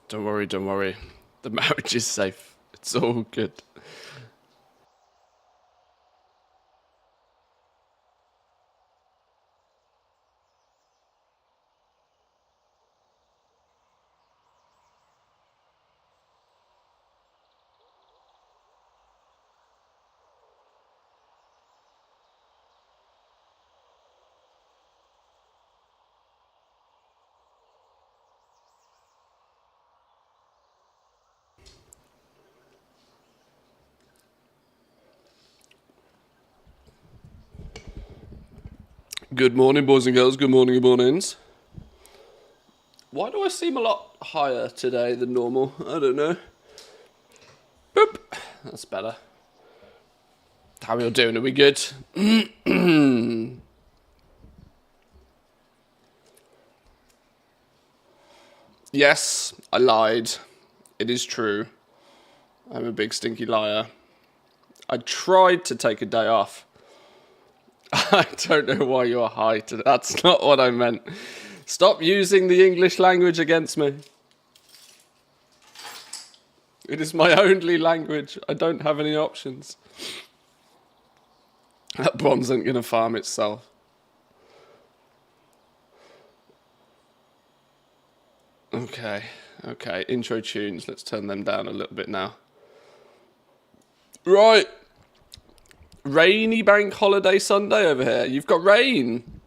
Don't worry, don't worry. The marriage is safe. It's all good. Good morning, boys and girls. Good morning, good mornings. Why do I seem a lot higher today than normal? I don't know. Boop. That's better. How are we all doing? Are we good? Yes, I lied. It is true. I'm a big stinky liar. I tried to take a day off. I don't know why you're high today. That's not what I meant. Stop using the English language against me. It is my only language. I don't have any options. That bronze ain't gonna farm itself. Okay, intro tunes. Let's turn them down a little bit now. Right. Rainy bank holiday Sunday over here. You've got rain.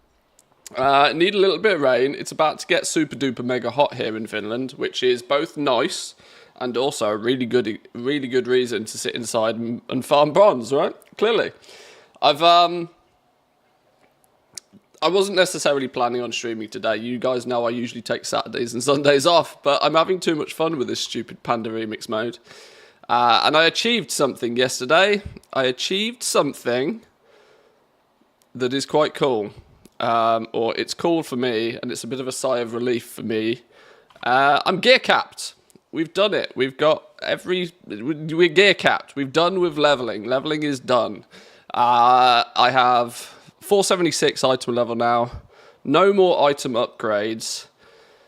Need a little bit of rain. It's about to get super duper mega hot here in Finland, which is both nice and also a really good reason to sit inside and farm bronze, right? Clearly. I wasn't necessarily planning on streaming today. You guys know I usually take Saturdays and Sundays off, but I'm having too much fun with this stupid Panda remix mode. And I achieved something yesterday. I achieved something that is quite cool. Or it's cool for me, and it's a bit of a sigh of relief for me. I'm gear capped. We've done it. We're gear capped. We've done with leveling. Leveling is done. I have 476 item level now. No more item upgrades.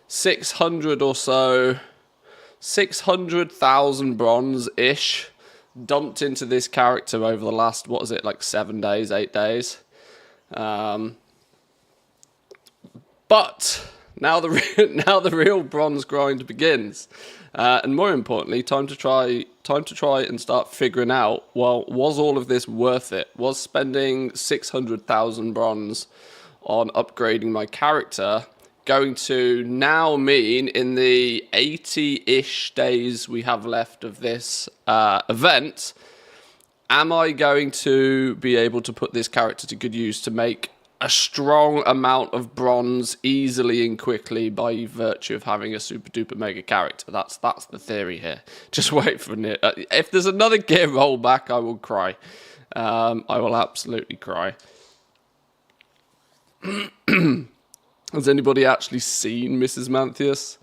600 or so. 600,000 bronze-ish dumped into this character over the last, 7 days, 8 days. But now the real bronze grind begins. And more importantly, time to try and start figuring out, well, was all of this worth it? Was spending 600,000 bronze on upgrading my character going to now mean, in the 80-ish days we have left of this event, am I going to be able to put this character to good use to make a strong amount of bronze easily and quickly by virtue of having a super duper mega character? That's the theory here. Just wait for it. If there's another gear rollback, I will cry. I will absolutely cry. Has anybody actually seen Mrs. Manthias?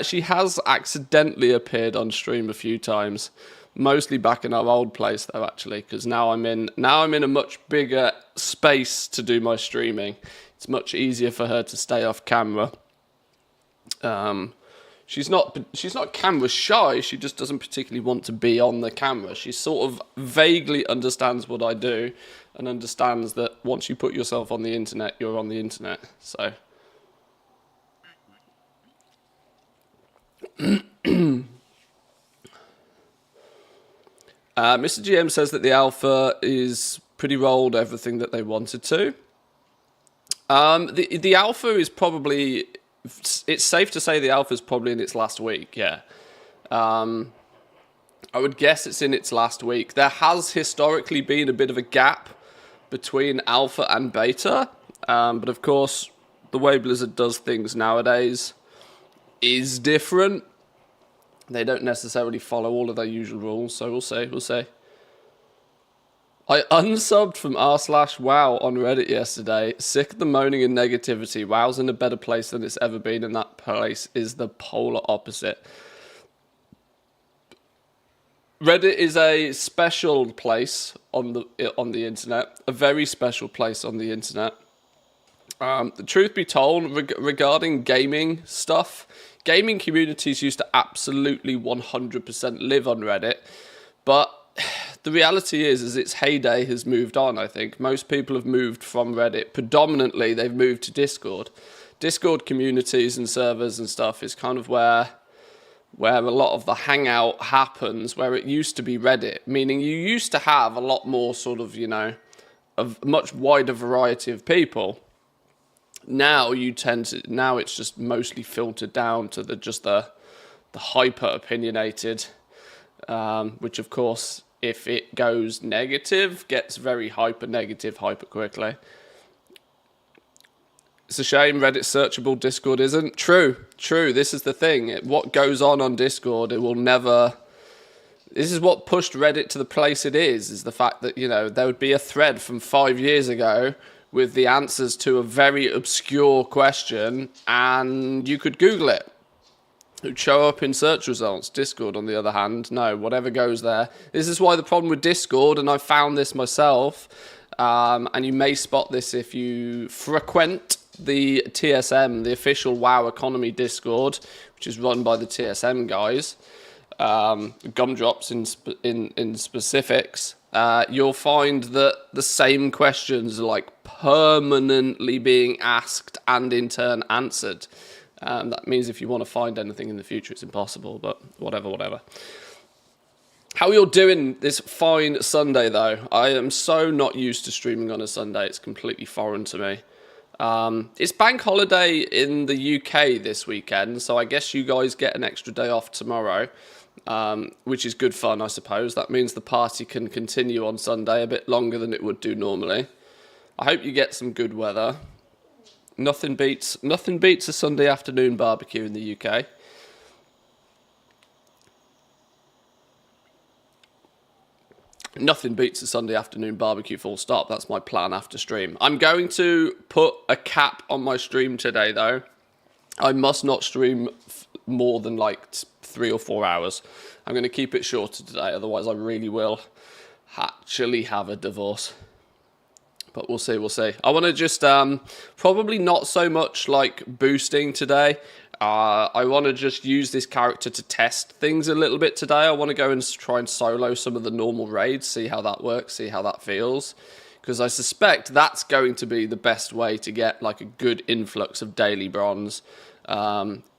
She has accidentally appeared on stream a few times, mostly back in our old place though, actually, because now I'm in a much bigger space to do my streaming. It's much easier for her to stay off camera. She's not camera shy. She just doesn't particularly want to be on the camera. She sort of vaguely understands what I do and understands that once you put yourself on the internet, you're on the internet. So. Mr. GM says that the alpha is pretty rolled everything that they wanted to. The alpha is probably, it's safe to say the alpha is probably in its last week, yeah. I would guess it's in its last week. There has historically been a bit of a gap between alpha and beta, but of course, the way Blizzard does things nowadays is different. They don't necessarily follow all of their usual rules, so we'll see. I unsubbed from r/wow on Reddit yesterday. Sick of the moaning and negativity. WoW's in a better place than it's ever been, and that place is the polar opposite. Reddit is a special place on the internet, a very special place on the internet. The truth be told, regarding gaming stuff, gaming communities used to absolutely 100% live on Reddit, but the reality is its heyday has moved on, I think. Most people have moved from Reddit. Predominantly, they've moved to Discord. Discord communities and servers and stuff is kind of where a lot of the hangout happens, where it used to be Reddit, meaning you used to have a lot more sort of, a much wider variety of people. Now it's just mostly filtered down to the hyper opinionated, which of course, if it goes negative, gets very hyper negative hyper quickly. It's a shame Reddit's searchable, Discord isn't. True. This is the thing. What goes on Discord, it will never... This is what pushed Reddit to the place it is the fact that, there would be a thread from 5 years ago with the answers to a very obscure question, and you could Google it. It would show up in search results. Discord, on the other hand, no, whatever goes there. This is why the problem with Discord, and I found this myself, and you may spot this if you frequent the TSM, the official WoW Economy Discord, which is run by the TSM guys, gumdrops in specifics, you'll find that the same questions are like permanently being asked and in turn answered. That means if you want to find anything in the future, it's impossible, but whatever. How you're doing this fine Sunday, though? I am so not used to streaming on a Sunday. It's completely foreign to me. It's bank holiday in the UK this weekend, so I guess you guys get an extra day off tomorrow, which is good fun, I suppose. That means the party can continue on Sunday a bit longer than it would do normally. I hope you get some good weather. Nothing beats a Sunday afternoon barbecue in the UK. Nothing beats a Sunday afternoon barbecue, full stop. That's my plan after stream. I'm going to put a cap on my stream today, though. I must not stream more than like 3 or 4 hours. I'm going to keep it shorter today, otherwise I really will actually have a divorce. But we'll see. I want to just, probably not so much like boosting today. I want to just use this character to test things a little bit today. I want to go and try and solo some of the normal raids, see how that works, see how that feels. Because I suspect that's going to be the best way to get like a good influx of daily bronze.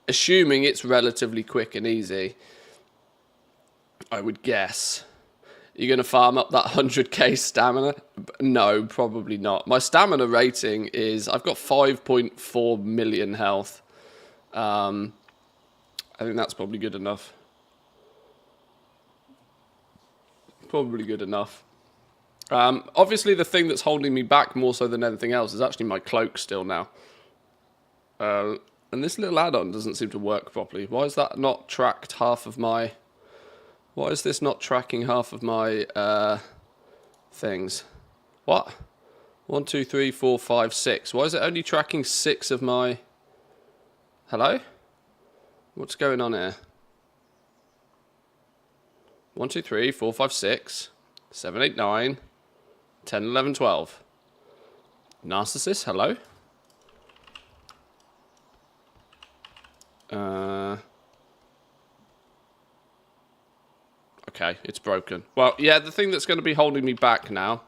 Assuming it's relatively quick and easy, I would guess. You're going to farm up that 100k stamina? No, probably not. My stamina rating is, I've got 5.4 million health. I think that's probably good enough. Obviously, the thing that's holding me back more so than anything else is actually my cloak still now. And this little add-on doesn't seem to work properly. Why is that not tracked half of my... Why is this not tracking half of my things? What? 1, 2, 3, 4, 5, 6. Why is it only tracking 6 of my... Hello? What's going on here? 1, 2, 3, 4, 5, 6, 7, 8, 9, 10, 11, 12. Narcissus, hello? Okay, it's broken. Well, yeah, the thing that's going to be holding me back now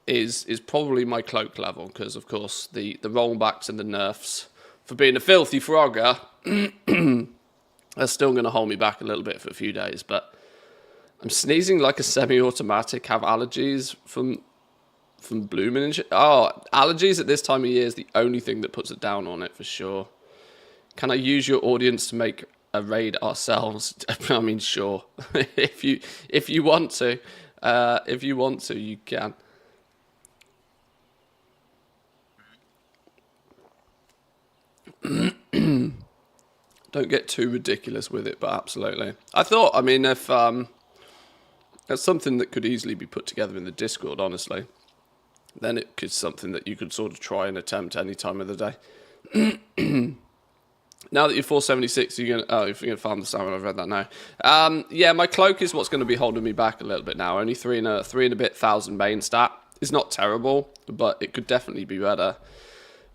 is probably my cloak level, because, of course, the rollbacks and the nerfs for being a filthy frogger are still going to hold me back a little bit for a few days, but I'm sneezing like a semi-automatic, have allergies from blooming and shit. Oh, allergies at this time of year is the only thing that puts it down on it, for sure. Can I use your audience to make a raid ourselves? I mean, sure. if you want to, you can. Don't get too ridiculous with it, but absolutely. I thought, I mean, if that's something that could easily be put together in the Discord, honestly, then it could something that you could sort of try and attempt any time of the day. Now that you're 476, you're gonna farm the stamina. I've read that now. Yeah, my cloak is what's going to be holding me back a little bit now. Only 3 and a bit thousand main stat. It's not terrible, but it could definitely be better.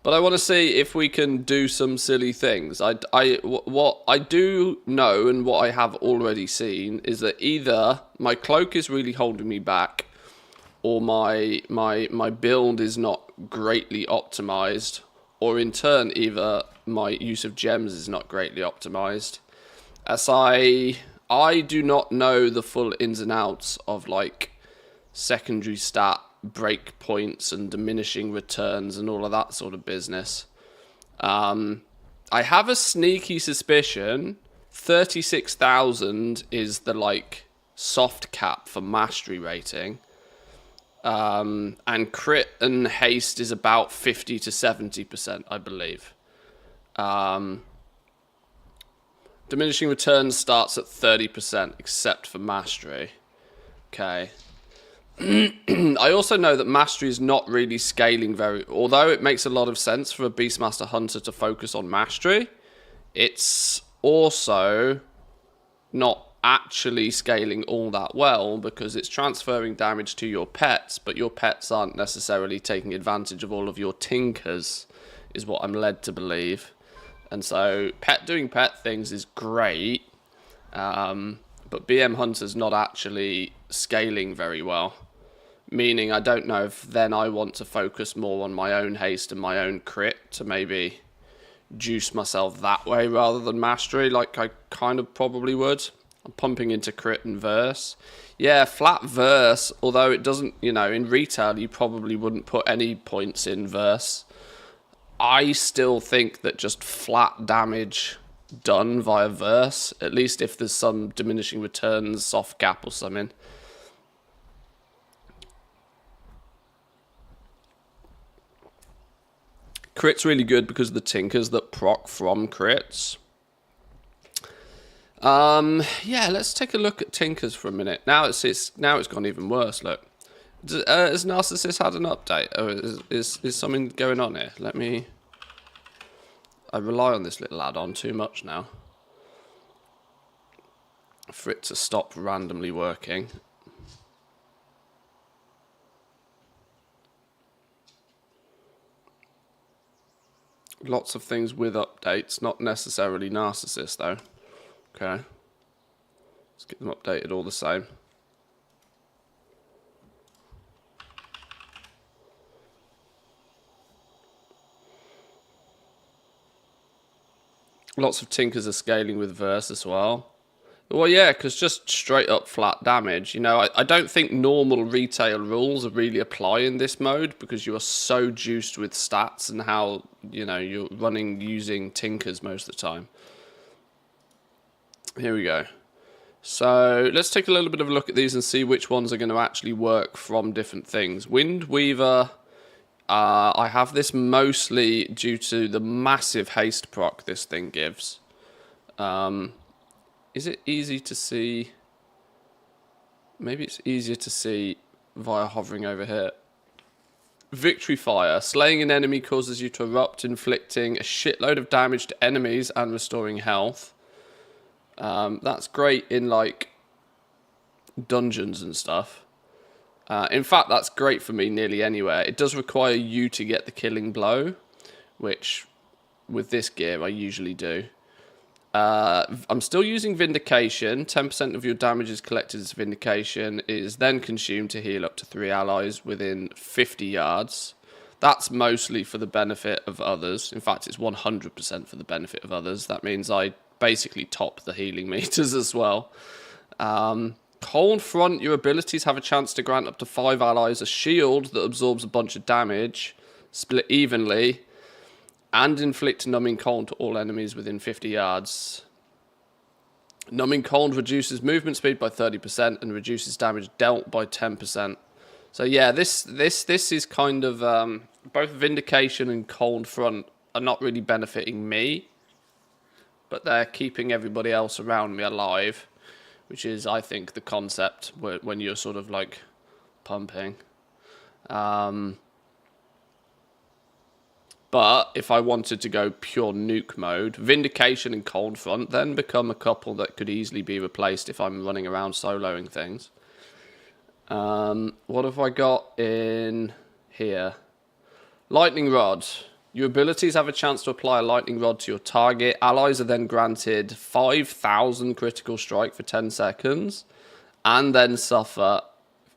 But I want to see if we can do some silly things. What I do know and what I have already seen is that either my cloak is really holding me back, or my build is not greatly optimized, or in turn either my use of gems is not greatly optimized. As I do not know the full ins and outs of like secondary stat break points and diminishing returns and all of that sort of business. I have a sneaky suspicion 36,000 is the like soft cap for mastery rating. And crit and haste is about 50 to 70%, I believe. Diminishing returns starts at 30%, except for mastery. Okay. I also know that mastery is not really scaling very... Although it makes a lot of sense for a Beastmaster Hunter to focus on mastery, it's also not actually scaling all that well because it's transferring damage to your pets, but your pets aren't necessarily taking advantage of all of your tinkers, is what I'm led to believe. And so doing pet things is great, but BM Hunter's not actually scaling very well. Meaning I don't know if then I want to focus more on my own haste and my own crit to maybe juice myself that way rather than mastery like I kind of probably would. I'm pumping into crit and verse. Yeah, flat verse, although it doesn't, you know, in retail you probably wouldn't put any points in verse. I still think that just flat damage done via verse, at least if there's some diminishing returns, soft cap or something. Crit's really good because of the tinkers that proc from crits. Yeah, let's take a look at tinkers for a minute. Now it's gone even worse. Look, has Narcissus had an update, or is something going on here? I rely on this little add-on too much now for it to stop randomly working. Lots of things with updates, not necessarily Narcissus though. Okay. Let's get them updated all the same. Lots of tinkers are scaling with verse as well. Well, yeah, because just straight up flat damage. You know, I don't think normal retail rules really apply in this mode because you are so juiced with stats and how, you know, you're running using tinkers most of the time. Here we go. So let's take a little bit of a look at these and see which ones are going to actually work from different things. Wind Weaver, I have this mostly due to the massive haste proc this thing gives. Is it easy to see? Maybe it's easier to see via hovering over here. Victory Fire. Slaying an enemy causes you to erupt, inflicting a shitload of damage to enemies and restoring health. That's great in, like, dungeons and stuff. In fact, that's great for me nearly anywhere. It does require you to get the killing blow, which, with this gear, I usually do. I'm still using Vindication. 10% of your damage is collected as Vindication. It is then consumed to heal up to 3 allies within 50 yards. That's mostly for the benefit of others. In fact, it's 100% for the benefit of others. That means I basically top the healing meters as well. Cold Front, your abilities have a chance to grant up to 5 allies a shield that absorbs a bunch of damage, split evenly, and inflict Numbing Cold to all enemies within 50 yards. Numbing Cold reduces movement speed by 30% and reduces damage dealt by 10%. So yeah, this is kind of both Vindication and Cold Front are not really benefiting me, but they're keeping everybody else around me alive, which is, I think, the concept when you're sort of like pumping. But if I wanted to go pure nuke mode, Vindication and Cold Front then become a couple that could easily be replaced if I'm running around soloing things. What have I got in here? Lightning Rod. Your abilities have a chance to apply a lightning rod to your target. Allies are then granted 5,000 critical strike for 10 seconds, and then suffer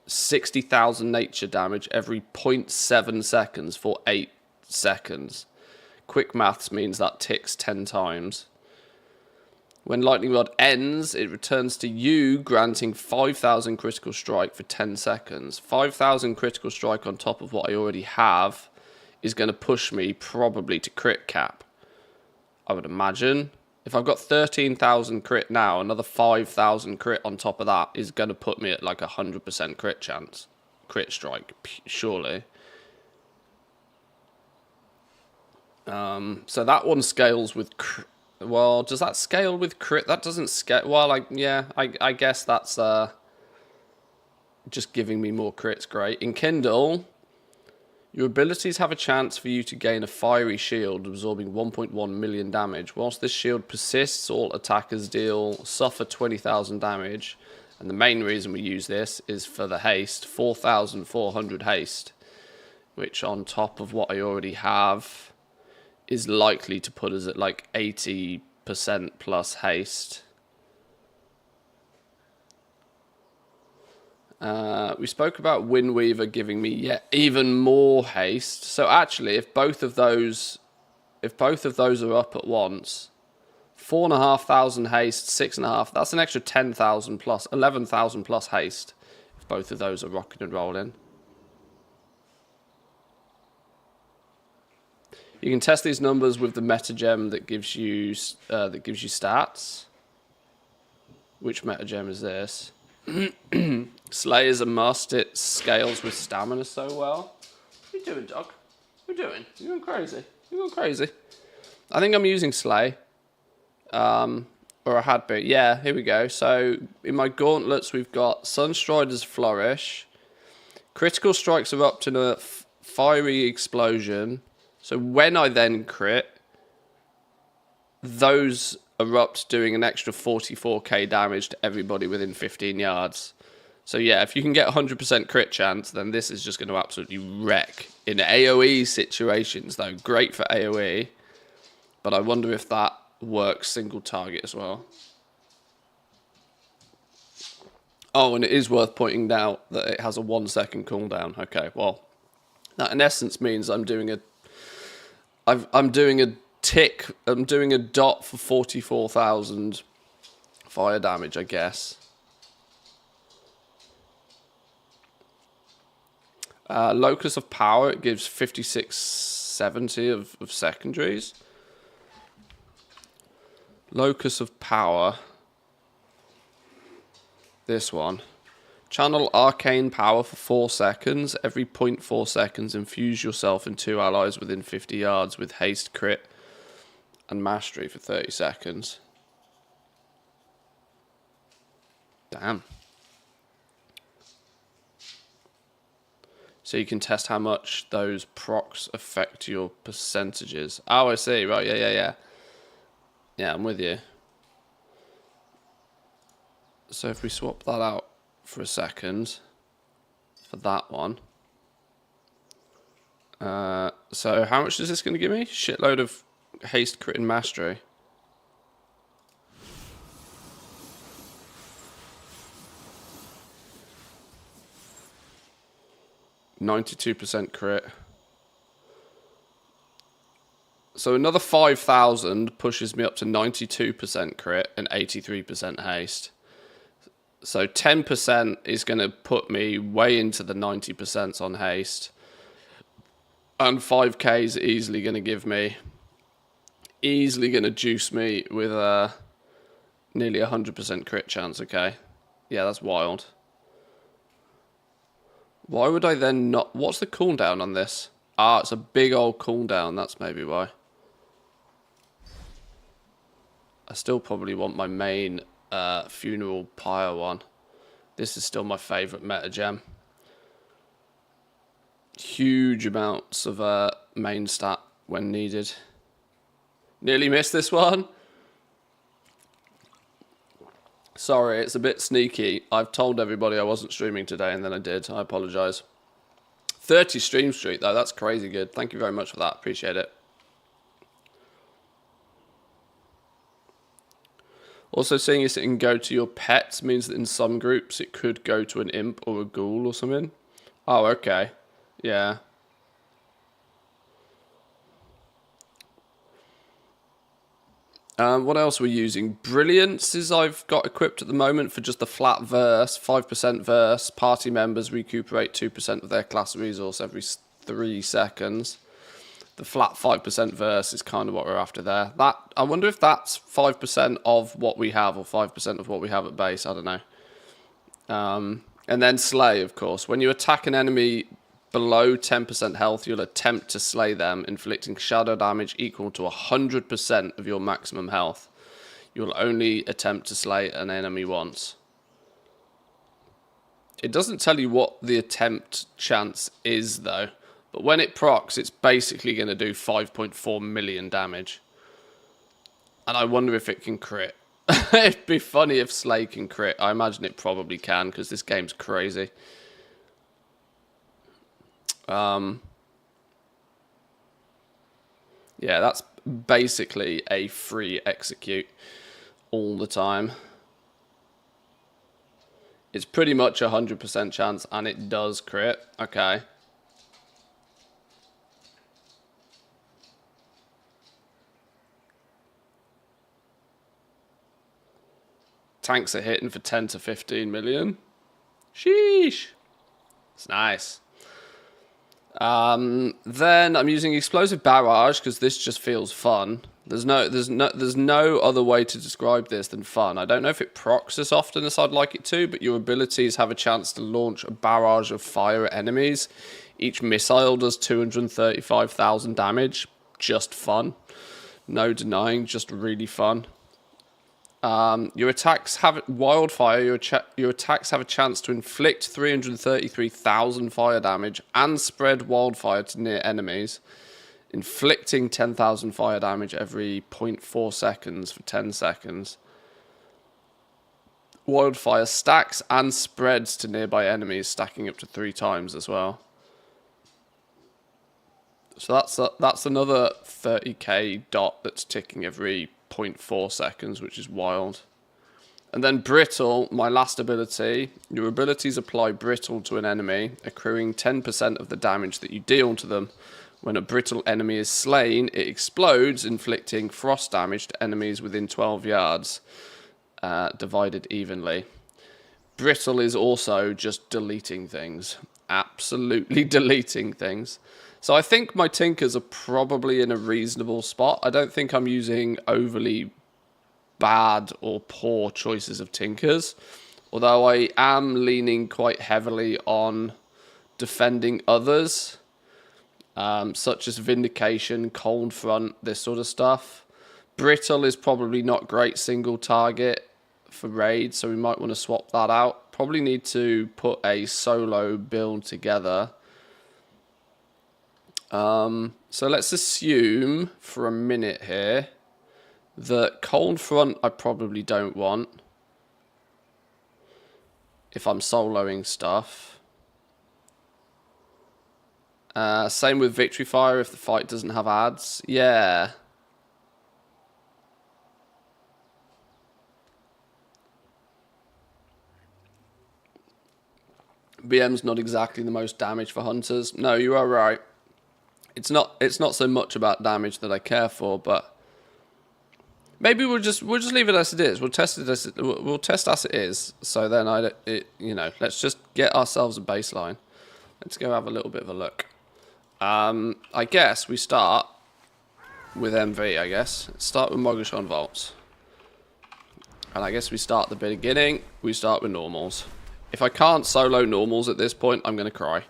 60,000 nature damage every 0.7 seconds for 8 seconds. Quick maths means that ticks 10 times. When Lightning Rod ends, it returns to you, granting 5,000 critical strike for 10 seconds. 5,000 critical strike on top of what I already have is going to push me probably to crit cap, I would imagine. If I've got 13,000 crit now, another 5,000 crit on top of that is going to put me at like 100% crit chance. Crit strike, surely. So that one scales with... Well, does that scale with crit? That doesn't scale... Well, I guess that's just giving me more crits. Great. In Kindle, your abilities have a chance for you to gain a fiery shield, absorbing 1.1 million damage. Whilst this shield persists, all attackers suffer 20,000 damage. And the main reason we use this is for the haste, 4,400 haste, which on top of what I already have is likely to put us at like 80% plus haste. We spoke about Windweaver giving me even more haste. So actually, if both of those are up at once, 4,500 haste, 6,500, that's an extra 10,000 plus, 11,000 plus haste. If both of those are rocking and rolling. You can test these numbers with the metagem that gives you stats. Which metagem is this? Slay is a must. It scales with stamina so well. What are you doing, dog? What are you doing? You're going crazy. You're going crazy. I think I'm using Slay. Or I had been. Yeah, here we go. So in my gauntlets, we've got Sunstrider's Flourish. Critical strikes are up to a fiery explosion. So when I then crit, those erupt doing an extra 44k damage to everybody within 15 yards. So yeah, if you can get 100% crit chance, then this is just going to absolutely wreck. In AoE situations, though, great for AoE. But I wonder if that works single target as well. Oh, and it is worth pointing out that it has a 1 second cooldown. Okay, well, that in essence means I'm doing a dot for 44,000 fire damage, I guess. Locus of Power, it gives 5670 of secondaries. Locus of Power. This one. Channel Arcane Power for 4 seconds. Every 0.4 seconds, infuse yourself and 2 allies within 50 yards with haste, crit, and mastery for 30 seconds. Damn. So you can test how much those procs affect your percentages. Oh, I see. Right, yeah. Yeah, I'm with you. So if we swap that out for a second, for that one. So how much is this going to give me? Shitload of haste, crit, and mastery. %92 crit. So another 5,000 pushes me up to 92% crit and 83% haste. So 10% is going to put me way into the 90% on haste. And 5k is easily going to give me... Easily going to juice me with a nearly 100% crit chance, okay? Yeah, that's wild. Why would I then not... What's the cooldown on this? Ah, it's a big old cooldown. That's maybe why. I still probably want my main funeral pyre one. This is still my favourite meta gem. Huge amounts of main stat when needed. Nearly missed this one. Sorry, it's a bit sneaky. I've told everybody I wasn't streaming today and then I did. I apologise. 30 stream streak though, that's crazy good. Thank you very much for that. Appreciate it. Also, seeing as it can go to your pets means that in some groups it could go to an imp or a ghoul or something. Oh, okay. Yeah. What else are we using? Brilliance is I've got equipped at the moment for just the flat verse, 5% verse. Party members recuperate 2% of their class resource every 3 seconds. The flat 5% verse is kind of what we're after there. That I wonder if that's 5% of what we have or 5% of what we have at base. I don't know. And then slay, of course. When you attack an enemy below 10% health, you'll attempt to slay them, inflicting shadow damage equal to 100% of your maximum health. You'll only attempt to slay an enemy once. It doesn't tell you what the attempt chance is, though. But when it procs, it's basically going to do 5.4 million damage. And I wonder if it can crit. It'd be funny if Slay can crit. I imagine it probably can, because this game's crazy. Yeah, that's basically a free execute all the time. It's pretty much 100% chance, and it does crit. Okay. Tanks are hitting for 10 to 15 million. Sheesh. It's nice. Then I'm using explosive barrage because this just feels fun. There's no other way to describe this than fun. I don't know if it procs as often as I'd like it to, but your abilities have a chance to launch a barrage of fire at enemies. Each missile does 235,000 damage. Just fun. No denying, just really fun. Your attacks have wildfire. Your attacks have a chance to inflict 333,000 fire damage and spread wildfire to near enemies, inflicting 10,000 fire damage every 0.4 seconds for 10 seconds. Wildfire stacks and spreads to nearby enemies, stacking up to 3 times as well. So that's another 30k dot that's ticking every 0.4 seconds, which is wild. And then brittle, my last ability. Your abilities apply brittle to an enemy, accruing 10% of the damage that you deal to them. When a brittle enemy is slain, it explodes, inflicting frost damage to enemies within 12 yards, divided evenly. Brittle is also just deleting things. Absolutely deleting things. So I think my Tinkers are probably in a reasonable spot. I don't think I'm using overly bad or poor choices of Tinkers. Although I am leaning quite heavily on defending others. Such as Vindication, Cold Front, this sort of stuff. Brittle is probably not great single target for raid, so we might want to swap that out. Probably need to put a solo build together. So let's assume for a minute here that Cold Front I probably don't want if I'm soloing stuff. Same with Victory Fire if the fight doesn't have ads. Yeah. BM's not exactly the most damage for hunters. No, you are right. It's not so much about damage that I care for, but maybe we'll just leave it as it is. We'll test it as we'll test as it is. So then let's just get ourselves a baseline. Let's go have a little bit of a look. I guess we start with MV. I guess start with Mogoshon Vaults, and I guess we start at the beginning. We start with normals. If I can't solo normals at this point, I'm gonna cry.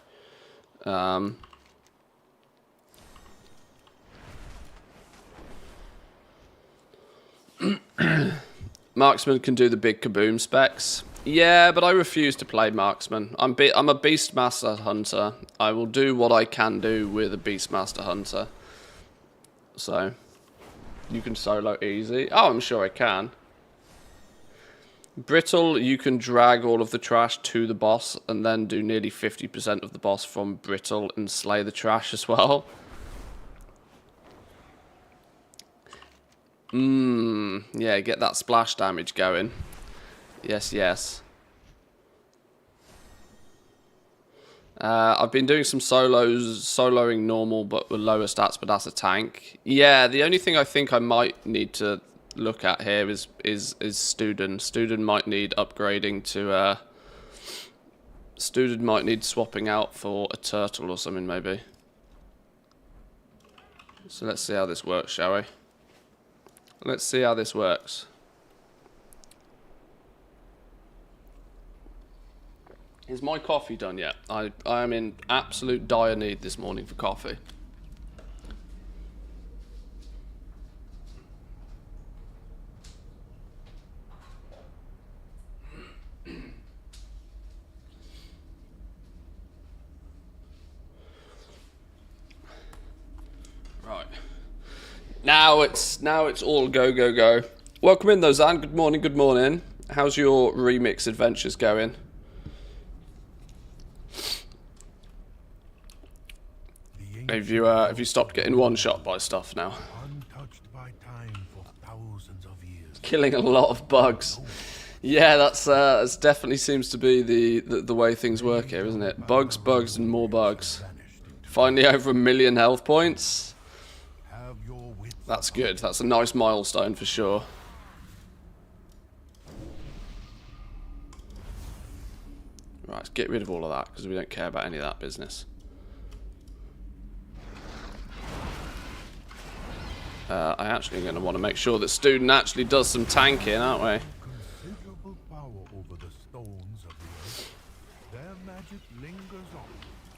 Marksman can do the big kaboom specs. Yeah, but I refuse to play Marksman. I'm a Beastmaster Hunter. I will do what I can do with a Beastmaster Hunter. So, you can solo easy. Oh, I'm sure I can. Brittle, you can drag all of the trash to the boss and then do nearly 50% of the boss from Brittle and slay the trash as well. Yeah, get that splash damage going. Yes, yes. I've been doing some soloing normal, but with lower stats, but that's a tank. Yeah, the only thing I think I might need to look at here is Student. Student might need upgrading to, Student might need swapping out for a turtle or something, maybe. So let's see how this works, shall we? Let's see how this works. Is my coffee done yet? I am in absolute dire need this morning for coffee. Right. Now it's all go, go, go. Welcome in though, Zan. Good morning, good morning. How's your remix adventures going? Have you stopped getting one shot by stuff now? Untouched by time for thousands of years. Killing a lot of bugs. Yeah, that's definitely seems to be the way things work here, isn't it? Bugs, bugs, and more bugs. Finally over 1 million health points. That's good. That's a nice milestone for sure. Right, let's get rid of all of that because we don't care about any of that business. I actually am going to want to make sure that Student actually does some tanking, aren't we? Considerable power over the stones of the earth. Their magic lingers on,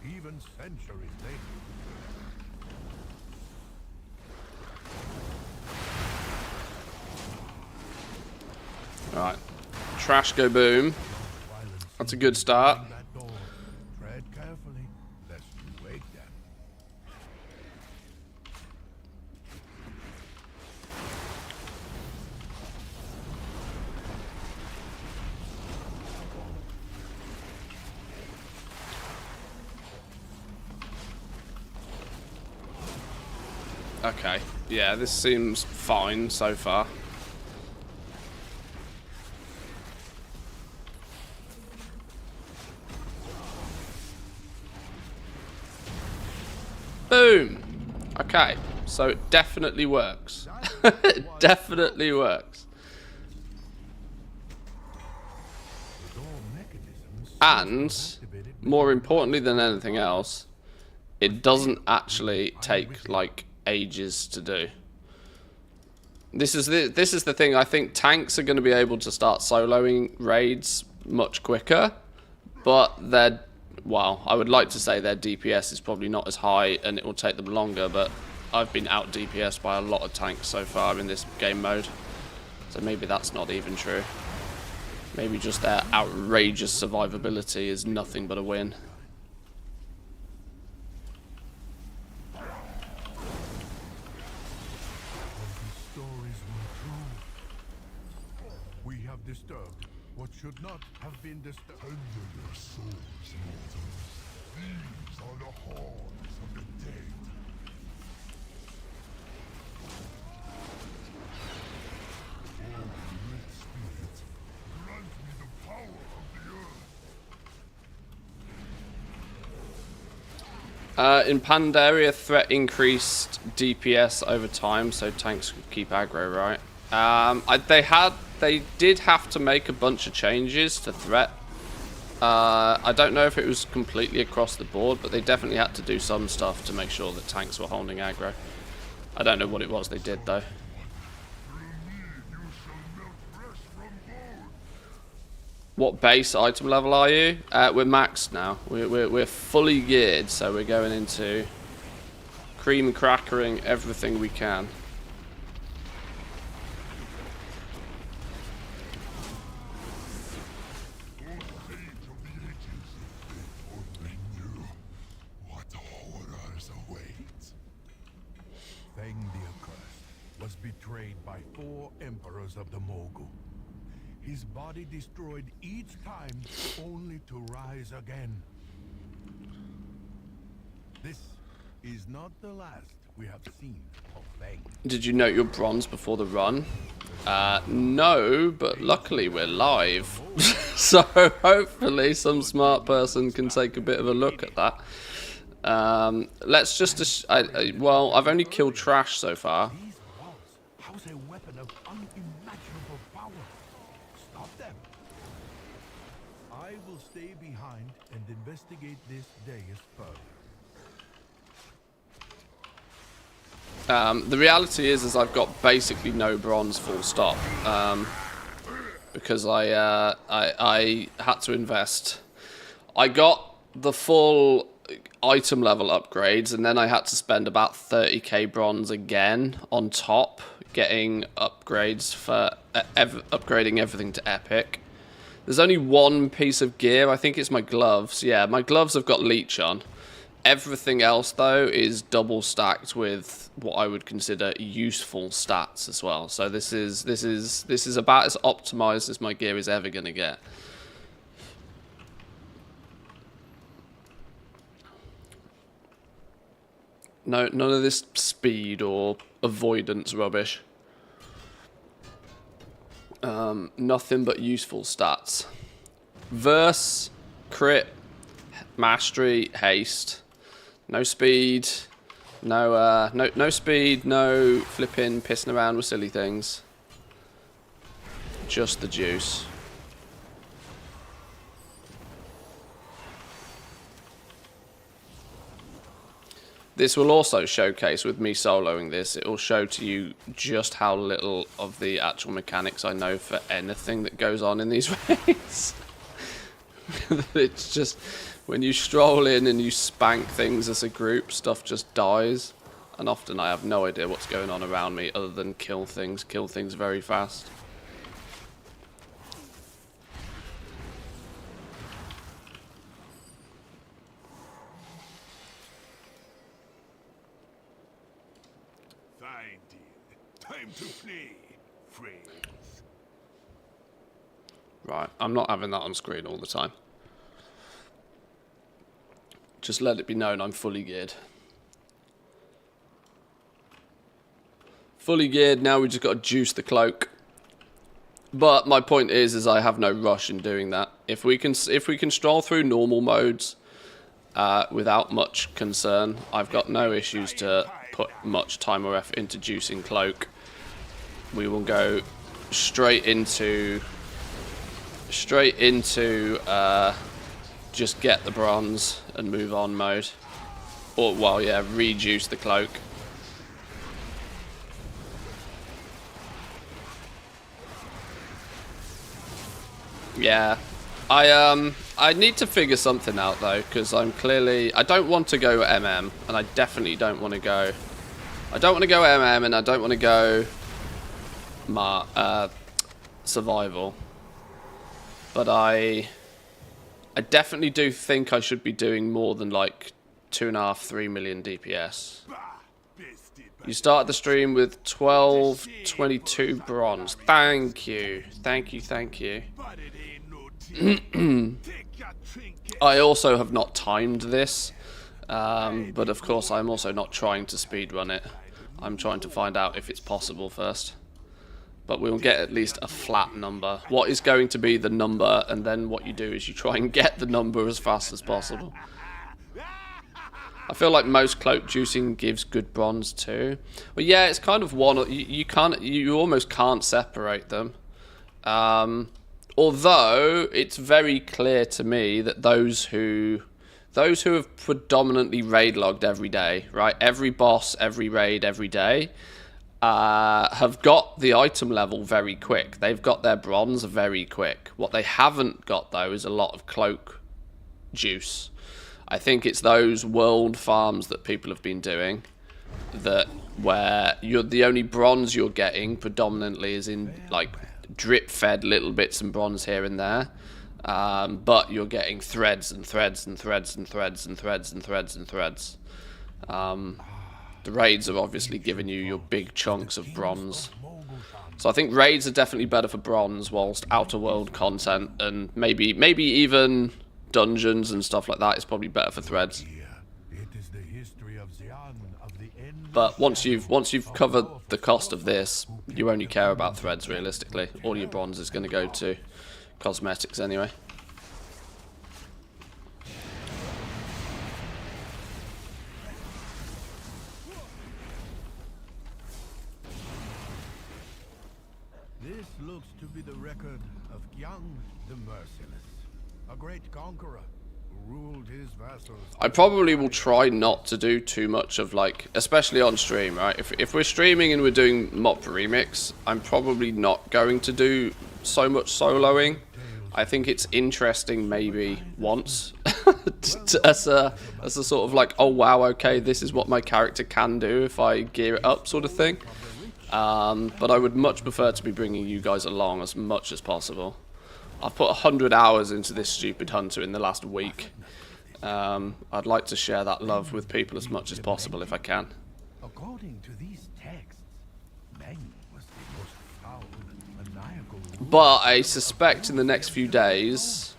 even centuries later. Right. Trash go boom. That's a good start. Tread carefully, lest you wake them. Okay. Yeah, this seems fine so far. Boom! Okay, so it definitely works. It definitely works. And, more importantly than anything else, it doesn't actually take, like, ages to do. This is the thing. I think tanks are going to be able to start soloing raids much quicker, but they're... Well, I would like to say their DPS is probably not as high and it will take them longer, but I've been out DPS'd by a lot of tanks so far in this game mode. So maybe that's not even true. Maybe just their outrageous survivability is nothing but a win. We have disturbed what should not have been disturbed. Tender your souls, mortals. These are the horns of the dead. Oh, great spirit, grant me the power of the earth. In Pandaria, threat increased DPS over time, so tanks could keep aggro, right? They did have to make a bunch of changes to threat. I don't know if it was completely across the board, but they definitely had to do some stuff to make sure that tanks were holding aggro. I don't know what it was they did, though. What base item level are you? We're maxed now. We're fully geared, so we're going into cream crackering everything we can. Was betrayed by 4 emperors of the Mogul. His body destroyed each time, only to rise again. This is not the last we have seen of Fang. Did you note your bronze before the run? No, but luckily we're live. So hopefully some smart person can take a bit of a look at that. Let's just... well, I've only killed trash so far. These walls house a weapon of unimaginable power. Stop them. I will stay behind and investigate this dais further. The reality is I've got basically no bronze, full stop, because I had to invest. I got the full item level upgrades, and then I had to spend about 30k bronze again on top, getting upgrades for upgrading everything to epic. There's only one piece of gear. I think it's my gloves. Yeah, my gloves have got leech on. Everything else, though, is double stacked with what I would consider useful stats as well. So this is about as optimized as my gear is ever going to get. No, none of this speed or avoidance rubbish. Nothing but useful stats. Verse, crit, mastery, haste. No speed, no speed, no flipping pissing around with silly things. Just the juice. This will also showcase, with me soloing this, it will show to you just how little of the actual mechanics I know for anything that goes on in these raids. It's just... when you stroll in and you spank things as a group, stuff just dies. And often I have no idea what's going on around me other than kill things very fast. Fine deal. Time to play, friends. Right, I'm not having that on screen all the time. Just let it be known I'm fully geared. Fully geared, now we just got to juice the cloak. But my point is I have no rush in doing that. If we can stroll through normal modes without much concern, I've got no issues to put much time or effort into juicing cloak. We will go straight into just get the bronze and move on mode. Or, well, yeah, rejuice the cloak. Yeah. I need to figure something out, though, because I don't want to go MM, and I definitely don't want to go... I don't want to go MM, and I don't want to go... survival. But I definitely do think I should be doing more than like 2.5, 3 million DPS. You started the stream with 1222 bronze. Thank you. Thank you, thank you. I also have not timed this. But of course I'm also not trying to speedrun it. I'm trying to find out if it's possible first. But we'll get at least a flat number. What is going to be the number, and then what you do is you try and get the number as fast as possible. I feel like most cloak juicing gives good bronze too. Well, yeah, it's kind of one. You almost can't separate them. Although it's very clear to me that those who have predominantly raid logged every day, right? Every boss, every raid, every day. Have got the item level very quick. They've got their bronze very quick. What they haven't got, though, is a lot of cloak juice. I think it's those world farms that people have been doing, where the only bronze you're getting predominantly is in like drip-fed little bits and bronze here and there. But you're getting threads and threads and threads and threads and threads and threads and threads. The raids are obviously giving you your big chunks of bronze. So I think raids are definitely better for bronze, whilst outer world content and maybe even dungeons and stuff like that is probably better for threads. It is the history of Xian, of the endless But once you've shadow covered of the cost of this, you only care about threads realistically. All your bronze is going to go to cosmetics anyway. This looks to be the record of Qiang the Merciless, a great conqueror who ruled his vassals. I probably will try not to do too much of, like, especially on stream, right? If we're streaming and we're doing MOP Remix, I'm probably not going to do so much soloing. I think it's interesting maybe once as a sort of like, oh wow, okay, this is what my character can do if I gear it up sort of thing. But I would much prefer to be bringing you guys along as much as possible. I've put 100 hours into this stupid hunter in the last week. I'd like to share that love with people as much as possible if I can. According to these texts, Meng was the most foul and maniacal ruler. But I suspect in the next few days,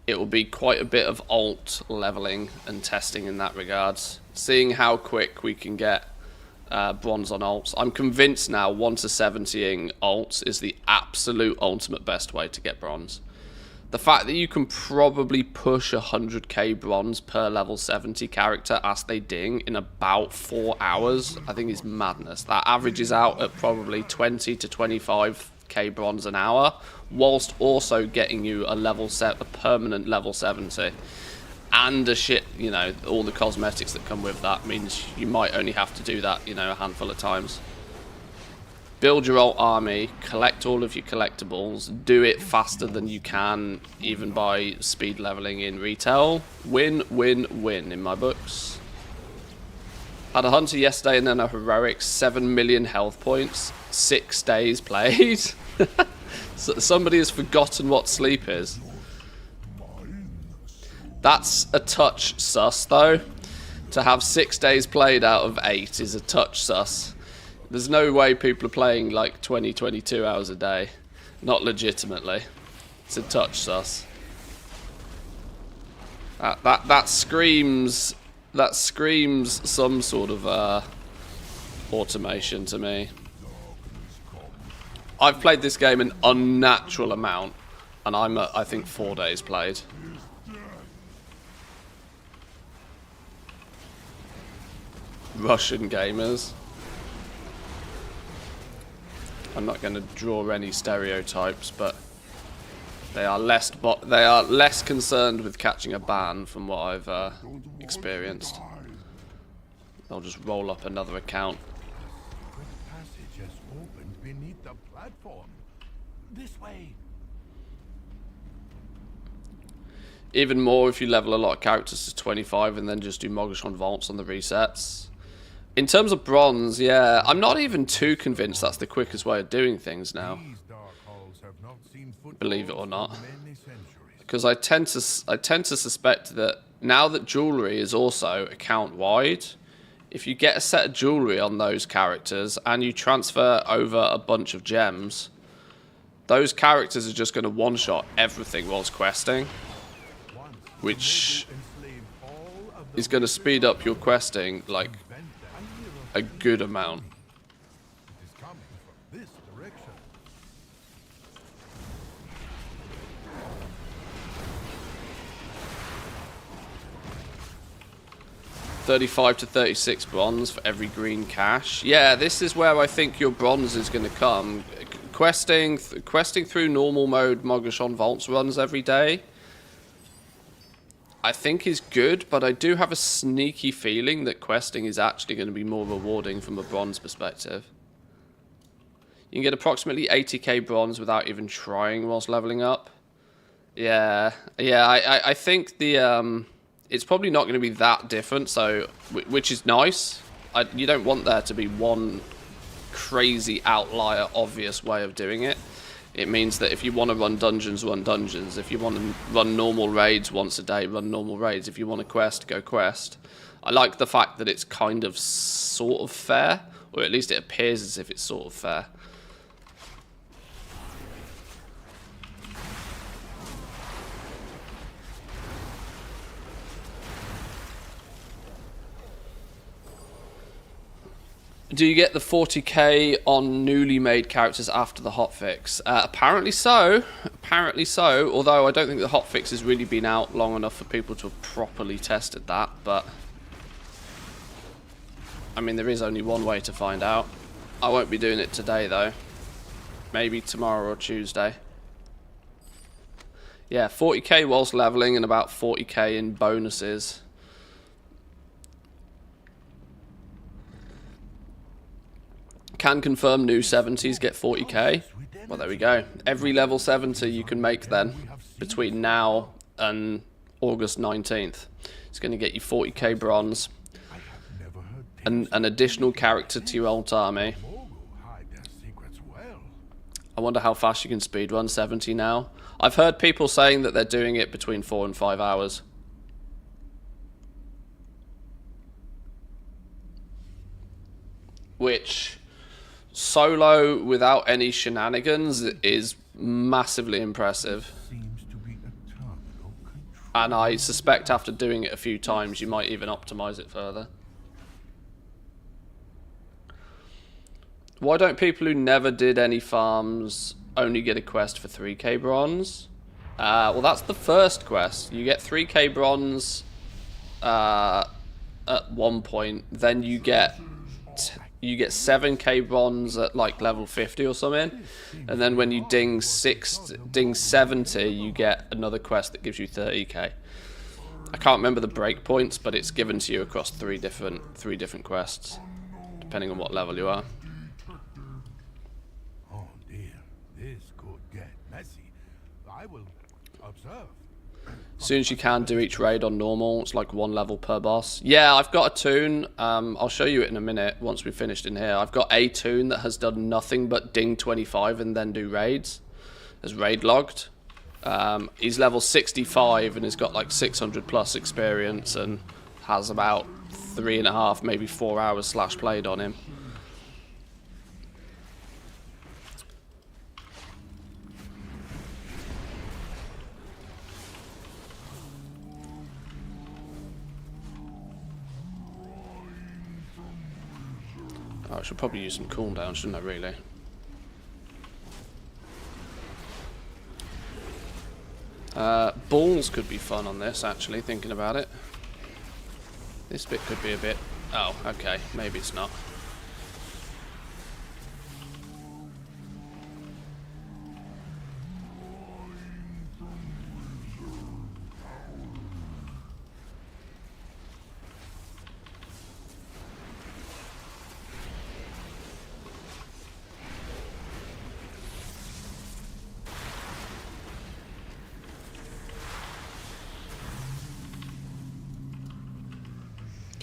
it will be quite a bit of alt leveling and testing in that regards. Seeing how quick we can get bronze on alts. I'm convinced now 1 to 70ing alts is the absolute ultimate best way to get bronze. The fact that you can probably push 100k bronze per level 70 character as they ding in about 4 hours, I think is madness. That averages out at probably 20 to 25k bronze an hour, whilst also getting you a permanent level 70. And a shit, you know, all the cosmetics that come with that means you might only have to do that, you know, a handful of times. Build your alt army, collect all of your collectibles, do it faster than you can, even by speed leveling in retail. Win, win, win in my books. Had a hunter yesterday and then a heroic, 7 million health points, 6 days played. So somebody has forgotten what sleep is. That's a touch sus, though. To have 6 days played out of 8 is a touch sus. There's no way people are playing like 20, 22 hours a day. Not legitimately. It's a touch sus. That screams some sort of automation to me. I've played this game an unnatural amount, and I'm at, I think, 4 days played. Russian gamers. I'm not going to draw any stereotypes, but they are less concerned with catching a ban from what I've experienced. They'll just roll up another account. The passage has opened beneath the platform. This way. Even more if you level a lot of characters to 25 and then just do Mogashon vaults on the resets. In terms of bronze, yeah, I'm not even too convinced that's the quickest way of doing things now. These dark halls have not seen Believe it or not. footfalls in many centuries. Because I tend to suspect that now that jewelry is also account wide, if you get a set of jewelry on those characters and you transfer over a bunch of gems, those characters are just going to one-shot everything whilst questing, which is going to speed up your questing like a good amount. It is coming from this direction. 35 to 36 bronze for every green cash. Yeah, this is where I think your bronze is going to come. Questing through normal mode Mogashon Vaults runs every day, I think is good, but I do have a sneaky feeling that questing is actually going to be more rewarding from a bronze perspective. You can get approximately 80k bronze without even trying whilst leveling up. Yeah, I think the it's probably not going to be that different, so which is nice. You don't want there to be one crazy outlier obvious way of doing it. It means that if you want to run dungeons, run dungeons. If you want to run normal raids once a day, run normal raids. If you want to quest, go quest. I like the fact that it's kind of sort of fair, or at least it appears as if it's sort of fair. Do you get the 40k on newly made characters after the hotfix? Apparently so. Apparently so. Although I don't think the hotfix has really been out long enough for people to have properly tested that. But I mean, there is only one way to find out. I won't be doing it today though. Maybe tomorrow or Tuesday. Yeah, 40k whilst leveling and about 40k in bonuses. Can confirm new 70s get 40k. Well, there we go. Every level 70 you can make then between now and August 19th. It's going to get you 40k bronze. And an additional character to your alt army. I wonder how fast you can speedrun 70 now. I've heard people saying that they're doing it between 4 and 5 hours. Which, solo without any shenanigans, is massively impressive. And I suspect after doing it a few times, you might even optimize it further. Why don't people who never did any farms only get a quest for 3k bronze? Well, that's the first quest. You get 3k bronze at one point, then you get 7k bronze at like level 50 or something, and then when you ding 70, you get another quest that gives you 30k. I can't remember the breakpoints, but it's given to you across three different quests, depending on what level you are. I will observe. As soon as you can, do each raid on normal. It's like 1 level per boss. Yeah, I've got a toon. I'll show you it in a minute once we've finished in here. I've got a toon that has done nothing but ding 25 and then do raids. As raid logged. He's level 65 and has got like 600 plus experience and has about 3.5, maybe 4 hours slash played on him. I should probably use some cooldown, shouldn't I, really? Balls could be fun on this, actually, thinking about it. This bit could be a bit... Oh, okay, maybe it's not.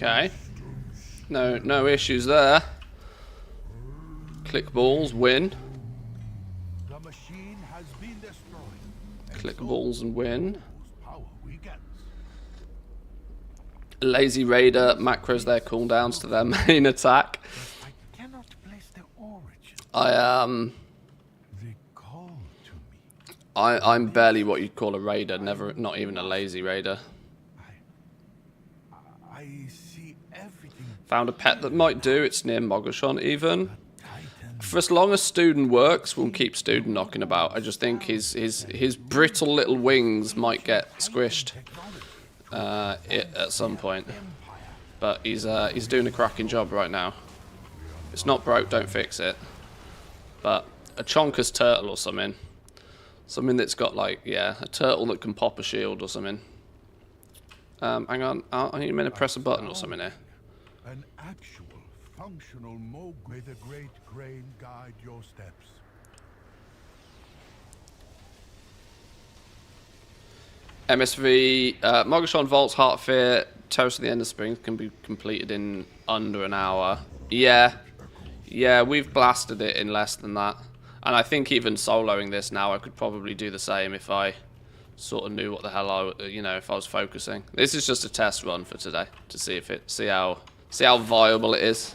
Okay. No issues there. Click balls, win. The machine has been destroyed. Click balls and win. Lazy Raider macros their cooldowns to their main attack. I cannot place the origin. They call to me. I'm barely what you'd call a raider, not even a lazy raider. I see everything. Found a pet that might do. It's near Mogoshon even. For as long as Student works, we'll keep Student knocking about. I just think his brittle little wings might get squished at some point. But he's doing a cracking job right now. If it's not broke, don't fix it. But a chonker's turtle or something. Something that's got like, yeah, a turtle that can pop a shield or something. Hang on, I think I'm going to press a button or something here. An actual functional Moog. May the great grain guide your steps. MSV, Mogoshon Vault's Heart of Fear, Terrace of the End of Spring can be completed in under an hour. Yeah, we've blasted it in less than that. And I think even soloing this now, I could probably do the same if I sort of knew what the hell if I was focusing. This is just a test run for today to see how viable it is.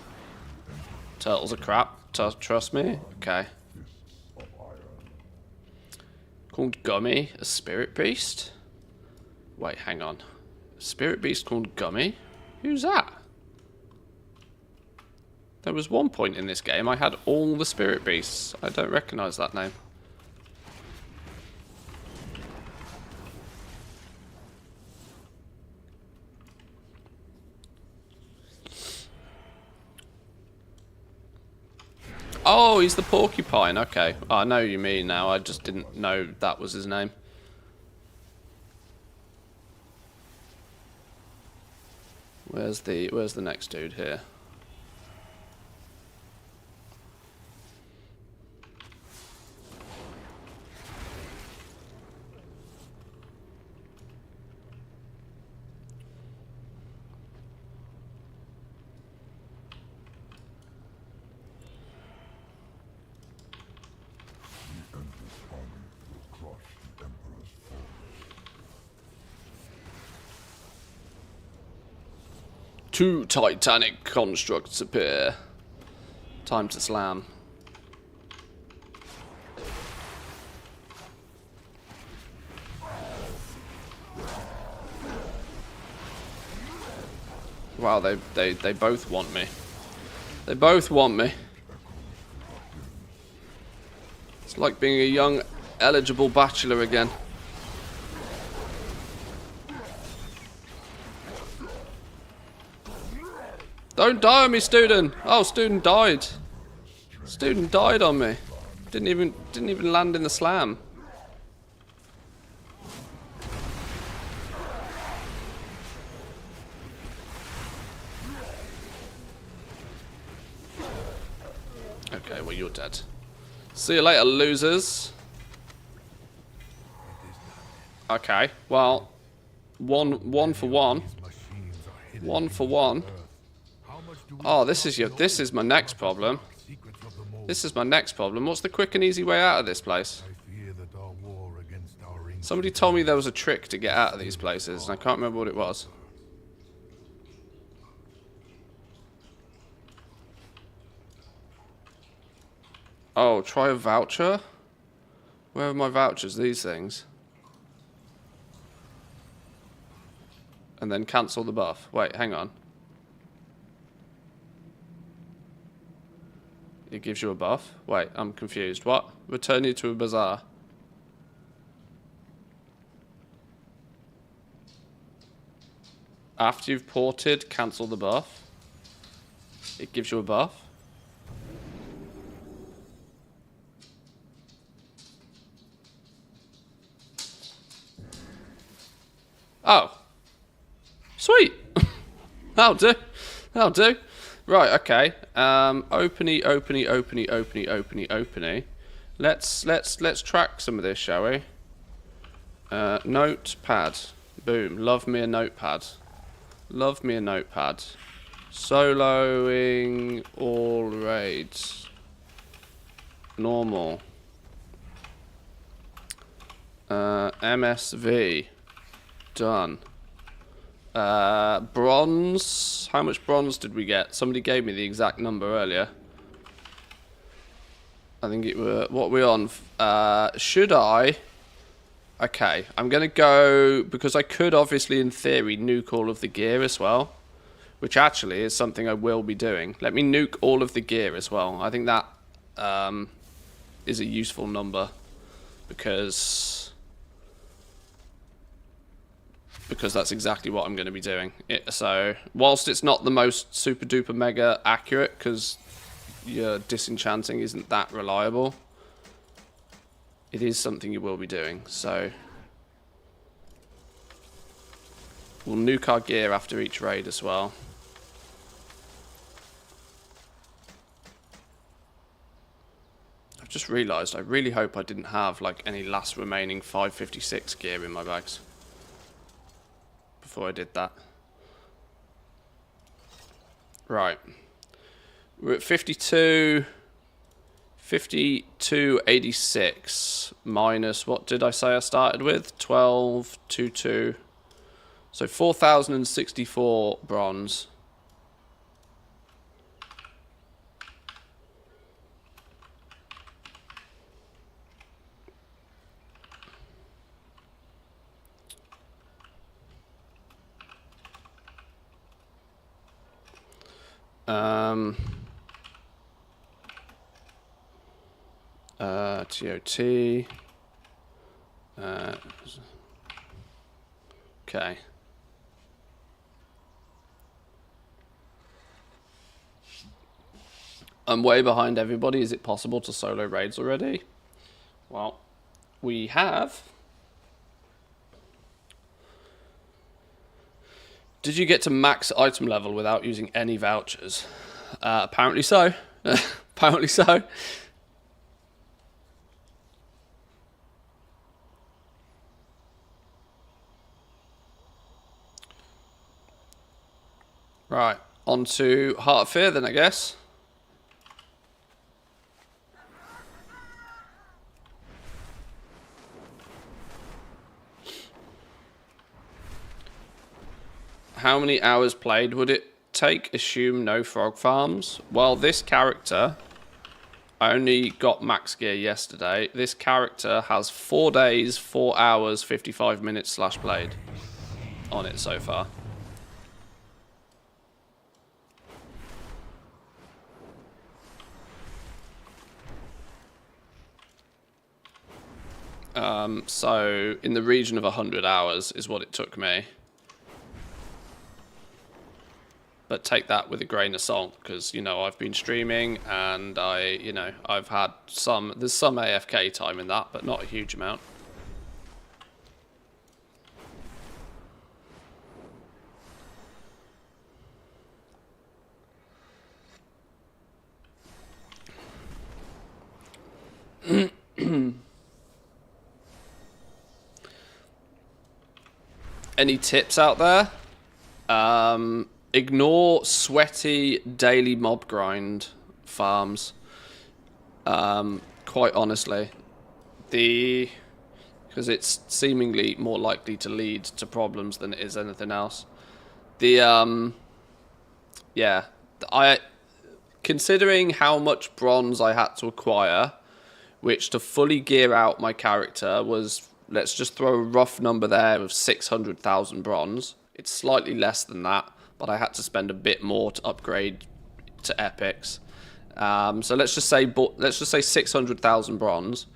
Turtles are crap. Trust me. Okay. Called Gummy, a spirit beast. Wait, hang on. A spirit beast called Gummy? Who's that? There was one point in this game I had all the spirit beasts. I don't recognise that name. Oh, he's the porcupine. Okay, I know who you mean now. I just didn't know that was his name. Where's the next dude here? Two titanic constructs appear. Time to slam. Wow, they both want me. They both want me. It's like being a young, eligible bachelor again. Don't die on me, student! Oh, student died. Student died on me. Didn't even land in the slam. Okay, well you're dead. See you later, losers. Okay, well, one for one. One for one. Oh, this is my next problem. This is my next problem. What's the quick and easy way out of this place? Somebody told me there was a trick to get out of these places, and I can't remember what it was. Oh, try a voucher? Where are my vouchers? These things. And then cancel the buff. Wait, hang on. It gives you a buff? Wait, I'm confused. What? Return you to a bazaar. After you've ported, cancel the buff. It gives you a buff. Oh. Sweet. That'll do. That'll do. Right, okay. Openy. Let's track some of this, shall we? Notepad. Boom. Love me a notepad. Love me a notepad. Soloing all raids. Normal. MSV. Done. Bronze. How much bronze did we get? Somebody gave me the exact number earlier. I think it were. What are we on? Should I? Okay, I'm gonna go because I could obviously, in theory, nuke all of the gear as well, which actually is something I will be doing. Let me nuke all of the gear as well. I think that is a useful number because that's exactly what I'm going to be doing. So, whilst it's not the most super duper mega accurate, because your disenchanting isn't that reliable, it is something you will be doing. So, we'll nuke our gear after each raid as well. I've just realised, I really hope I didn't have like any last remaining 556 gear in my bags before I did that. Right. We're at 5286 minus, what did I say I started with? 1222. So 4064 bronze. TOT. Okay. I'm way behind everybody. Is it possible to solo raids already? Well, we have. Did you get to max item level without using any vouchers? Apparently so. Apparently so. Right, on to Heart of Fear then, I guess. How many hours played would it take? Assume no frog farms. Well, this character, I only got max gear yesterday. This character has 4 days, 4 hours, 55 minutes / played on it so far. So in the region of 100 hours is what it took me. But take that with a grain of salt, because, you know, I've been streaming and I've had there's some AFK time in that, but not a huge amount. Any tips out there? Ignore sweaty daily mob grind farms. Quite honestly, because it's seemingly more likely to lead to problems than it is anything else. Considering how much bronze I had to acquire, which to fully gear out my character was, let's just throw a rough number there of 600,000 bronze. It's slightly less than that, but I had to spend a bit more to upgrade to epics. So let's just say 600,000 bronze,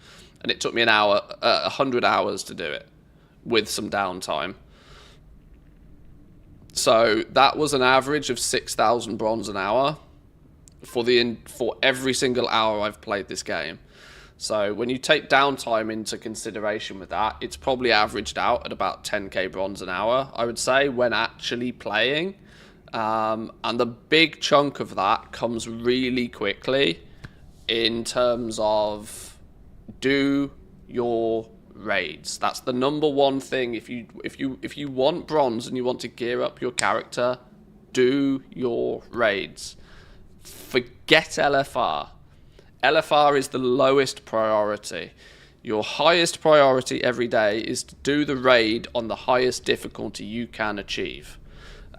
and it took me 100 hours to do it with some downtime. So that was an average of 6,000 bronze an hour for every single hour I've played this game. So when you take downtime into consideration with that, it's probably averaged out at about 10k bronze an hour, I would say, when actually playing. And the big chunk of that comes really quickly in terms of do your raids. That's the number one thing. If you want bronze and you want to gear up your character, do your raids. Forget LFR. LFR is the lowest priority. Your highest priority every day is to do the raid on the highest difficulty you can achieve.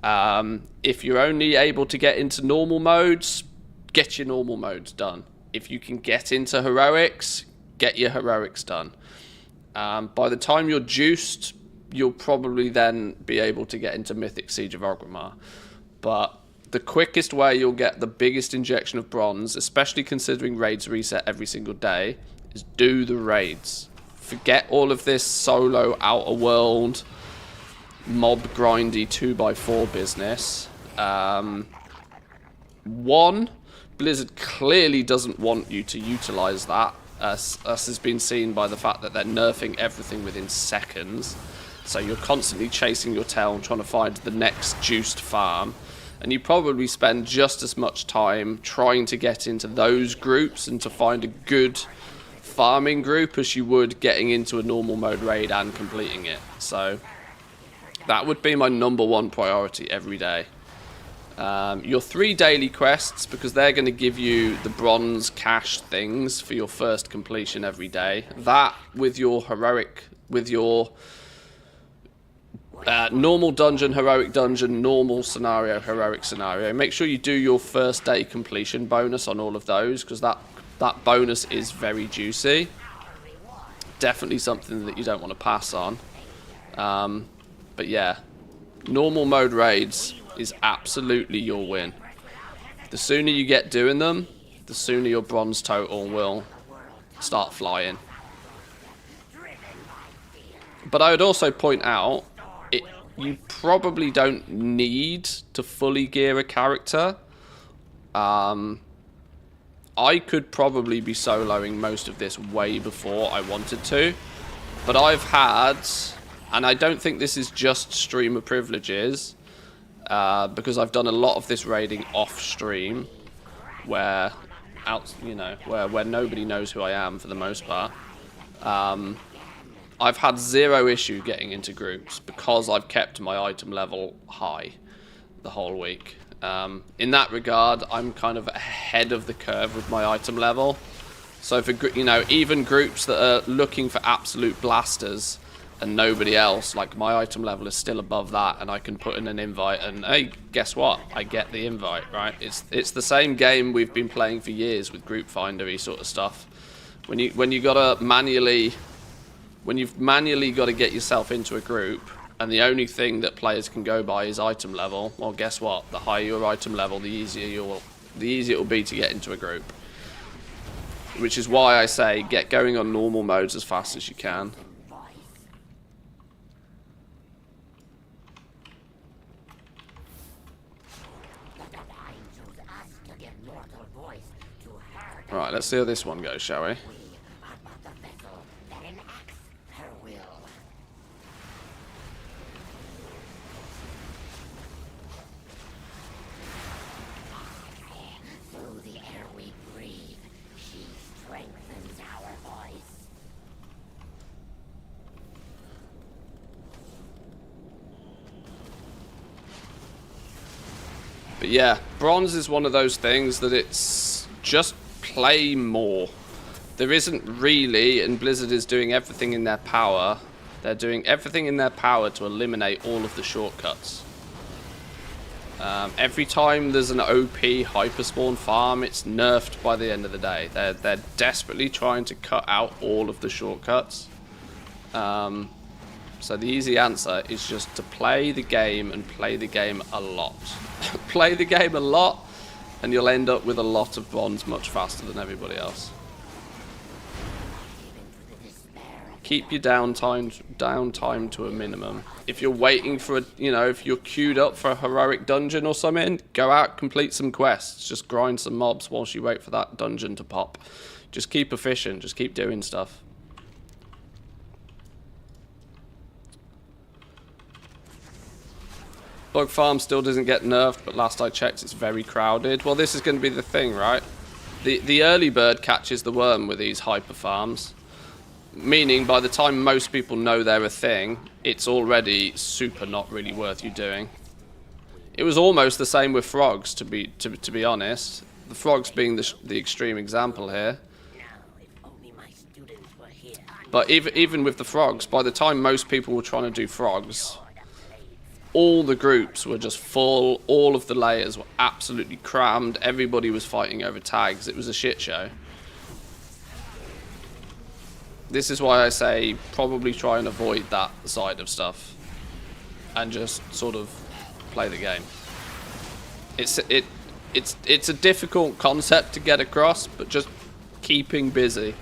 If you're only able to get into normal modes, get your normal modes done. If you can get into heroics, get your heroics done. By the time you're juiced, you'll probably then be able to get into Mythic Siege of Orgrimmar. But the quickest way you'll get the biggest injection of bronze, especially considering raids reset every single day, is do the raids. Forget all of this solo outer world mob grindy 2x4 business. Blizzard clearly doesn't want you to utilize that, as has been seen by the fact that they're nerfing everything within seconds. So you're constantly chasing your tail and trying to find the next juiced farm. And you probably spend just as much time trying to get into those groups and to find a good farming group as you would getting into a normal mode raid and completing it. So that would be my number one priority every day. Your 3 daily quests, because they're going to give you the bronze cash things for your first completion every day. That with your heroic, with your normal dungeon, heroic dungeon, normal scenario, heroic scenario. Make sure you do your first day completion bonus on all of those, because that bonus is very juicy. Definitely something that you don't want to pass on. But yeah, normal mode raids is absolutely your win. The sooner you get doing them, the sooner your bronze total will start flying. But I would also point out, you probably don't need to fully gear a character. I could probably be soloing most of this way before I wanted to. But I've had, and I don't think this is just streamer privileges, because I've done a lot of this raiding off stream, where where nobody knows who I am for the most part. I've had zero issue getting into groups because I've kept my item level high the whole week. In that regard, I'm kind of ahead of the curve with my item level. So for, even groups that are looking for absolute blasters and nobody else, like, my item level is still above that, and I can put in an invite and, hey, guess what? I get the invite, right? It's the same game we've been playing for years with group findery sort of stuff. When you've manually got to get yourself into a group, and the only thing that players can go by is item level, well, guess what? The higher your item level, the easier it will be to get into a group. Which is why I say get going on normal modes as fast as you can. Right, let's see how this one goes, shall we? But yeah, bronze is one of those things that it's just play more. There isn't really, and Blizzard is doing everything in their power. They're doing everything in their power to eliminate all of the shortcuts. Every time there's an OP hyperspawn farm, it's nerfed by the end of the day. They're desperately trying to cut out all of the shortcuts. So the easy answer is just to play the game and play the game a lot. Play the game a lot, and you'll end up with a lot of bronze much faster than everybody else. Keep your downtime to a minimum. If you're waiting for a, if you're queued up for a heroic dungeon or something, go out, complete some quests, just grind some mobs whilst you wait for that dungeon to pop. Just keep efficient, just keep doing stuff. Bug farm still doesn't get nerfed, but last I checked it's very crowded. Well, this is going to be the thing, right? The early bird catches the worm with these hyper farms. Meaning, by the time most people know they're a thing, it's already super not really worth you doing. It was almost the same with frogs, to be honest. The frogs being the extreme example here. But even with the frogs, by the time most people were trying to do frogs, all the groups were just full, all of the layers were absolutely crammed, everybody was fighting over tags, it was a shit show. This is why I say probably try and avoid that side of stuff and just sort of play the game. It's a difficult concept to get across, but just keeping busy.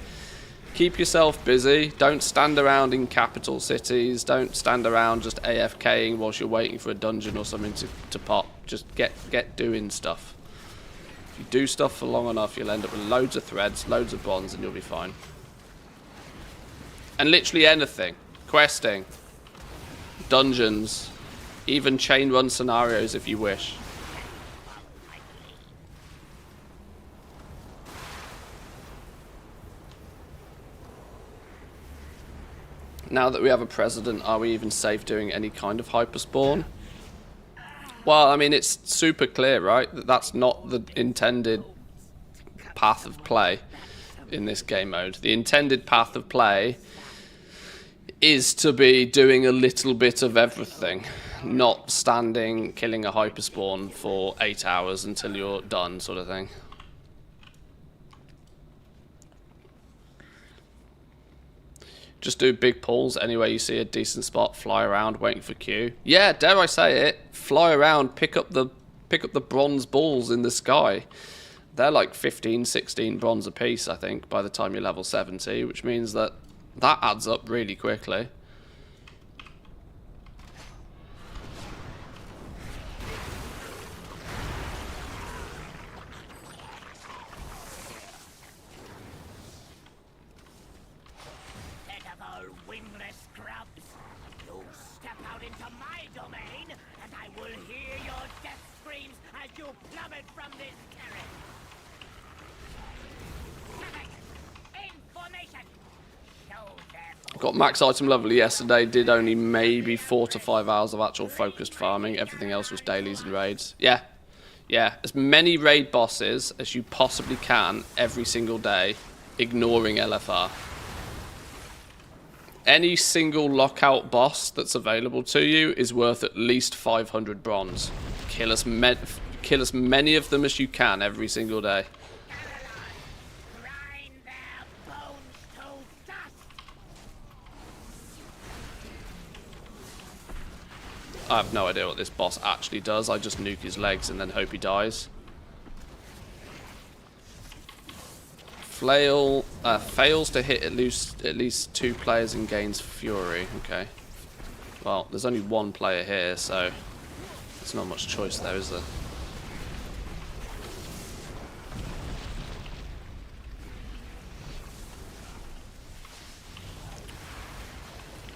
Keep yourself busy. Don't stand around in capital cities. Don't stand around just AFKing whilst you're waiting for a dungeon or something to pop. Just get doing stuff. If you do stuff for long enough, you'll end up with loads of threads, loads of bonds, and you'll be fine. And literally anything. Questing. Dungeons. Even chain run scenarios if you wish. Now that we have a president, are we even safe doing any kind of hyperspawn? Well, I mean, it's super clear, right? That that's not the intended path of play in this game mode. The intended path of play is to be doing a little bit of everything, not standing, killing a hyperspawn for 8 hours until you're done, sort of thing. Just do big pulls anywhere you see a decent spot, fly around waiting for Q. Yeah, dare I say it, fly around, pick up the bronze balls in the sky. they're like 15, 16 bronze a piece, I think, by the time you're level 70, which means that that adds up really quickly. Pitiful, wingless scrubs! You step out into my domain, and I will hear your death screams as you plummet from this carriage! In formation! Show them... Got max item level yesterday, did only maybe 4 to 5 hours of actual focused farming. Everything else was dailies and raids. Yeah, as many raid bosses as you possibly can every single day, ignoring LFR. Any single lockout boss that's available to you is worth at least 500 bronze. Kill as many of them as you can every single day. Grind their bones to dust! I have no idea what this boss actually does. I just nuke his legs and then hope he dies. Flail fails to hit at least 2 players and gains fury. Okay. Well, there's only 1 player here, so there's not much choice there, is there?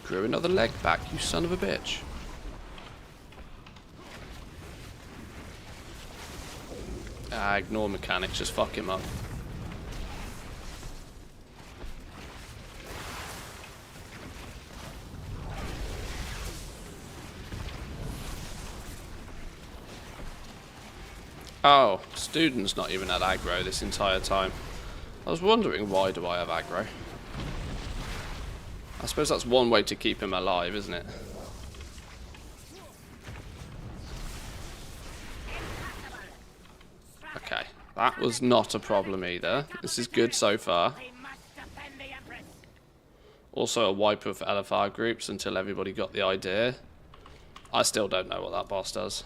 Grew another leg back, you son of a bitch. Ah, ignore mechanics, just fuck him up. Oh, student's not even at aggro this entire time. I was wondering, why do I have aggro? I suppose that's one way to keep him alive, isn't it? Okay, that was not a problem either. This is good so far. We must defend the Empress! Also a wipe of LFR groups until everybody got the idea. I still don't know what that boss does.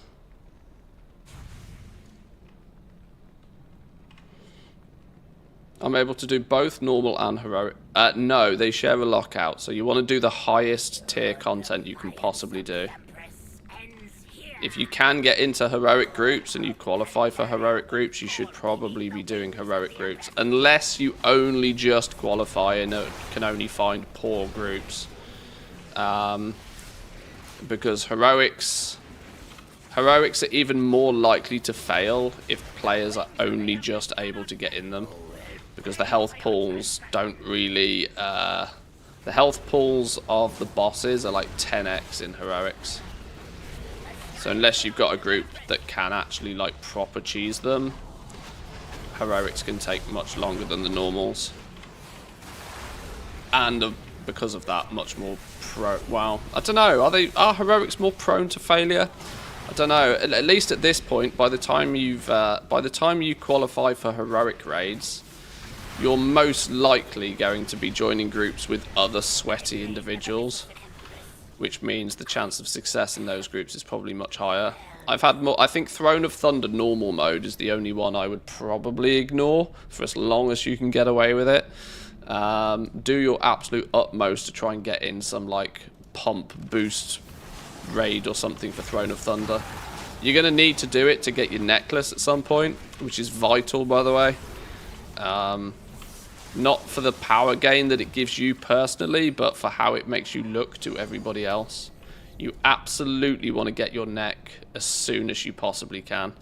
I'm able to do both normal and heroic. No, they share a lockout, so you want to do the highest tier content you can possibly do. Empress ends here! If you can get into heroic groups and you qualify for heroic groups, you should probably be doing heroic groups. Unless you only just qualify and can only find poor groups. Because heroics are even more likely to fail if players are only just able to get in them. Because the health pools don't really... the health pools of the bosses are like 10x in heroics. So unless you've got a group that can actually like proper cheese them, heroics can take much longer than the normals. And because of that, much more well, I don't know. Are heroics more prone to failure? I don't know. At least at this point, by the time you qualify for heroic raids, you're most likely going to be joining groups with other sweaty individuals, which means the chance of success in those groups is probably much higher. I've had more. I think Throne of Thunder normal mode is the only one I would probably ignore for as long as you can get away with it. Do your absolute utmost to try and get in some like pump boost raid or something for Throne of Thunder. You're going to need to do it to get your necklace at some point, which is vital, by the way. Not for the power gain that it gives you personally, but for how it makes you look to everybody else. You absolutely want to get your neck as soon as you possibly can.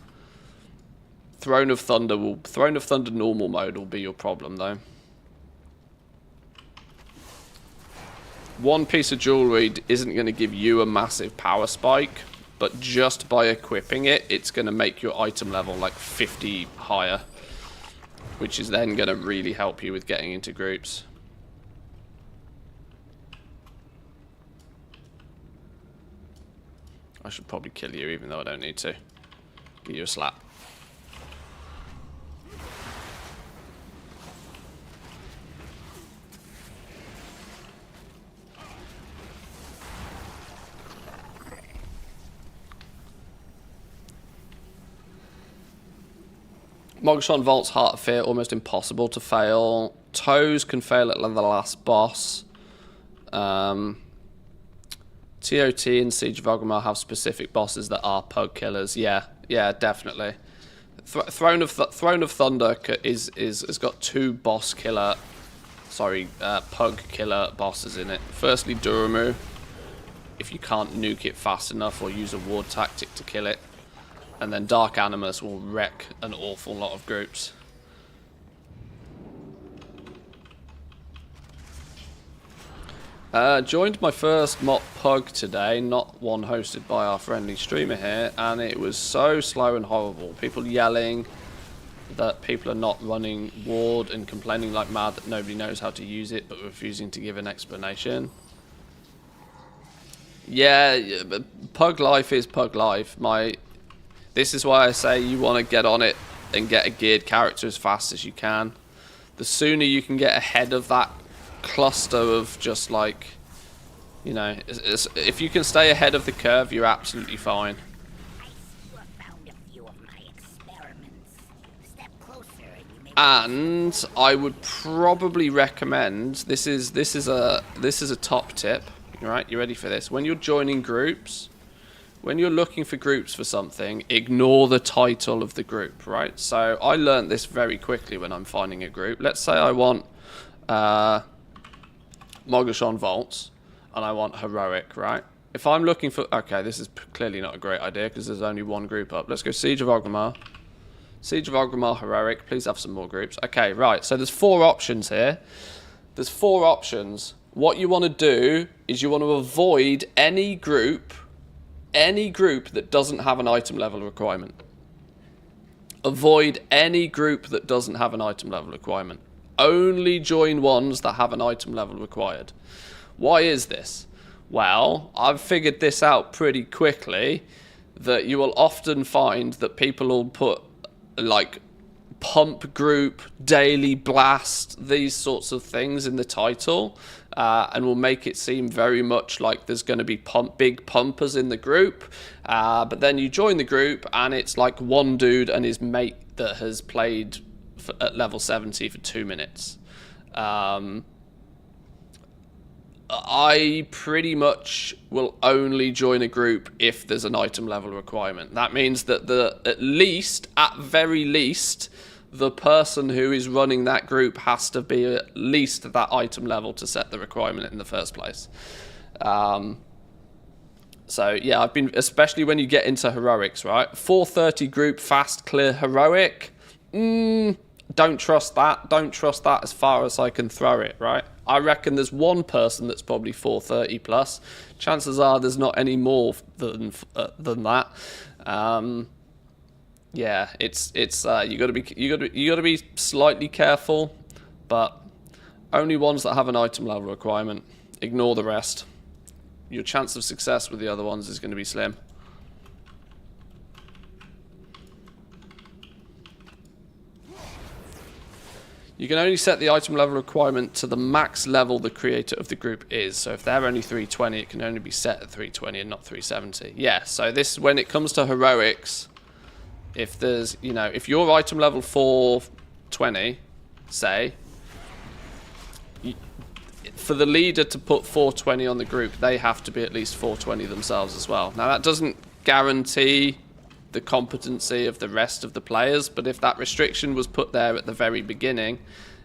Throne of Thunder normal mode will be your problem though. One piece of jewelry isn't going to give you a massive power spike, but just by equipping it, it's going to make your item level like 50 higher, which is then going to really help you with getting into groups. I should probably kill you even though I don't need to. Give you a slap. Mogashon Vault's Heart of Fear, almost impossible to fail. Toes can fail at the last boss. TOT and Siege of Orgrimmar have specific bosses that are pug killers. Yeah, definitely. Throne of Thunder has got 2 pug killer bosses in it. Firstly, Duramu, if you can't nuke it fast enough or use a ward tactic to kill it. And then Dark Animus will wreck an awful lot of groups. Joined my first mock pug today, not one hosted by our friendly streamer here, and it was so slow and horrible. People yelling that people are not running ward and complaining like mad that nobody knows how to use it, but refusing to give an explanation. Yeah, but pug life is pug life. This is why I say you want to get on it and get a geared character as fast as you can. The sooner you can get ahead of that cluster of just like, you know, if you can stay ahead of the curve, you're absolutely fine. And I would probably recommend, this is a top tip. Right, you ready for this? When you're joining groups, when you're looking for groups for something, ignore the title of the group, right? So I learned this very quickly when I'm finding a group. Let's say I want Mogashon Vaults and I want Heroic, right? If I'm looking for... Okay, this is clearly not a great idea because there's only one group up. Let's go Siege of Orgrimmar. Siege of Orgrimmar, Heroic. Please have some more groups. Okay, right. So there's 4 options here. There's 4 options. What you want to do is you want to avoid any group that doesn't have an item level requirement. Avoid any group that doesn't have an item level requirement. Only join ones that have an item level required. Why is this? Well, I've figured this out pretty quickly, that you will often find that people will put like pump group, daily blast, these sorts of things in the title, and will make it seem very much like there's going to be big pumpers in the group, but then you join the group and it's like one dude and his mate that has played at level 70 for 2 minutes. I pretty much will only join a group if there's an item level requirement. That means that at very least, the person who is running that group has to be at least that item level to set the requirement in the first place. So yeah, I've been, especially when you get into heroics, right? 430 group, fast, clear, heroic. Don't trust that. Don't trust that as far as I can throw it, right? I reckon there's one person that's probably 430 plus. Chances are there's not any more than that. Yeah, it's you got to be slightly careful, but only ones that have an item level requirement. Ignore the rest. Your chance of success with the other ones is going to be slim. You can only set the item level requirement to the max level the creator of the group is. So if they're only 320, it can only be set at 320 and not 370. Yeah, so this, when it comes to heroics, if there's, you know, if your item level 420, say, for the leader to put 420 on the group, they have to be at least 420 themselves as well. Now that doesn't guarantee the competency of the rest of the players, but if that restriction was put there at the very beginning,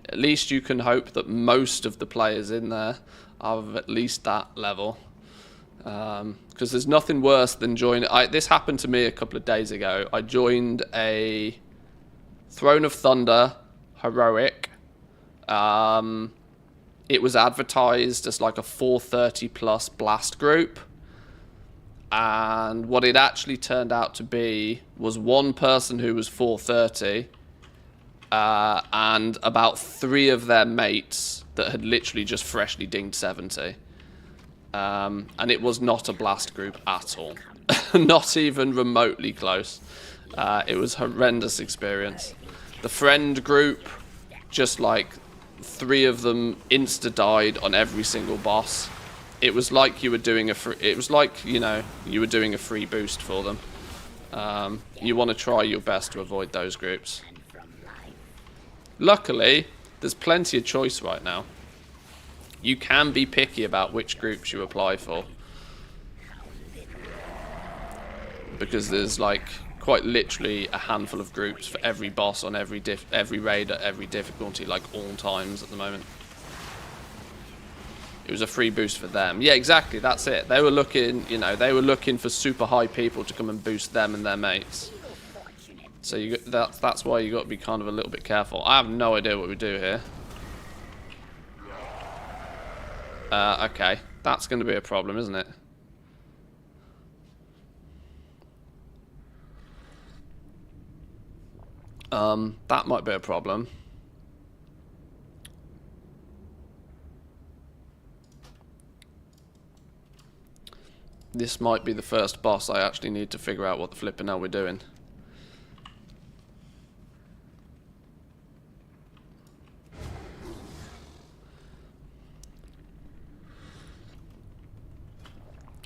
at least you can hope that most of the players in there are of at least that level. Because there's nothing worse than joining... This happened to me a couple of days ago. I joined a Throne of Thunder heroic. It was advertised as like a 430 plus blast group. And what it actually turned out to be was one person who was 430 and about 3 of their mates that had literally just freshly dinged 70. And it was not a blast group at all. Not even remotely close. It was a horrendous experience. The friend group, just like 3 of them insta-died on every single boss. It was like you were doing a free, it was like, you know, you were doing a free boost for them. You want to try your best to avoid those groups. Luckily, there's plenty of choice right now. You can be picky about which groups you apply for. Because there's like quite literally a handful of groups for every boss on every raid at every difficulty, like all times at the moment. It was a free boost for them. Yeah, exactly, that's it. They were looking, you know, they were looking for super high people to come and boost them and their mates. So that's why you got to be kind of a little bit careful. I have no idea what we do here. Okay, that's going to be a problem, isn't it? That might be a problem. This might be the first boss I actually need to figure out what the flipping hell we're doing.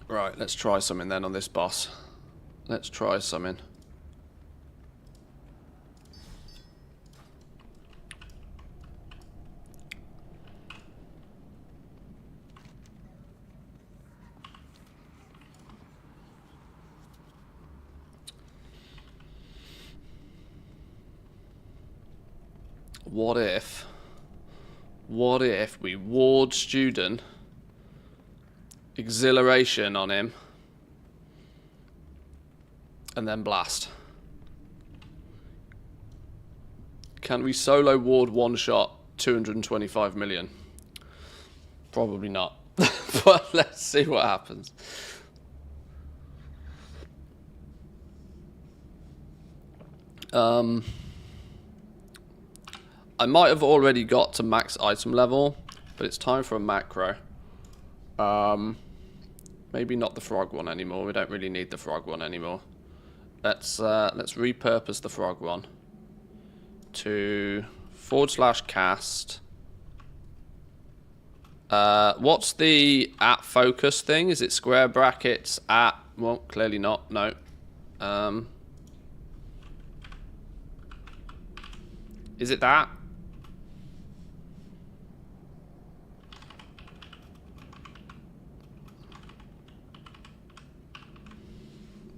Right, let's try something then on this boss. Let's try something. What if we ward student, exhilaration on him, and then blast? Can we solo ward one shot 225 million? Probably not. But let's see what happens. I might have already got to max item level, but it's time for a macro. Maybe not the frog one anymore. We don't really need the frog one anymore. Let's repurpose the frog one to /cast. What's the at focus thing? Is it square brackets at? Well, clearly not. No. Is it that?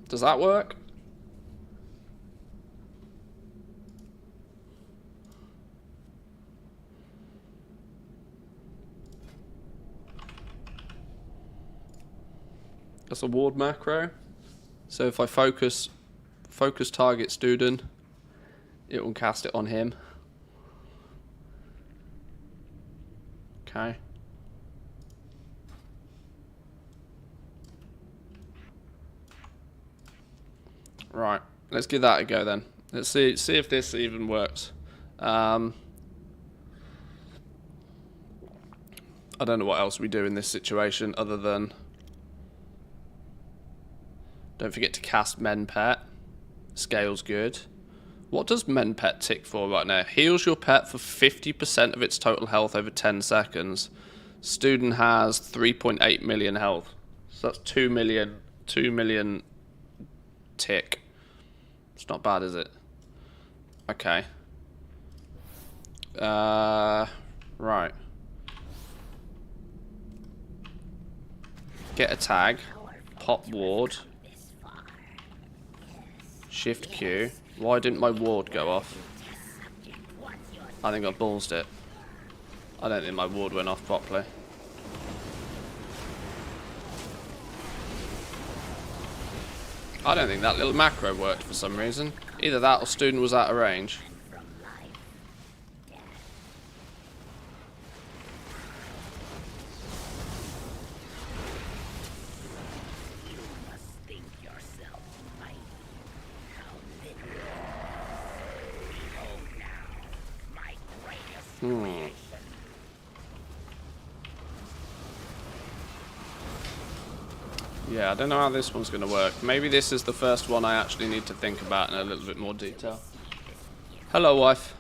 Does that work? That's a ward macro. So if I focus target student, it will cast it on him. Okay. Right, let's give that a go then. Let's see if this even works. I don't know what else we do in this situation other than don't forget to cast Men Pet. Scale's good. What does Men Pet tick for right now? Heals your pet for 50% of its total health over 10 seconds. Student has 3.8 million health. So that's 2 million tick. It's not bad, is it? Okay. Right. Get a tag. Pop ward. Shift Q. Why didn't my ward go off? I think I ballsed it. I don't think my ward went off properly. I don't think that little macro worked for some reason. Either that or student was out of range. Yeah, I don't know how this one's going to work. Maybe this is the first one I actually need to think about in a little bit more detail. Hello, wife.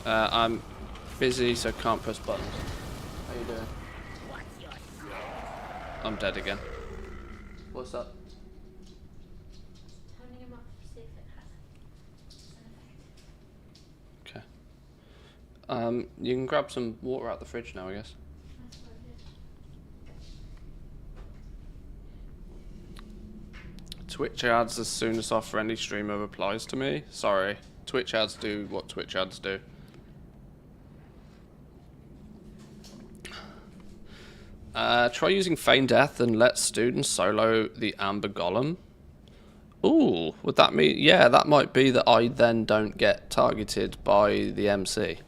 I'm busy, so can't press buttons. How you doing? I'm dead again. What's up? Turning him up to see if it has an effect. You can grab some water out the fridge now, I guess. Twitch ads as soon as our friendly streamer replies to me. Sorry, Twitch ads do what Twitch ads do. Try using Feign Death and let students solo the Amber Golem. Ooh, would that mean... Yeah, that might be that I then don't get targeted by the MC.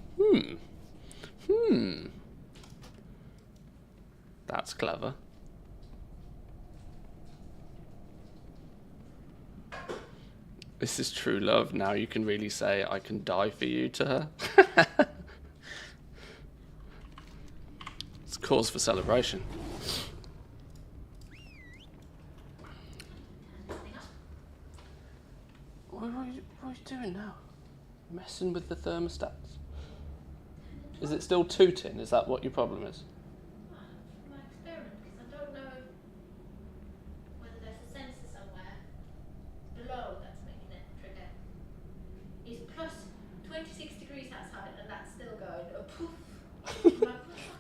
That's clever. This is true love. Now you can really say, I can die for you to her. It's cause for celebration. What are you doing now? Messing with the thermostats? Is it still tooting? Is that what your problem is? My experiment, because I don't know whether there's a sensor somewhere below that's making it trigger. It's plus 26 degrees outside and that's still going. Oh, poof.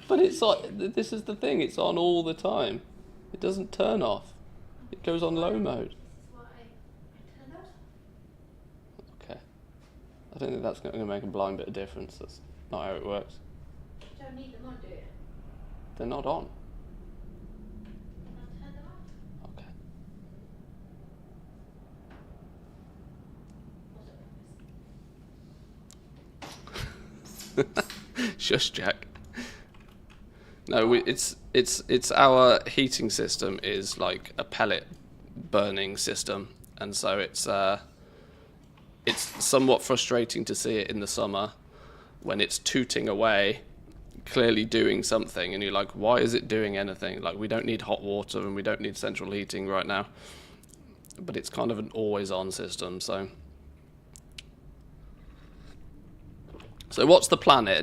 But it's like, this is the thing, it's on all the time. It doesn't turn off. It goes on low mode. This is why I turned out. Okay. I don't think that's going to make a blind bit of difference. That's not how it works. You don't need them on, do you? They're not on. I'll turn them off. Okay. Shush, Jack. No, it's our heating system is like a pellet burning system, and so it's somewhat frustrating to see it in the summer when it's tooting away, clearly doing something, and you're like, why is it doing anything? Like, we don't need hot water and we don't need central heating right now, but it's kind of an always-on system. So what's the plan here?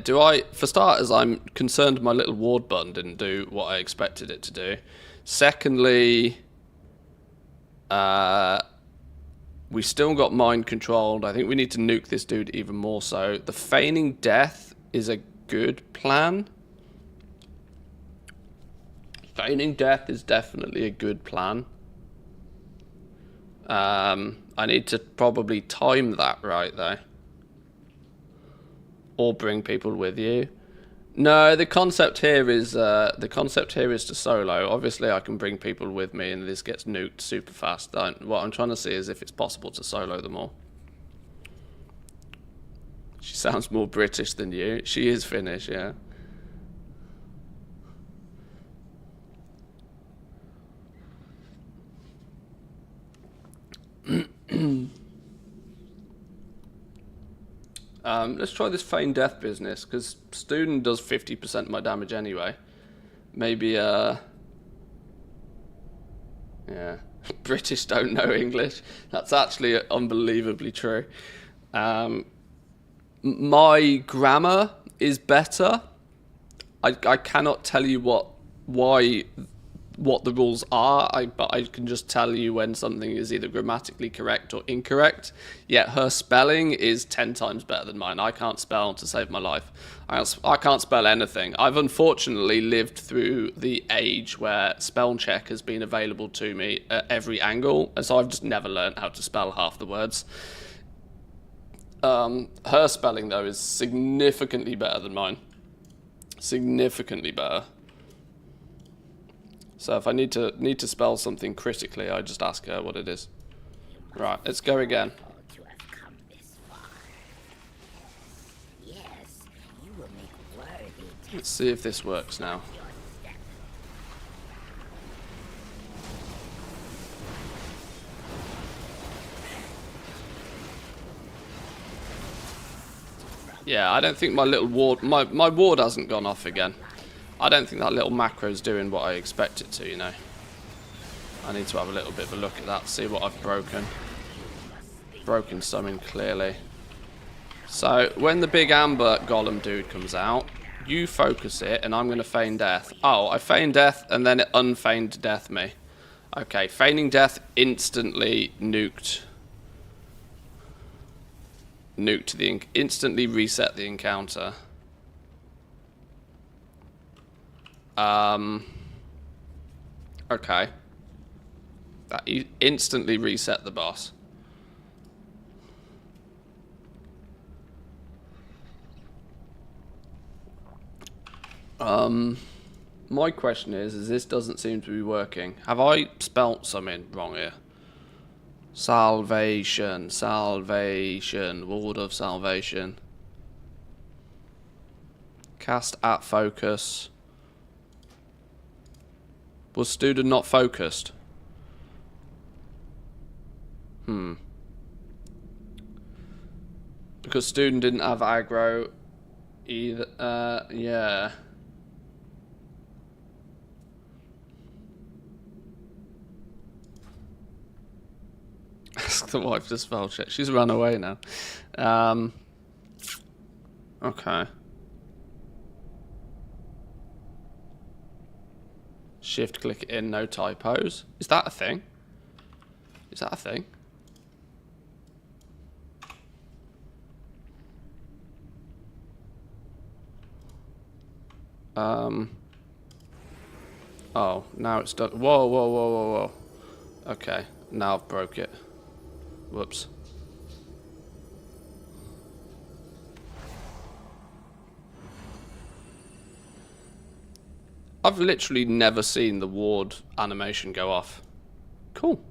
For starters, I'm concerned my little ward button didn't do what I expected it to do. Secondly, we still got mind controlled. I think we need to nuke this dude even more so. The feigning death is a good plan. Feigning death is definitely a good plan. I need to probably time that right though. Or bring people with you. No, the concept here is to solo. Obviously, I can bring people with me, and this gets nuked super fast. What I'm trying to see is if it's possible to solo them all. She sounds more British than you. She is Finnish, yeah. Let's try this feign death business, because student does 50% of my damage anyway. Maybe, yeah. British don't know English. That's actually unbelievably true. My grammar is better. I cannot tell you what the rules are, but I can just tell you when something is either grammatically correct or incorrect. Yet her spelling is 10 times better than mine. I can't spell to save my life. I can't spell anything. I've unfortunately lived through the age where spell check has been available to me at every angle, and so I've just never learned how to spell half the words. Her spelling, though, is significantly better than mine. Significantly better. So if I need to spell something critically, I just ask her what it is. Right, let's go again. To have come this far. Yes, you will make worthy Let's see if this works now. your step. Yeah, I don't think my little ward, my ward hasn't gone off again. I don't think that little macro's doing what I expect it to, you know. I need to have a little bit of a look at that, see what I've broken. Broken something clearly. So, when the big amber golem dude comes out, you focus it, and I'm going to feign death. Oh, I feigned death, and then it unfeigned death me. Okay, feigning death instantly instantly reset the encounter. Okay. That instantly reset the boss. My question is this doesn't seem to be working. Have I spelt something wrong here? Salvation, salvation, ward of salvation. Cast at focus. Was student not focused? Because student didn't have aggro either. Yeah. Ask the wife to spell check. She's run away now. Okay. Shift click it in, no typos. Is that a thing? Is that a thing? Oh, now it's done. Whoa, whoa, whoa, whoa, whoa. Okay, now I've broke it. Whoops. I've literally never seen the ward animation go off. Cool.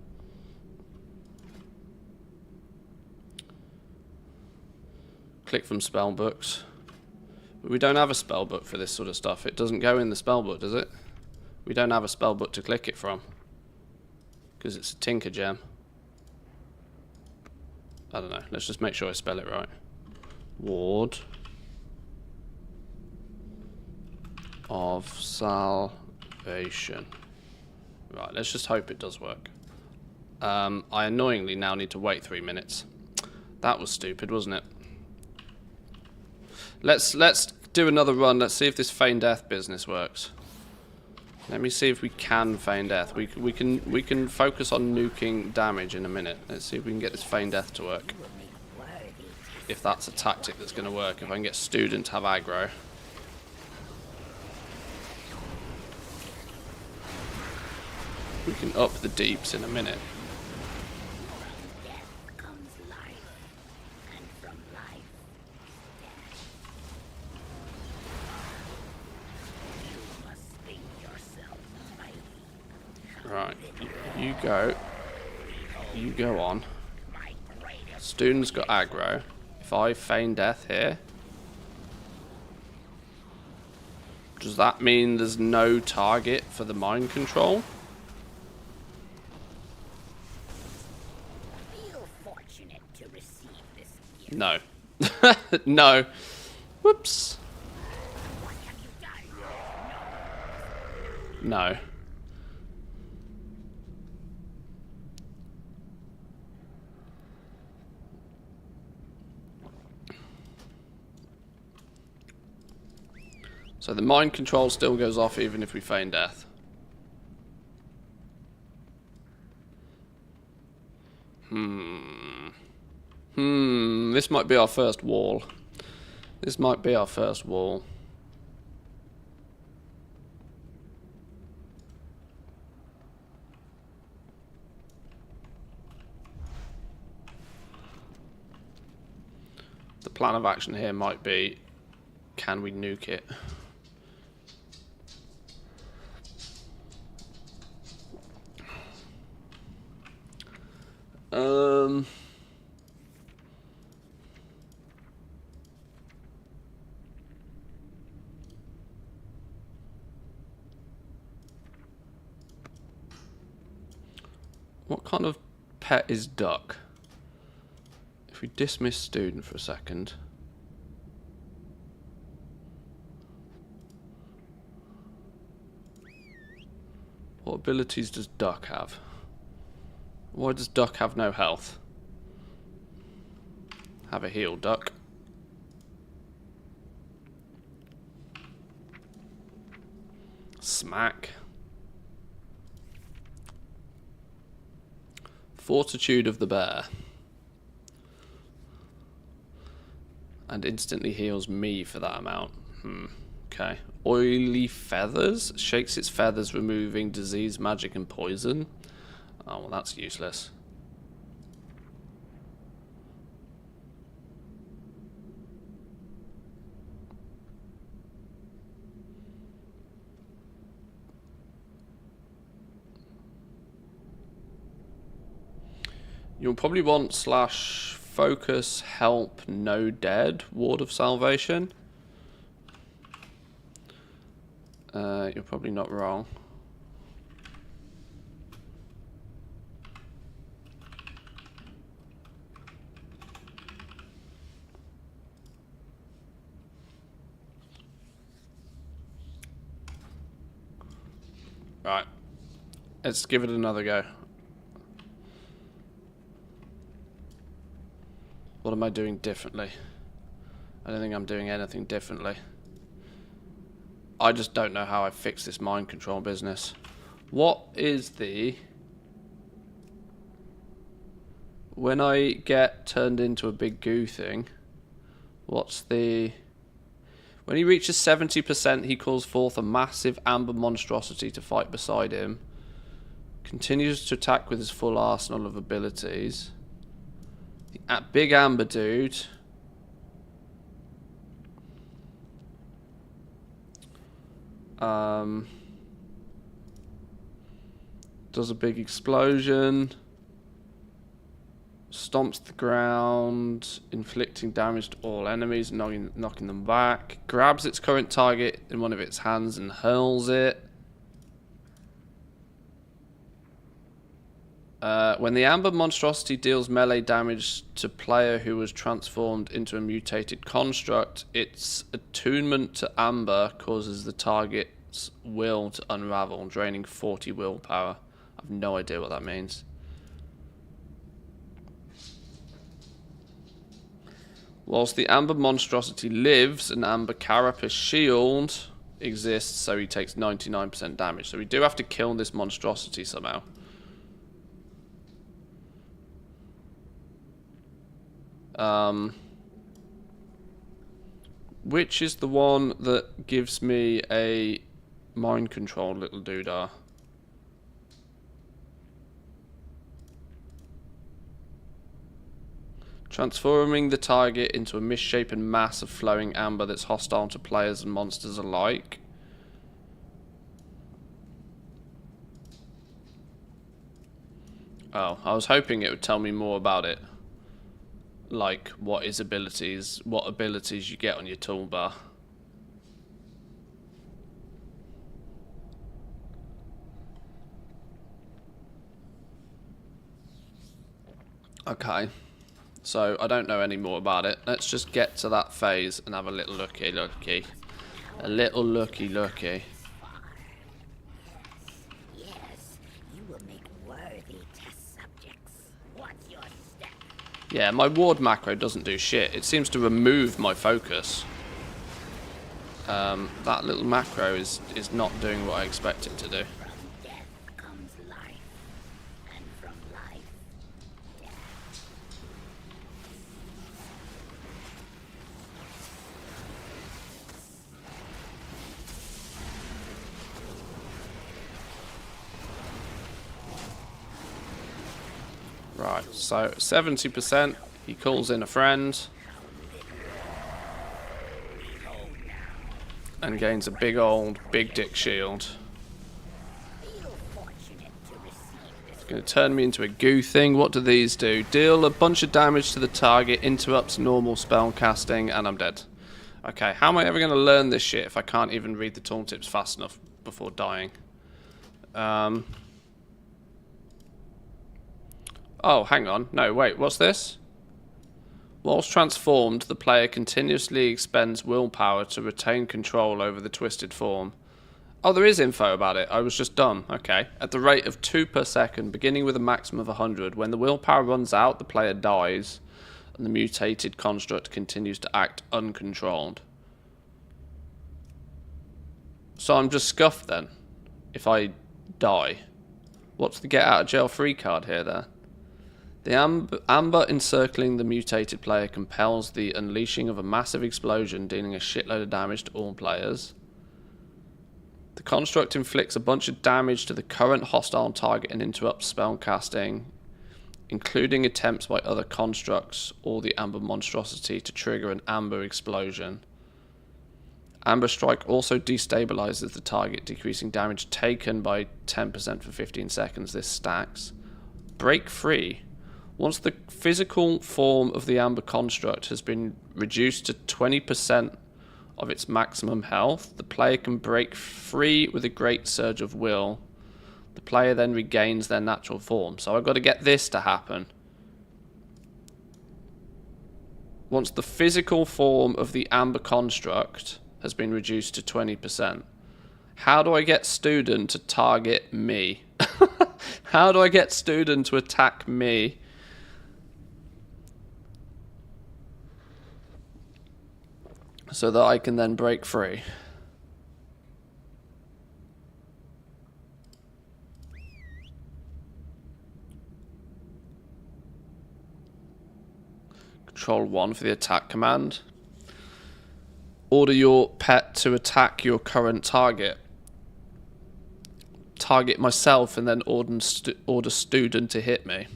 Click from spell books. But we don't have a spell book for this sort of stuff. It doesn't go in the spell book, does it? We don't have a spell book to click it from. Because it's a tinker gem. I don't know. Let's just make sure I spell it right. Ward of salvation. Right, let's just hope it does work. I annoyingly now need to wait 3 minutes. That was stupid, wasn't it? Let's do another run. Let's see if this feign death business works. Let me see if we can feign death. We can focus on nuking damage in a minute. Let's see if we can get this feign death to work. If that's a tactic that's going to work. If I can get student to have aggro. We can up the deeps in a minute. Right, you go. You go on. Student's got aggro. If I feign death here, does that mean there's no target for the mind control? No. No. Whoops. No. So the mind control still goes off even if we feign death. This might be our first wall. This might be our first wall. The plan of action here might be, can we nuke it? What kind of pet is duck? If we dismiss student for a second. What abilities does duck have? Why does duck have no health? Have a heal, duck. Smack. Fortitude of the bear. And instantly heals me for that amount. Okay. Oily feathers. Shakes its feathers, removing disease, magic, and poison. Oh, well, that's useless. You'll probably want slash focus, help, no dead, ward of salvation. You're probably not wrong. Right. Let's give it another go. What am I doing differently? I don't think I'm doing anything differently. I just don't know how I fix this mind control business. What is the... When I get turned into a big goo thing, what's the... When he reaches 70%, he calls forth a massive amber monstrosity to fight beside him. Continues to attack with his full arsenal of abilities. The big amber dude... does a big explosion, stomps the ground, inflicting damage to all enemies, knocking them back, grabs its current target in one of its hands and hurls it. When the amber monstrosity deals melee damage to player who was transformed into a mutated construct, its attunement to amber causes the target's will to unravel, draining 40 willpower. I have no idea what that means. Whilst the amber monstrosity lives, an amber carapace shield exists, so he takes 99% damage. So we do have to kill this monstrosity somehow. Which is the one that gives me a mind control little doodah? Transforming the target into a misshapen mass of flowing amber that's hostile to players and monsters alike. Oh, I was hoping it would tell me more about it. Like, what abilities you get on your toolbar. Okay. So, I don't know any more about it. Let's just get to that phase and have a little looky. A little looky. Yes, you will make worthy test subjects. What's your step? Yeah, my ward macro doesn't do shit. It seems to remove my focus. That little macro is not doing what I expect it to do. From death comes life, and from life, death. Right, so 70%, he calls in a friend. And gains a big dick shield. Feel fortunate to receive this. It's going to turn me into a goo thing. What do these do? Deal a bunch of damage to the target, interrupts normal spell casting, and I'm dead. Okay, how am I ever going to learn this shit if I can't even read the tooltips fast enough before dying? Oh, hang on. No, wait, what's this? Whilst transformed, the player continuously expends willpower to retain control over the twisted form. Oh, there is info about it. I was just dumb. Okay. At the rate of 2 per second, beginning with a maximum of 100. When the willpower runs out, the player dies, and the mutated construct continues to act uncontrolled. So I'm just scuffed then, if I die. What's the get out of jail free card here then? The amber encircling the mutated player compels the unleashing of a massive explosion, dealing a shitload of damage to all players. The construct inflicts a bunch of damage to the current hostile target and interrupts spellcasting, including attempts by other constructs or the amber monstrosity to trigger an amber explosion. Amber Strike also destabilizes the target, decreasing damage taken by 10% for 15 seconds. This stacks. Break free. Once the physical form of the amber construct has been reduced to 20% of its maximum health, the player can break free with a great surge of will. The player then regains their natural form. So I've got to get this to happen. Once the physical form of the amber construct has been reduced to 20%. How do I get Student to target me? How do I get Student to attack me? So that I can then break free. Control 1 for the attack command. Order your pet to attack your current target. Target myself and then order Student to hit me.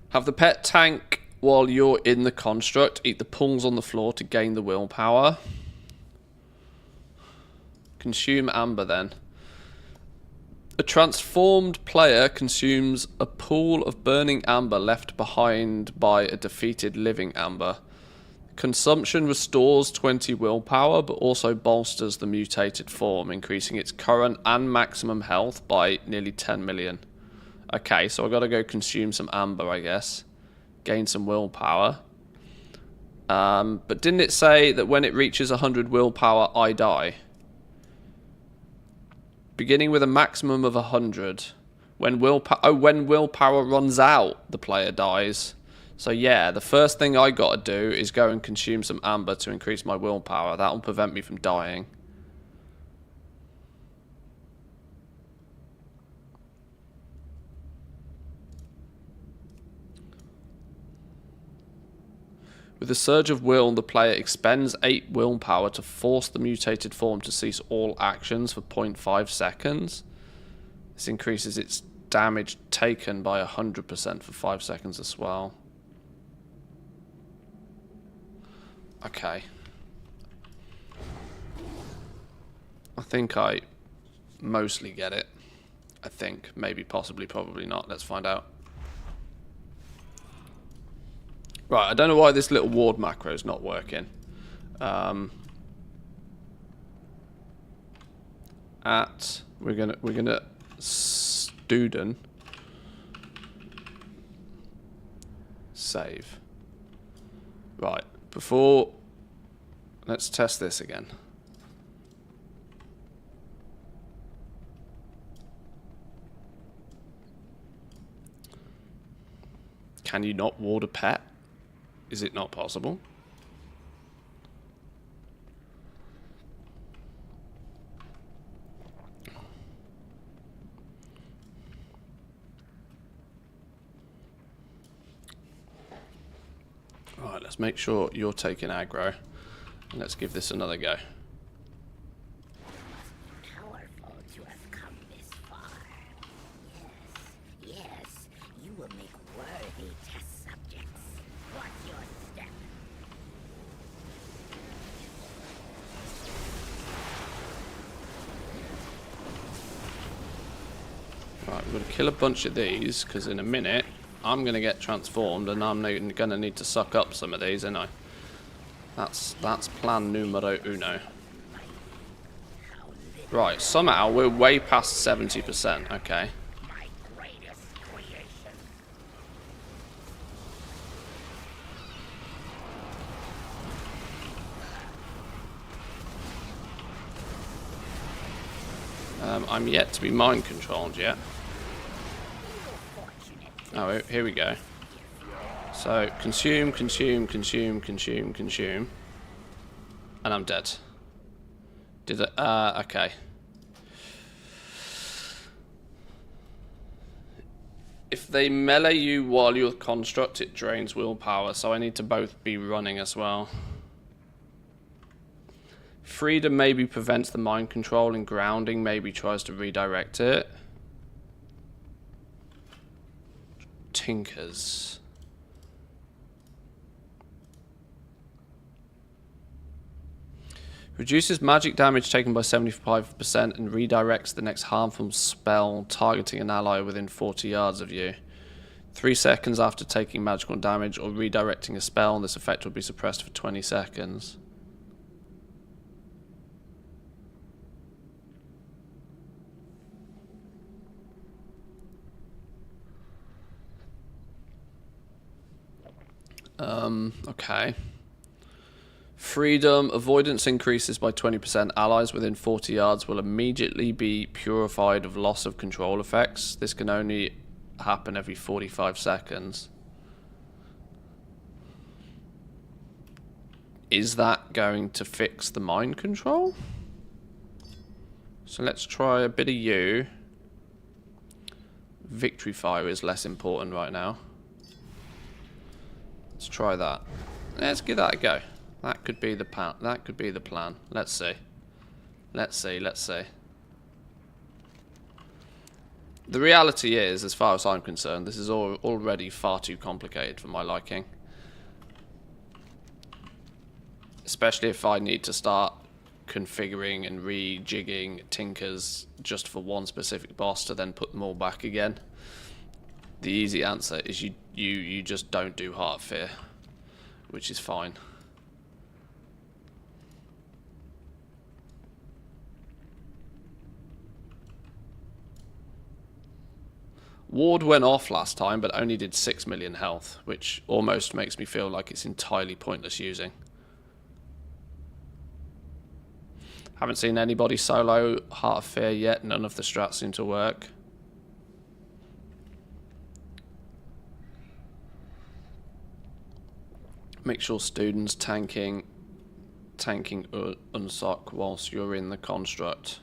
Have the pet tank while you're in the construct. Eat the pawns on the floor to gain the willpower. Consume amber then. A transformed player consumes a pool of burning amber left behind by a defeated living amber. Consumption restores 20 willpower, but also bolsters the mutated form, increasing its current and maximum health by nearly 10 million. Okay, so I've got to go consume some amber, I guess. Gain some willpower. But didn't it say that when it reaches 100 willpower, I die? Beginning with a maximum of 100. When willpower runs out, the player dies. So yeah, the first thing I got to do is go and consume some amber to increase my willpower. That'll prevent me from dying. With a surge of will, the player expends 8 willpower to force the mutated form to cease all actions for 0.5 seconds. This increases its damage taken by 100% for 5 seconds as well. Okay. I think I mostly get it. I think. Maybe, possibly, probably not. Let's find out. Right, I don't know why this little ward macro is not working. We're gonna Student save. Right, let's test this again. Can you not ward a pet? Is it not possible? Alright, let's make sure you're taking aggro. And let's give this another go. Powerful to have come this far. Yes, you will make worthy test subjects. What's your step? Right, we're going to kill a bunch of these, because in a minute, I'm going to get transformed, and I'm going to need to suck up some of these, ain't I? That's plan numero uno. Right, somehow we're way past 70%, okay. My greatest creation. I'm yet to be mind controlled yet. Oh, here we go. So, consume, and I'm dead. Did it? Okay. If they melee you while you're construct, it drains willpower, so I need to both be running as well. Freedom maybe prevents the mind control, and grounding maybe tries to redirect it. Tinkers. Reduces magic damage taken by 75% and redirects the next harmful spell targeting an ally within 40 yards of you. 3 seconds after taking magical damage or redirecting a spell, this effect will be suppressed for 20 seconds. Okay. Freedom. Avoidance increases by 20%. Allies within 40 yards will immediately be purified of loss of control effects. This can only happen every 45 seconds. Is that going to fix the mind control? So let's try a bit of you. Victory fire is less important right now. Let's try that. Let's give that a go. That could be the plan. That could be the plan. Let's see. Let's see. Let's see. The reality is, as far as I'm concerned, this is already far too complicated for my liking. Especially if I need to start configuring and rejigging tinkers just for one specific boss to then put them all back again. The easy answer is you just don't do Heart of Fear, which is fine. Ward went off last time, but only did 6 million health, which almost makes me feel like it's entirely pointless using. Haven't seen anybody solo Heart of Fear yet. None of the strats seem to work. Make sure students tanking unsock whilst you're in the construct.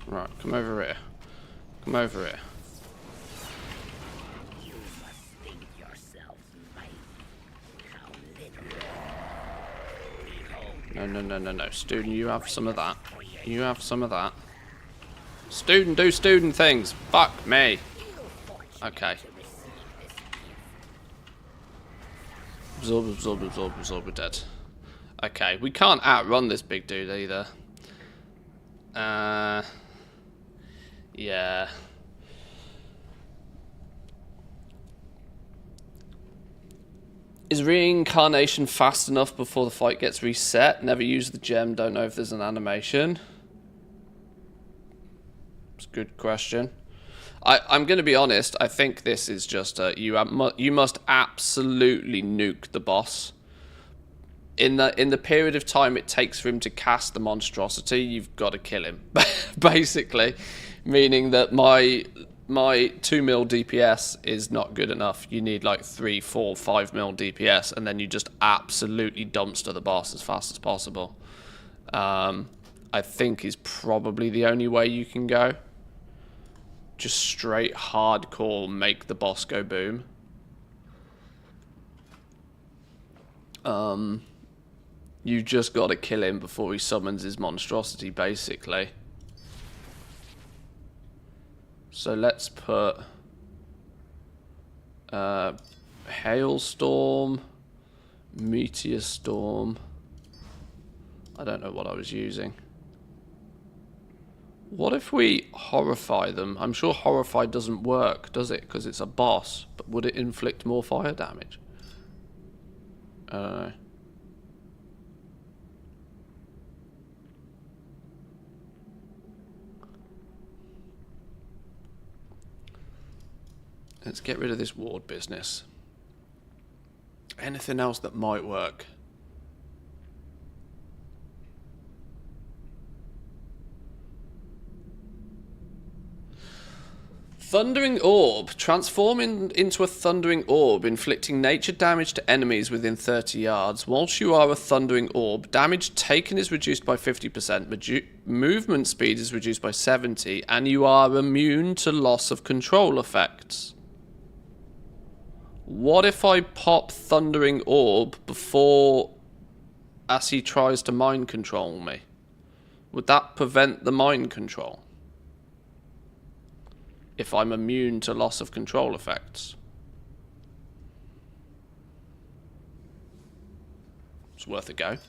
Right, come over here. Come over here. You must think yourself right. How little. No. Student, you have some of that. You have some of that. Student, do student things. Fuck me. Okay. Absorb, we're dead. Okay, we can't outrun this big dude either. Yeah. Is reincarnation fast enough before the fight gets reset? Never use the gem, don't know if there's an animation. It's a good question. I'm going to be honest, I think this is just you must absolutely nuke the boss. In the period of time it takes for him to cast the monstrosity, you've got to kill him. Basically, meaning that my 2 mil DPS is not good enough. You need like 3, 4, 5 mil DPS, and then you just absolutely dumpster the boss as fast as possible. I think is probably the only way you can go. Just straight hardcore make the boss go boom. You just got to kill him before he summons his monstrosity, basically. So let's put Hailstorm, Meteor Storm. I don't know what I was using. What if we horrify them? I'm sure horrify doesn't work, does it? Because it's a boss. But would it inflict more fire damage? I don't know. Let's get rid of this ward business. Anything else that might work? Thundering Orb. Transforming into a Thundering Orb, inflicting nature damage to enemies within 30 yards. Whilst you are a Thundering Orb, damage taken is reduced by 50%, movement speed is reduced by 70%, and you are immune to loss of control effects. What if I pop Thundering Orb before as he tries to mind control me? Would that prevent the mind control? If I'm immune to loss of control effects. It's worth a go.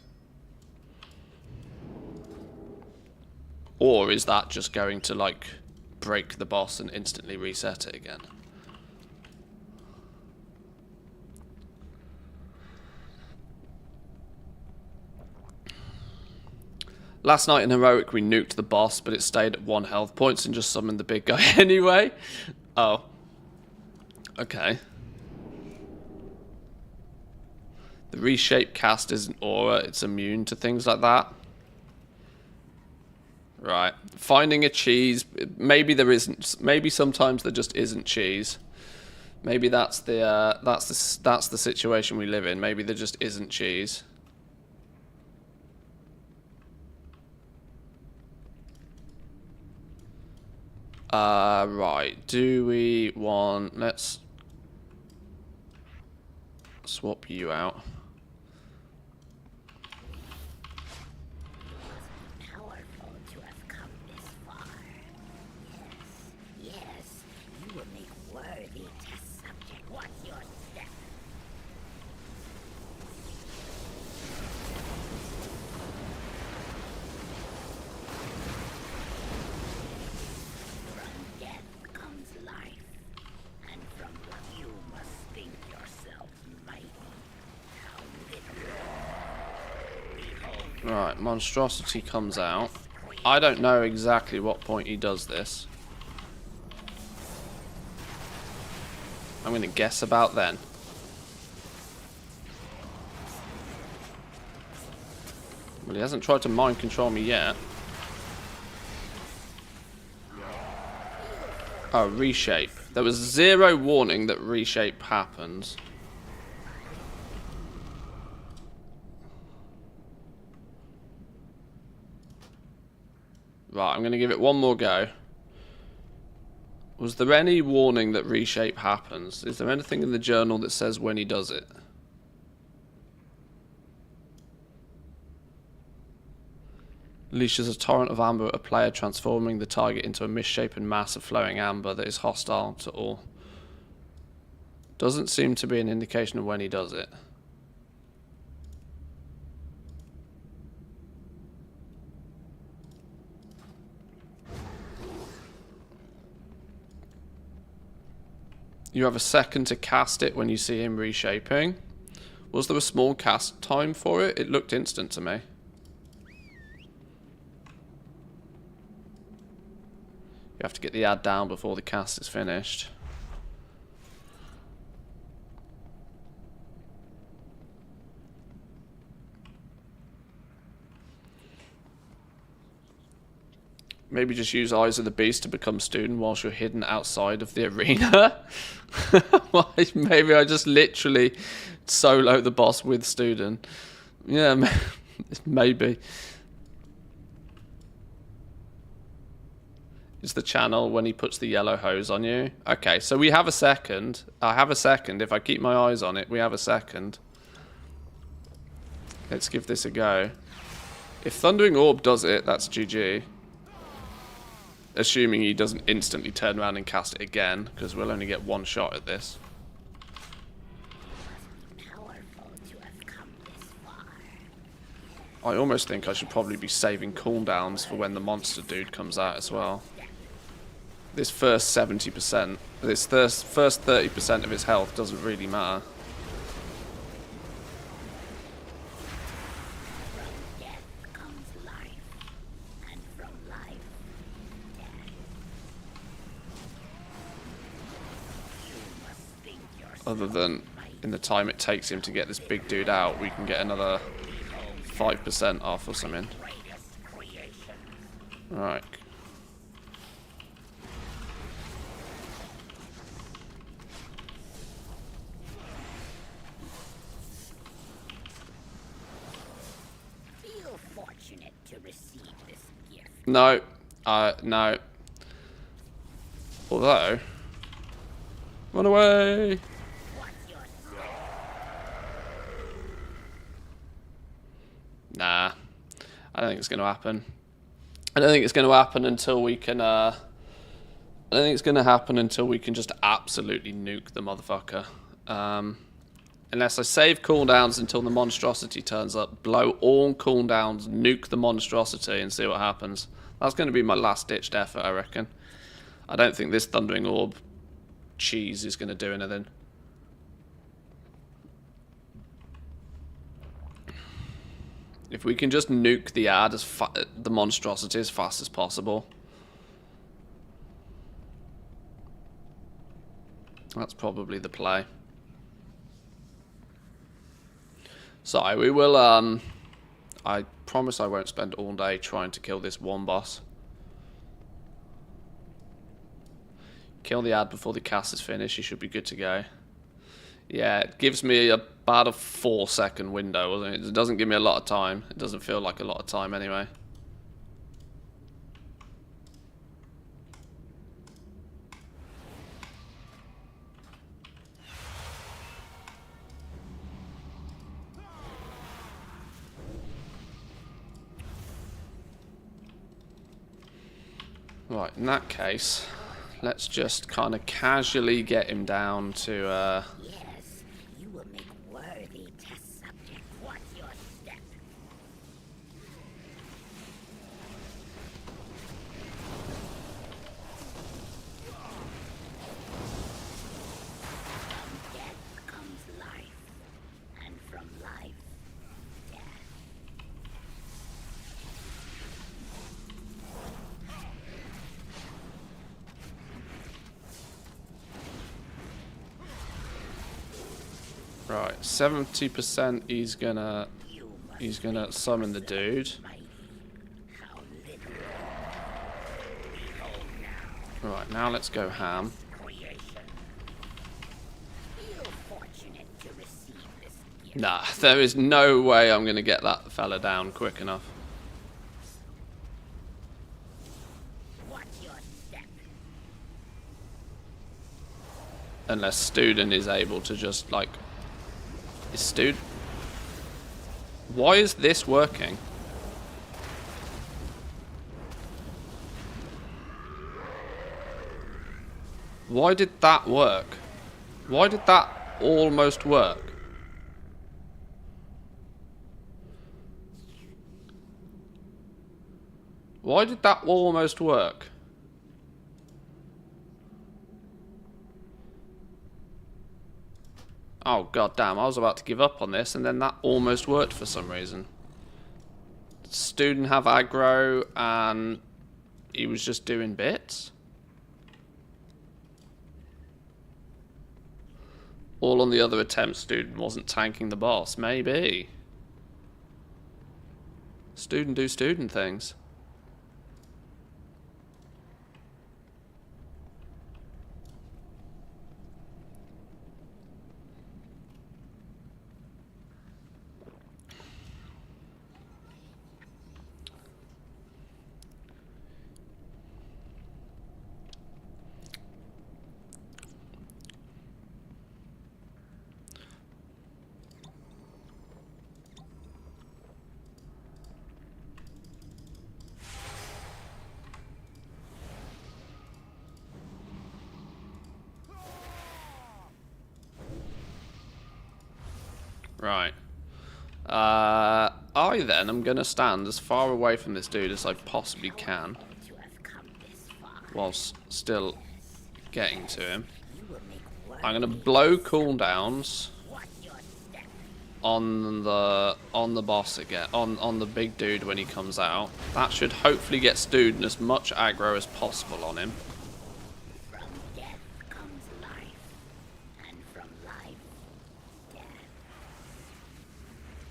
Or is that just going to, like, break the boss and instantly reset it again? Last night in Heroic we nuked the boss, but it stayed at 1 health points and just summoned the big guy anyway. Oh. Okay. The reshape cast is an aura, it's immune to things like that. Right. Finding a cheese, maybe there isn't, maybe sometimes there just isn't cheese. Maybe that's the situation we live in. Maybe there just isn't cheese. Right, do we want, let's swap you out. Powerful to have come this far. Yes, yes, you will make worthy test subject. What's your step? From death comes life, and from what you must think yourself mighty. How little. Right, monstrosity comes out. I don't know exactly what point he does this. I'm going to guess about then. Well, he hasn't tried to mind control me yet. Oh, reshape. There was zero warning that reshape happens. Right, I'm going to give it one more go. Was there any warning that reshape happens? Is there anything in the journal that says when he does it? Unleashes a torrent of amber at a player, transforming the target into a misshapen mass of flowing amber that is hostile to all. Doesn't seem to be an indication of when he does it. You have a second to cast it when you see him reshaping. Was there a small cast time for it? It looked instant to me. You have to get the ad down before the cast is finished. Maybe just use Eyes of the Beast to become student whilst you're hidden outside of the arena. Maybe I just literally solo the boss with student. Yeah, maybe. Is the channel when he puts the yellow hose on you? Okay, so we have a second. I have a second. If I keep my eyes on it, we have a second. Let's give this a go. If Thundering Orb does it, that's GG. Assuming he doesn't instantly turn around and cast it again, because we'll only get one shot at this. I almost think I should probably be saving cooldowns for when the monster dude comes out as well. This first 70%, this first 30% of his health doesn't really matter. Other than in the time it takes him to get this big dude out, we can get another 5% off or something. Right. Feel fortunate to receive this gift. No. No. Although... Run away! What's your Nah. I don't think it's going to happen. I don't think it's going to happen until we can, I don't think it's going to happen until we can just absolutely nuke the motherfucker. Unless I save cooldowns until the monstrosity turns up, blow all cooldowns, nuke the monstrosity and see what happens. That's going to be my last-ditched effort, I reckon. I don't think this Thundering Orb cheese is going to do anything. If we can just nuke the ad the monstrosity as fast as possible. That's probably the play. So we will, I promise I won't spend all day trying to kill this one boss. Kill the ad before the cast is finished, you should be good to go. Yeah, it gives me about a 4-second window. It doesn't give me a lot of time. It doesn't feel like a lot of time anyway. Right, in that case, let's just kind of casually get him down to... Yes, you will make worthy test subject. What's your step? From death comes life, and from life, death. Right, 70% he's gonna summon the dude. How little Right, now let's go ham. creation. Feel fortunate to receive this gift. Nah, there is no way I'm gonna get that fella down quick enough. What's your step? Unless Student is able to just, like... Is Student... Why is this working? Why did that work? Why did that almost work? Why did that almost work? Oh god damn, I was about to give up on this and then that almost worked for some reason. Student have aggro and he was just doing bits? All on the other attempt, Student wasn't tanking the boss. Maybe. Student do student things. Right. I then am going to stand as far away from this dude as I possibly can, To have come this far, whilst still getting to him. you will make worthy. I'm going to blow cooldowns What's your step? on the boss again, on the big dude when he comes out. That should hopefully get Student as much aggro as possible on him. From death comes life, and from life,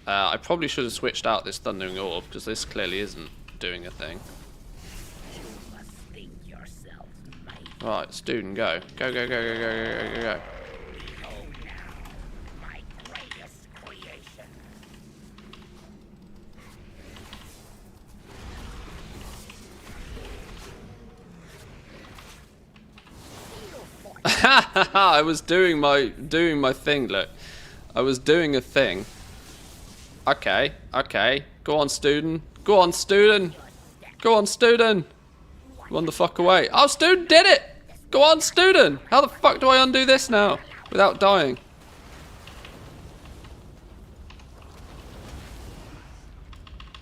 I probably should have switched out this Thundering Orb, because this clearly isn't doing a thing. You must think yourself mighty. Right, student, go. Go, go, go, go, go, go, go, go. Behold now, my greatest creation. I was doing my thing, look. I was doing a thing. Okay, okay. Go on, student. Go on, student. Go on, student. Run the fuck away. Oh, student did it! Go on, student. How the fuck do I undo this now without dying?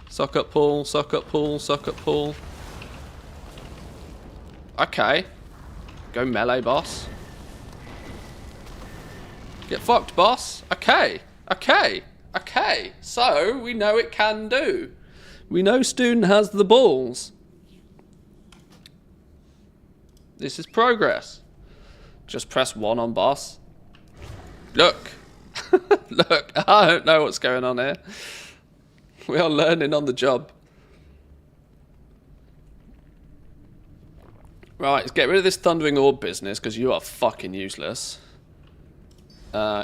Suck up pool, suck up pool, suck up pool. Okay. Go melee, boss. Get fucked, boss. Okay. Okay. Okay. So, we know it can do. We know student has the balls. This is progress. Just press 1 on boss. Look. Look. I don't know what's going on here. We are learning on the job. Right, let's get rid of this Thundering Orb business, because you are fucking useless.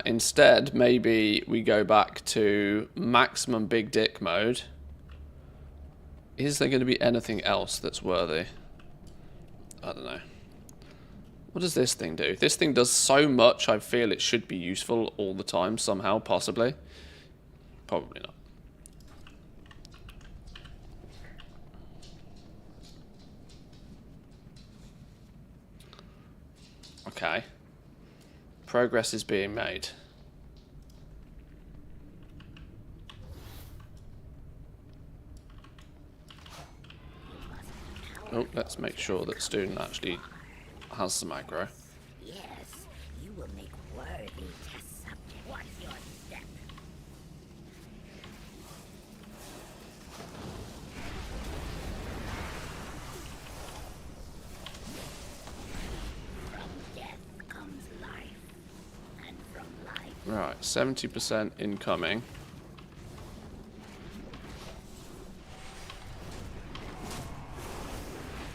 Instead, maybe we go back to maximum big dick mode. Is there going to be anything else that's worthy? I don't know. What does this thing do? This thing does so much, I feel it should be useful all the time, somehow, possibly. Probably not. Okay. Progress is being made. Oh, let's make sure that student actually has some aggro. Yes, you will make worthy test subject. What's your step? From death comes life, and from life. Right, 70% incoming.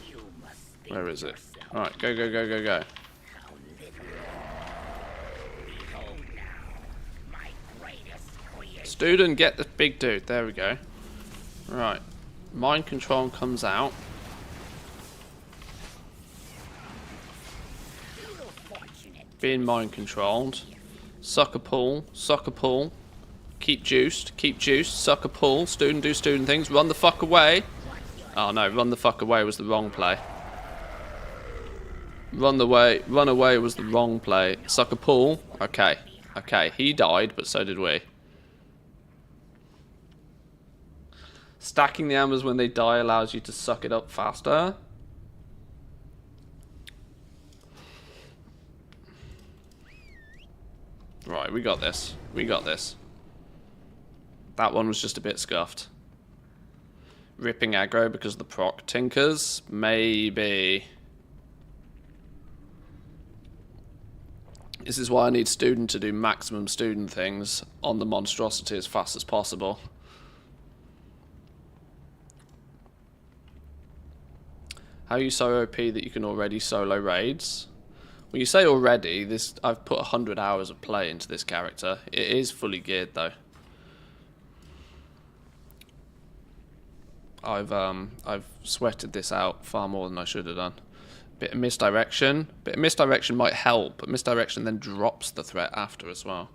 You must think Where is it? yourself Alright, go, go, go, go, go. how little. Behold now, my greatest creation. Student, get the big dude. There we go. Right. Mind control comes out. Feel fortunate. Being mind controlled. Sucker pull. Sucker pull. Keep juiced. Keep juiced. Sucker pull. Student do student things. Run the fuck away. Oh no, run the fuck away was the wrong play. Run away was the wrong play. Sucker pull. Okay. Okay, he died, but so did we. Stacking the ambers when they die allows you to suck it up faster. Right, we got this. We got this. That one was just a bit scuffed. Ripping aggro because of the proc tinkers? Maybe. This is why I need student to do maximum student things on the monstrosity as fast as possible. How are you so OP that you can already solo raids? When you say already, this I've put 100 hours of play into this character. It is fully geared though. I've sweated this out far more than I should have done. Bit of misdirection. Bit of misdirection might help, but misdirection then drops the threat after as well.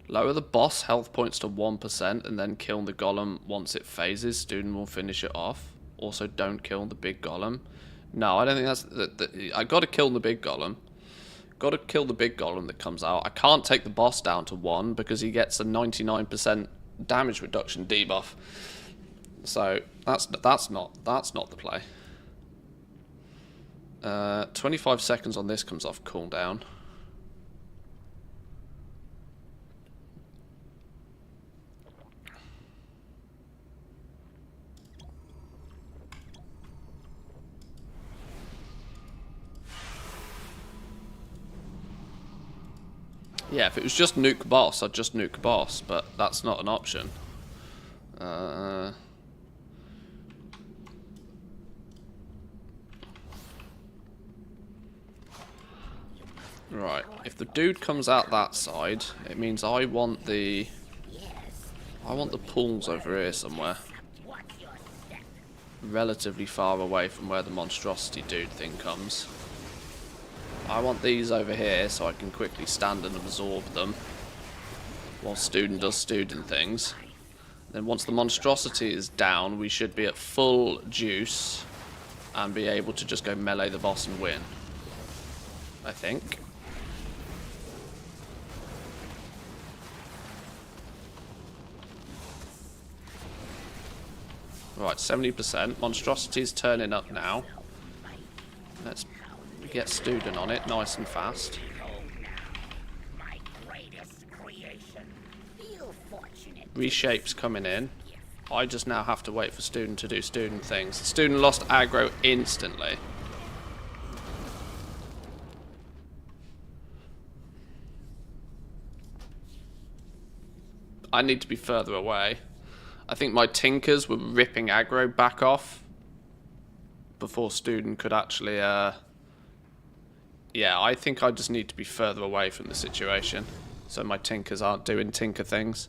Lower the boss health points to 1% and then kill the golem once it phases. Student will finish it off. Also, don't kill the big golem. No, I don't think that's... I gotta kill the big golem. Gotta kill the big golem that comes out. I can't take the boss down to 1 because he gets a 99% damage reduction debuff. So, that's not the play. 25 seconds on this comes off cooldown. Yeah, if it was just nuke boss, I'd just nuke boss, but that's not an option. Right, if the dude comes out that side, it means I want the pools over here somewhere. Relatively far away from where the monstrosity dude thing comes. I want these over here so I can quickly stand and absorb them while student does student things. Then once the monstrosity is down, we should be at full juice and be able to just go melee the boss and win. I think. Right, 70%. Monstrosity's turning up now. Let's get student on it nice and fast. Reshape's coming in. I just now have to wait for student to do student things. The student lost aggro instantly. I need to be further away. I think my tinkers were ripping aggro back off before student could actually yeah, I think I just need to be further away from the situation so my tinkers aren't doing tinker things.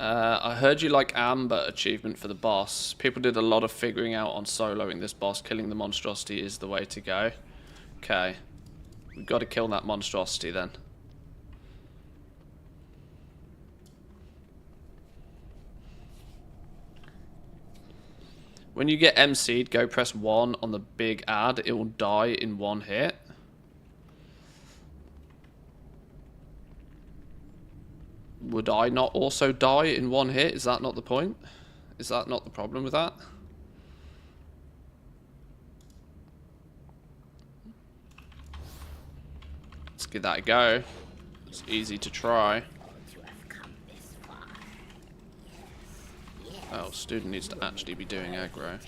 I heard you like Amber achievement for the boss. People did a lot of figuring out on soloing this boss. Killing the monstrosity is the way to go. Okay. We've got to kill that monstrosity then. When you get MC'd, go press 1 on the big ad. It will die in 1 hit. Would I not also die in 1 hit? Is that not the point? Is that not the problem with that? Let's give that a go. It's easy to try. Oh, student needs to actually be doing aggro.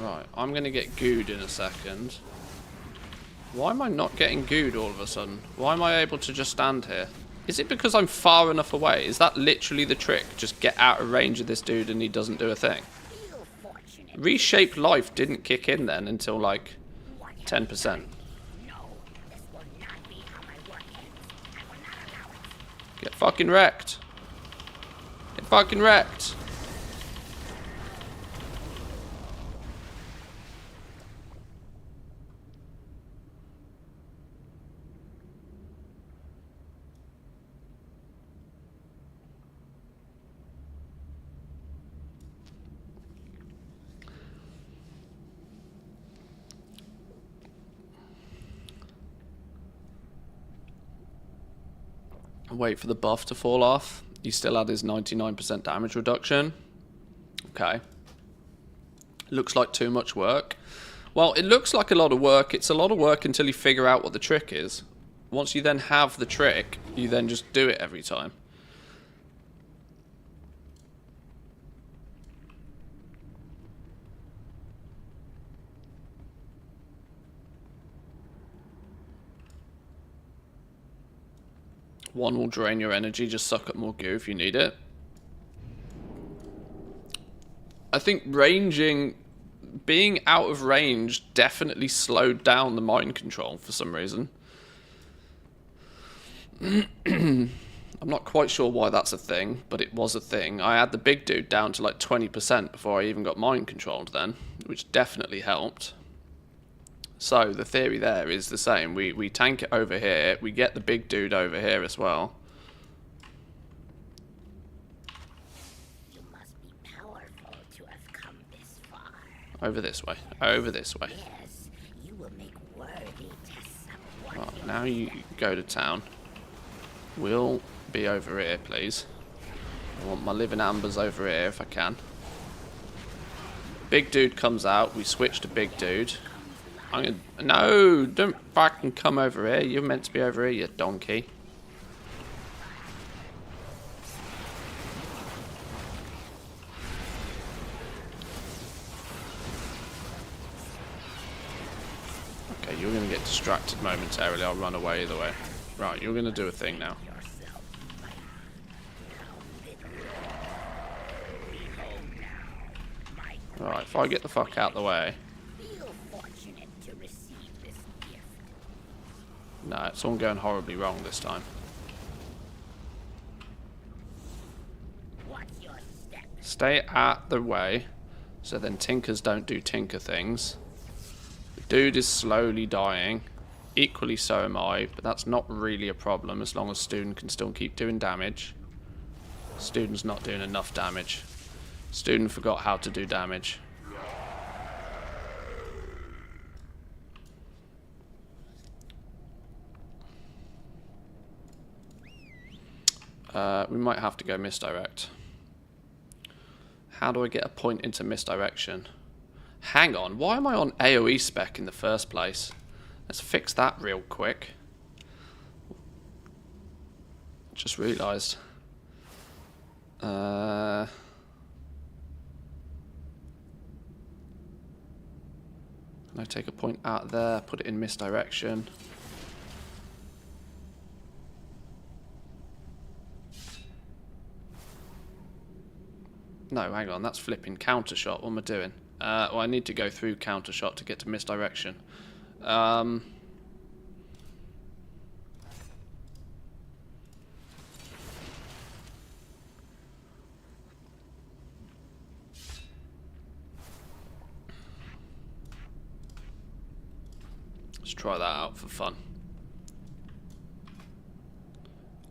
Right, I'm going to get gooed in a second. Why am I not getting gooed all of a sudden? Why am I able to just stand here? Is it because I'm far enough away? Is that literally the trick? Just get out of range of this dude and he doesn't do a thing. Reshape life didn't kick in then until like 10%. Get fucking wrecked. Get fucking wrecked. Wait for the buff to fall off. He still had his 99% damage reduction. Okay. Looks like too much work. Well, it looks like a lot of work. It's a lot of work until you figure out what the trick is. Once you then have the trick, you then just do it every time. One will drain your energy, just suck up more goo if you need it. I think being out of range definitely slowed down the mind control for some reason. I'm not quite sure why that's a thing, but it was a thing. I had the big dude down to like 20% before I even got mind controlled then, which definitely helped. So the theory there is the same. We tank it over here. We get the big dude over here as well. Over this way. Over this way. Yes, you will make worthy tests of what Right, now you go to town. We'll be over here, please. I want my living ambers over here if I can. Big dude comes out. We switch to big dude. No, don't fucking come over here. You're meant to be over here, you donkey. Okay, you're going to get distracted momentarily. I'll run away either way. Right, you're going to do a thing now. Alright, if I get the fuck out the way. feel fortunate to receive this gift. No, it's all going horribly wrong this time. What's your step? Stay out the way, so then tinkers don't do tinker things. The dude is slowly dying. Equally so am I, but that's not really a problem as long as Student can still keep doing damage. Student's not doing enough damage. Student forgot how to do damage. We might have to go misdirect. How do I get a point into misdirection? Hang on, why am I on AoE spec in the first place? Let's fix that real quick. Just realised. Can I take a point out there, put it in misdirection? No, hang on, that's flipping counter shot. What am I doing? Well, I need to go through counter shot to get to misdirection. Let's try that out for fun.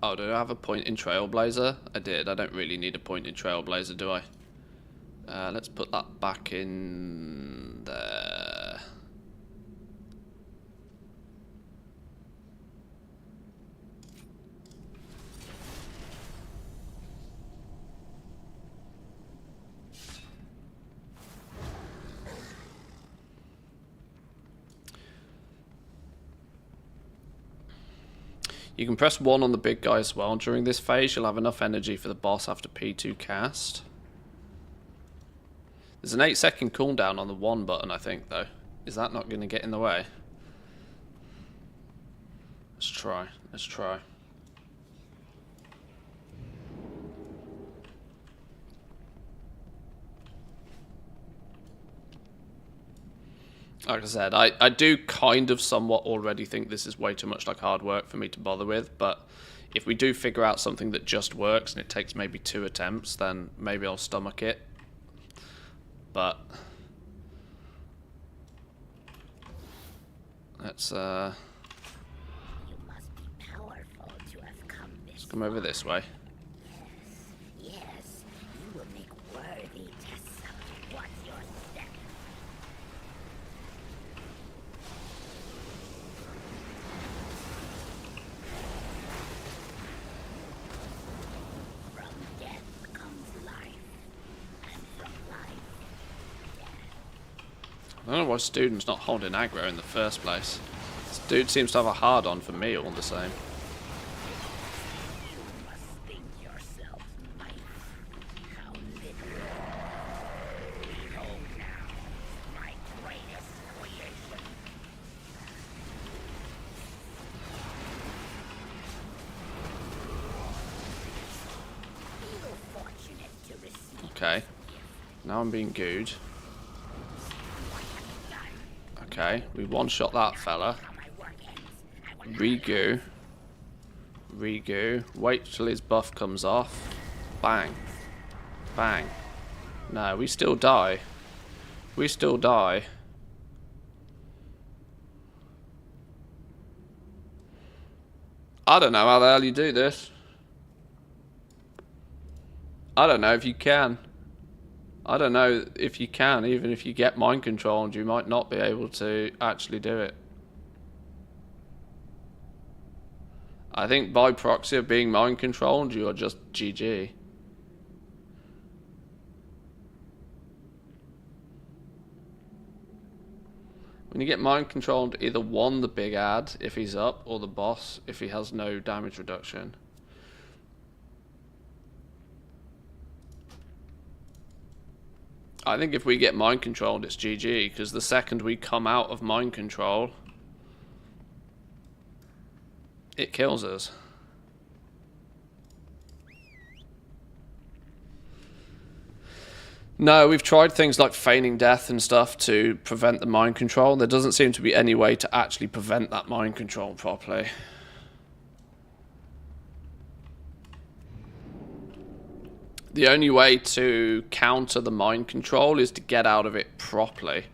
Oh, do I have a point in Trailblazer? I did. I don't really need a point in Trailblazer, do I? Let's put that back in there. You can press 1 on the big guy as well. During this phase, you'll have enough energy for the boss after P2 cast. There's an 8-second cooldown on the 1 button, I think, though. Is that not going to get in the way? Let's try. Let's try. Like I said, I do kind of somewhat already think this is way too much like hard work for me to bother with, but if we do figure out something that just works and it takes maybe 2 attempts, then maybe I'll stomach it. But let's You must be powerful to have come this come over this way. Yes, you will make worthy tests of what's your step. From death comes life, and from life, I don't know why Student's not holding aggro in the first place. This dude seems to have a hard-on for me all the same. you must think yourself mighty. How little. Behold now, my greatest creation. Feel fortunate to receive Okay. Now I'm being gooed. Okay, we one-shot that fella. how my work ends. Regoo. Regoo. Wait till his buff comes off. Bang. Bang. No, we still die. We still die. I don't know how the hell you do this. I don't know if you can. I don't know if you can. Even if you get mind controlled, you might not be able to actually do it. I think by proxy of being mind controlled, you are just GG. When you get mind controlled, either one, the big ad if he's up, or the boss if he has no damage reduction. I think if we get mind controlled, it's GG, because the second we come out of mind control, it kills us. No, we've tried things like feigning death and stuff to prevent the mind control. There doesn't seem to be any way to actually prevent that mind control properly. The only way to counter the mind control is to get out of it properly.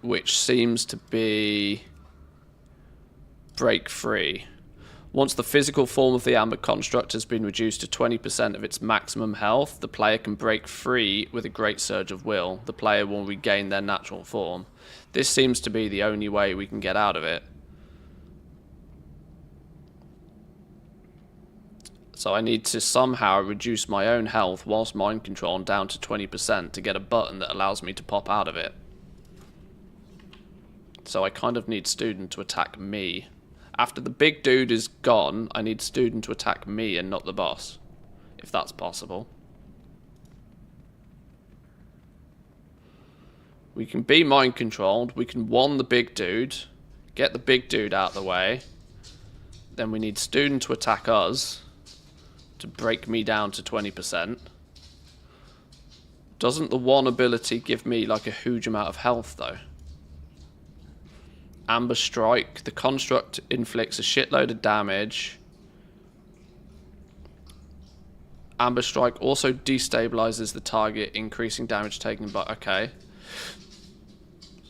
Which seems to be break free. Once the physical form of the Amber Construct has been reduced to 20% of its maximum health, the player can break free with a great surge of will. The player will regain their natural form. This seems to be the only way we can get out of it. So I need to somehow reduce my own health whilst mind controlling down to 20% to get a button that allows me to pop out of it. So I kind of need Student to attack me. After the big dude is gone, I need Student to attack me and not the boss, if that's possible. We can be mind controlled, we can one the big dude, get the big dude out of the way, then we need Student to attack us, to break me down to 20%. Doesn't the one ability give me like a huge amount of health though? Amber Strike. The construct inflicts a shitload of damage. Amber Strike also destabilizes the target, increasing damage taken by... Okay.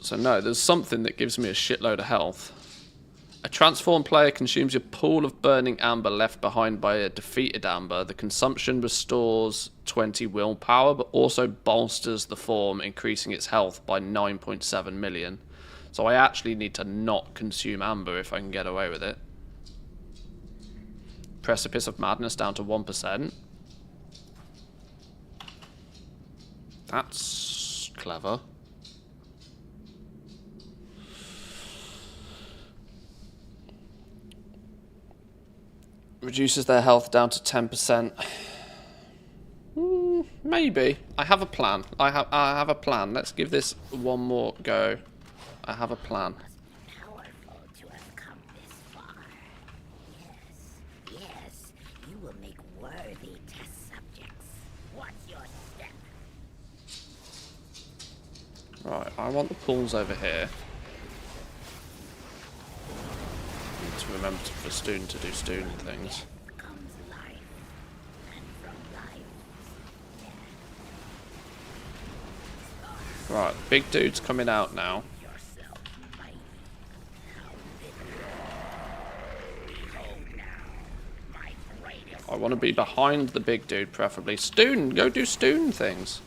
So no, there's something that gives me a shitload of health. A transformed player consumes a pool of burning amber left behind by a defeated amber. The consumption restores 20 willpower, but also bolsters the form, increasing its health by 9.7 million. So I actually need to not consume amber if I can get away with it. Precipice of Madness down to 1%. That's clever. Reduces their health down to 10%. Maybe. I have a plan. I have a plan. Let's give this one more go. I have a plan. Powerful to have come this far. Yes, you will make worthy test subjects. What's your step? Right, I want the pools over here. Need to remember for Student to do Student things. Comes life, and from life, Right, big dude's coming out now. yourself mighty. How bitter. Behold now, my greatest. I want to be behind the big dude, preferably. Student, go do Student things.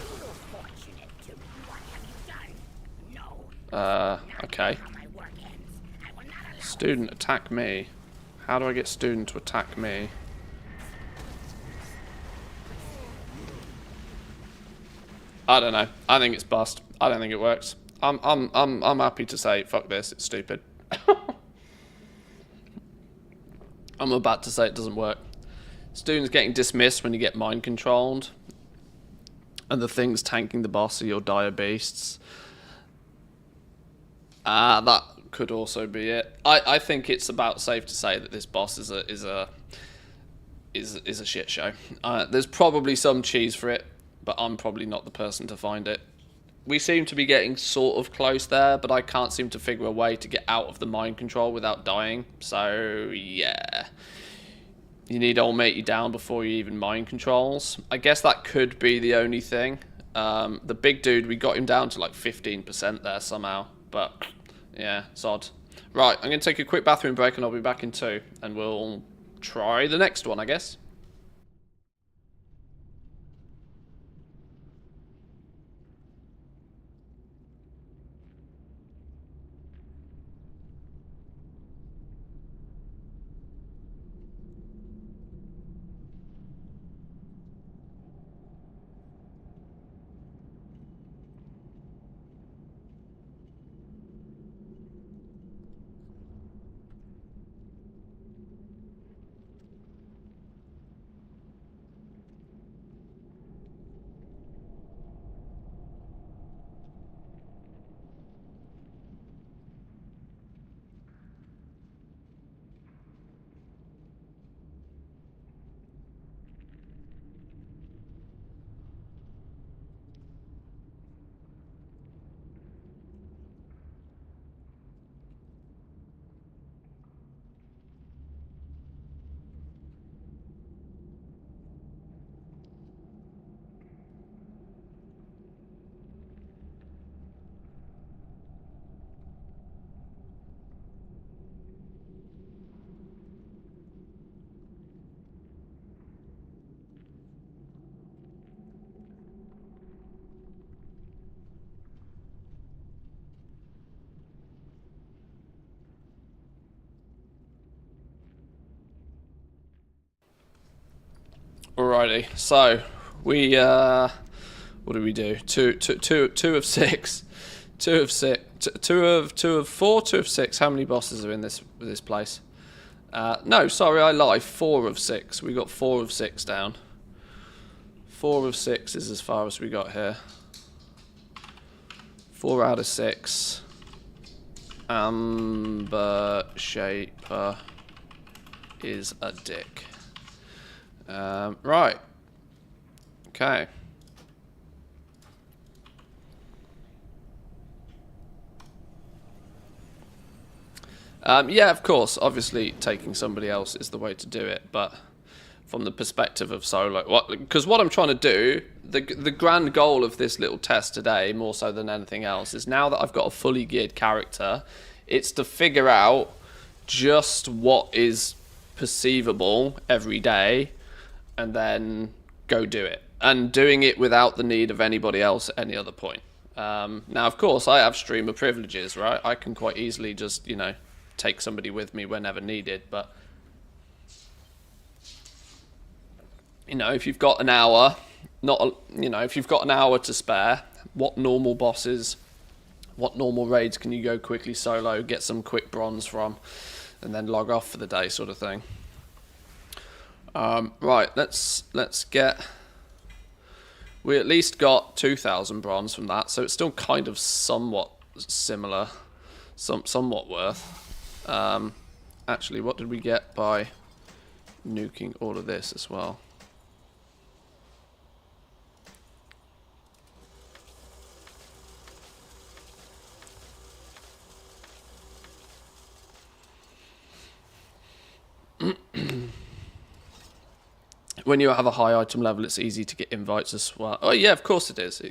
Little fortunate to me. What have you done? No. Okay. How my work ends. I will not allow. Student, attack me. How do I get Student to attack me? I don't know. I think it's bust. I don't think it works. I'm happy to say fuck this. It's stupid. I'm about to say it doesn't work. Student's getting dismissed when you get mind controlled, and the things tanking the boss are your dire beasts. That could also be it. I think it's about safe to say that this boss is a shit show. There's probably some cheese for it, but I'm probably not the person to find it. We seem to be getting sort of close there, but I can't seem to figure a way to get out of the mind control without dying. So yeah, you need old mate you down before you even mind controls. I guess that could be the only thing. The big dude, we got him down to like 15% there somehow. But yeah, it's odd. Right, I'm going to take a quick bathroom break and I'll be back in 2. And we'll try the next one, I guess. Alrighty, so we what do we do? Two of 6, 2 of 6, 2 of 4, 2 of 6. How many bosses are in this place? No, sorry, I lie. 4 of 6. We got 4 of 6 down. 4 of 6 is as far as we got here. 4 out of 6. Amber Shaper is a dick. Right. Okay. Yeah, of course. Obviously, taking somebody else is the way to do it, but from the perspective of solo, because what I'm trying to do, the grand goal of this little test today, more so than anything else, is now that I've got a fully geared character, it's to figure out just what is perceivable every day, and then go do it. And doing it without the need of anybody else at any other point. Now, of course, I have streamer privileges, right? I can quite easily just, take somebody with me whenever needed. But, if you've got an hour, if you've got an hour to spare, what normal bosses, what normal raids can you go quickly solo, get some quick bronze from, and then log off for the day sort of thing. Right, let's get... We at least got 2,000 bronze from that, so it's still kind of somewhat similar, somewhat worth. Actually, what did we get by nuking all of this as well? When you have a high item level, it's easy to get invites as well. Oh yeah, of course it is.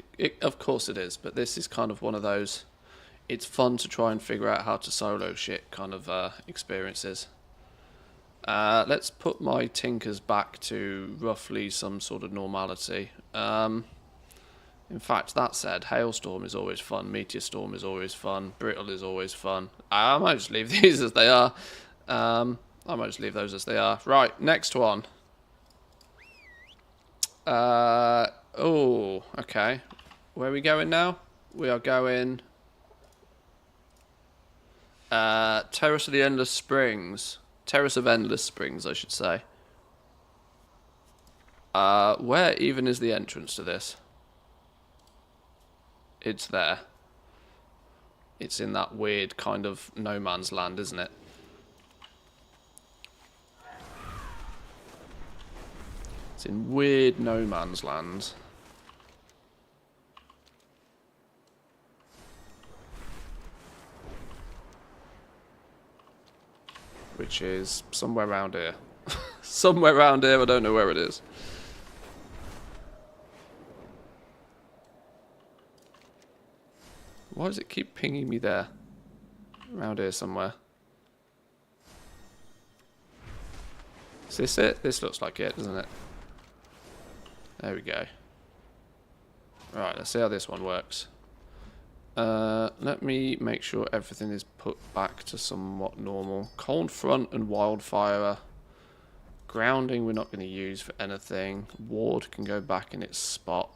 Of course it is. But this is kind of one of those. It's fun to try and figure out how to solo shit kind of experiences. Let's put my tinkers back to roughly some sort of normality. In fact, that said, hailstorm is always fun. Meteor storm is always fun. Brittle is always fun. I might just leave these as they are. I might just leave those as they are. Right, next one. Oh, okay. Where are we going now? We are going... Terrace of the Endless Springs. Terrace of Endless Springs, I should say. Where even is the entrance to this? It's there. It's in that weird kind of no man's land, isn't it? It's in weird no man's land. Which is somewhere around here. Somewhere around here, I don't know where it is. Why does it keep pinging me there? Around here somewhere. Is this it? This looks like it, doesn't it? There we go. Right, let's see how this one works. Let me make sure everything is put back to somewhat normal. Cold front and wildfire. Grounding we're not going to use for anything. Ward can go back in its spot.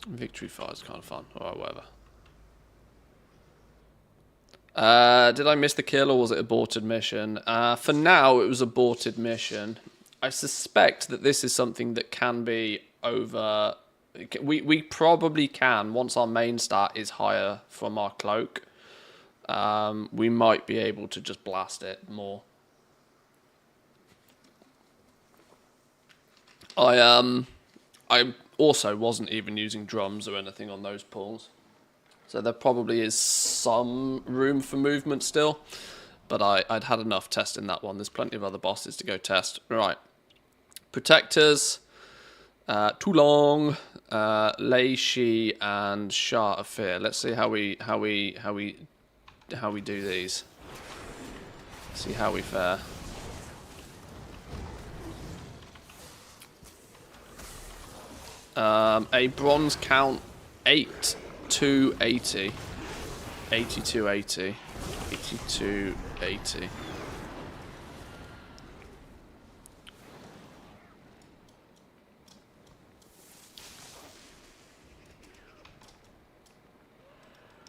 Victory fire is kind of fun. Alright, whatever. Did I miss the kill or was it aborted mission? For now, it was aborted mission. I suspect that this is something that can be over... We probably can, once our main stat is higher from our cloak, we might be able to just blast it more. I also wasn't even using drums or anything on those pulls. So there probably is some room for movement still. But I'd had enough testing that one. There's plenty of other bosses to go test. Right. Protectors. Toulon, Lei Shi, and Shah of Fear. Let's see how we do these. See how we fare. A bronze count 8 to 80. 80 to 80. 80 to 80.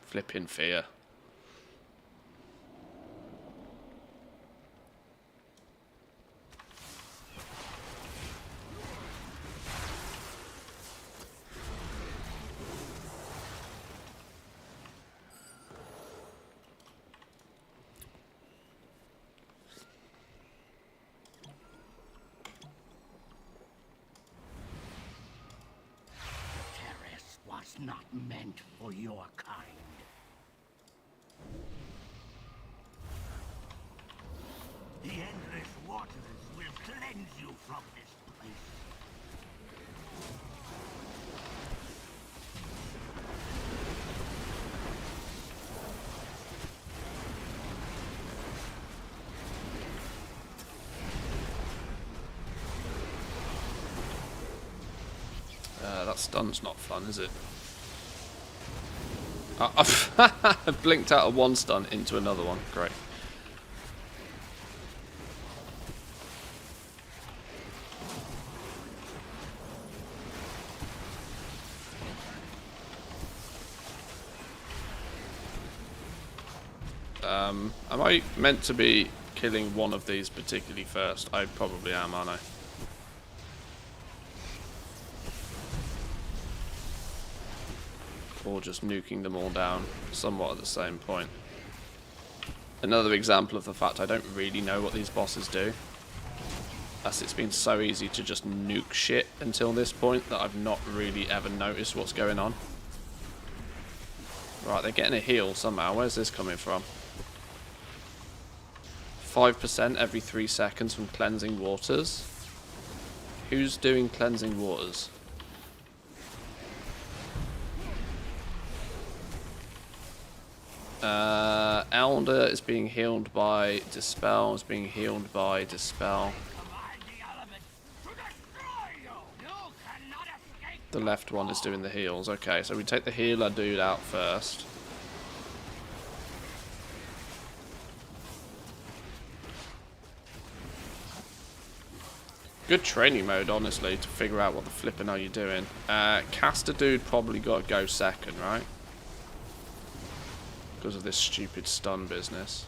Flipping fear. Terrace was not meant for your kind. The endless waters will cleanse you from this place. That stun's not fun, is it? I've blinked out of one stun into another one. Great. Am I meant to be killing one of these particularly first? I probably am, aren't I? Or just nuking them all down somewhat at the same point. Another example of the fact I don't really know what these bosses do. As it's been so easy to just nuke shit until this point that I've not really ever noticed what's going on. Right, they're getting a heal somehow. Where's this coming from? 5% every 3 seconds from cleansing waters. Who's doing cleansing waters? Elder is being healed by Dispel, is being healed by Dispel. The left one is doing the heals. Okay, so we take the healer dude out first. Good training mode, honestly, to figure out what the flipping are you doing. Caster dude probably got to go second, right? Because of this stupid stun business.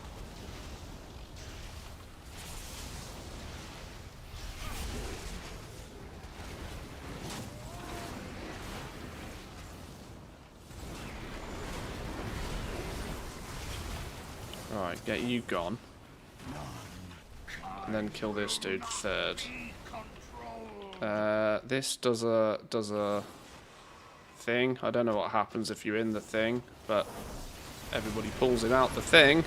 Alright, get you gone. And then kill this dude third. This does a thing. I don't know what happens if you're in the thing, but Everybody pulls him out the thing.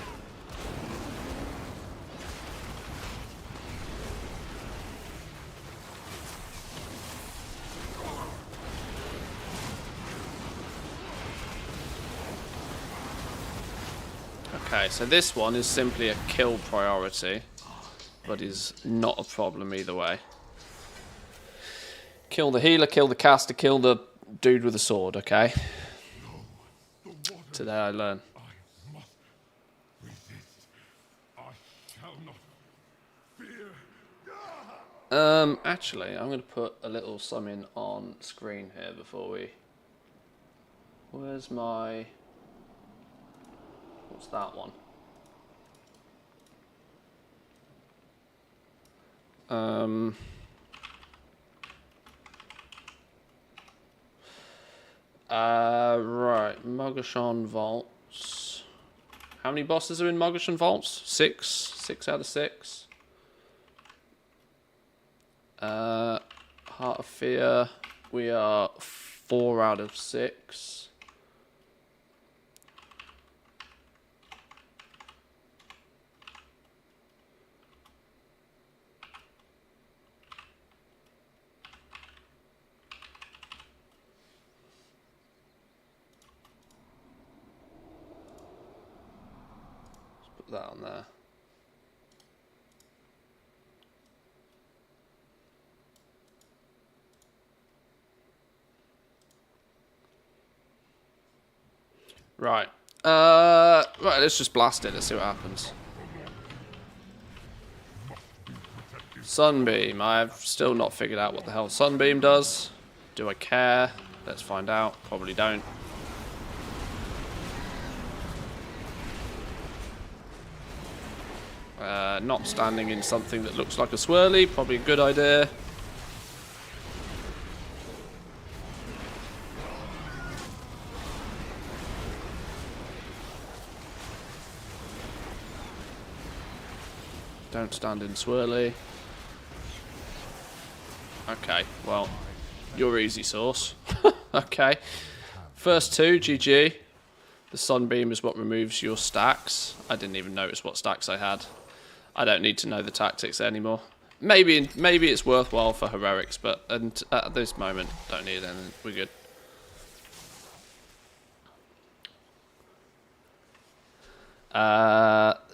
Okay, so this one is simply a kill priority, but is not a problem either way. Kill the healer, kill the caster, kill the dude with the sword, okay? Today I learn. I must resist. I shall not fear. Actually, I'm going to put a little summon on screen here before we... Where's my... What's that one? Right, Mogashon Vaults. How many bosses are in Mogashon Vaults? 6? 6 out of 6. Heart of Fear, we are 4 out of 6. That on there. Right. Right, let's just blast it. Let's see what happens. Sunbeam. I've still not figured out what the hell Sunbeam does. Do I care? Let's find out. Probably don't. Not standing in something that looks like a swirly, probably a good idea. Don't stand in swirly. Okay, well, you're easy sauce. Okay. First two, GG. The Sunbeam is what removes your stacks. I didn't even notice what stacks I had. I don't need to know the tactics anymore. Maybe it's worthwhile for heroics, but at this moment, don't need anything. We're good.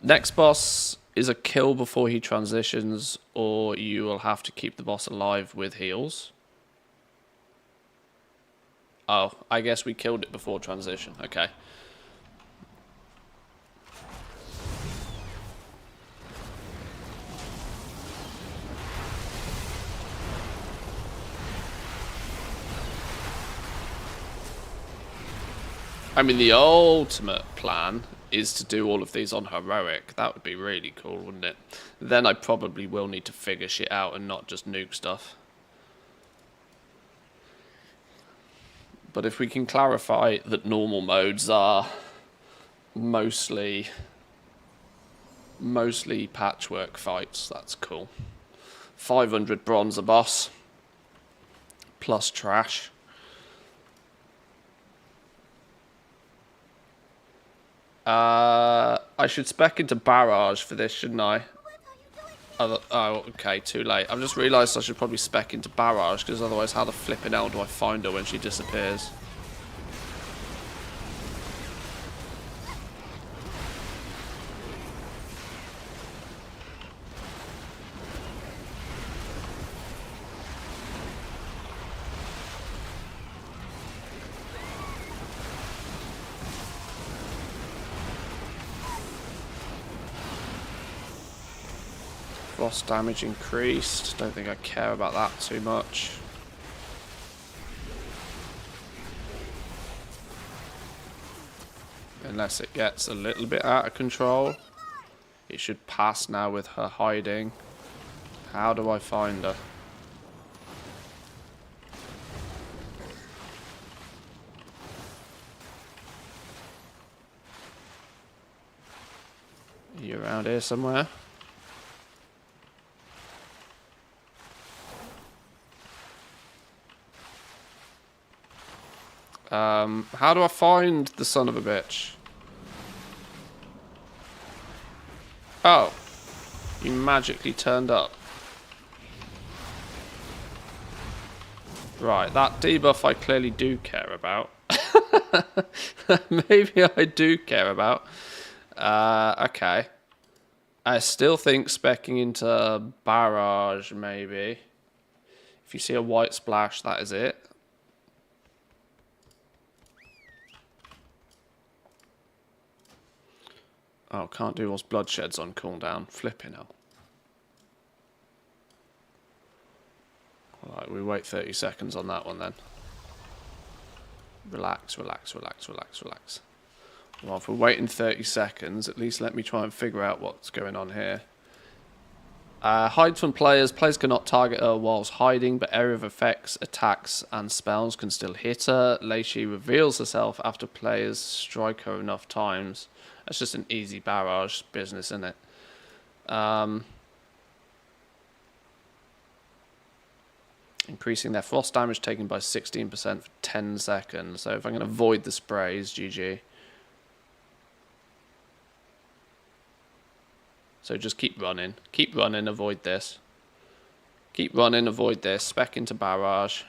Next boss is a kill before he transitions, or you will have to keep the boss alive with heals. Oh, I guess we killed it before transition. Okay. I mean, the ultimate plan is to do all of these on heroic. That would be really cool, wouldn't it? Then I probably will need to figure shit out and not just nuke stuff. But if we can clarify that normal modes are mostly patchwork fights, that's cool. 500 bronze a boss, plus trash. I should spec into Barrage for this, shouldn't I? Oh, okay, too late. I've just realised I should probably spec into Barrage, because otherwise how the flipping hell do I find her when she disappears? Frost damage increased. Don't think I care about that too much. Unless it gets a little bit out of control. It should pass now with her hiding. How do I find her? Are you around here somewhere? How do I find the son of a bitch? Oh, you magically turned up. Right, that debuff I clearly do care about. Maybe I do care about. Okay. I still think specking into barrage, maybe. If you see a white splash, that is it. Oh, can't do whilst bloodshed's on cooldown. Flipping hell. Alright, we wait 30 seconds on that one then. Relax, relax, relax, relax, relax. Well, if we're waiting 30 seconds, at least let me try and figure out what's going on here. Hide from players. Players cannot target her whilst hiding, but area of effects, attacks, and spells can still hit her. Lacey reveals herself after players strike her enough times. That's just an easy barrage business, isn't it? Increasing their frost damage taken by 16% for 10 seconds. So if I'm going to avoid the sprays, GG. So just keep running. Keep running, avoid this. Keep running, avoid this. Spec into barrage.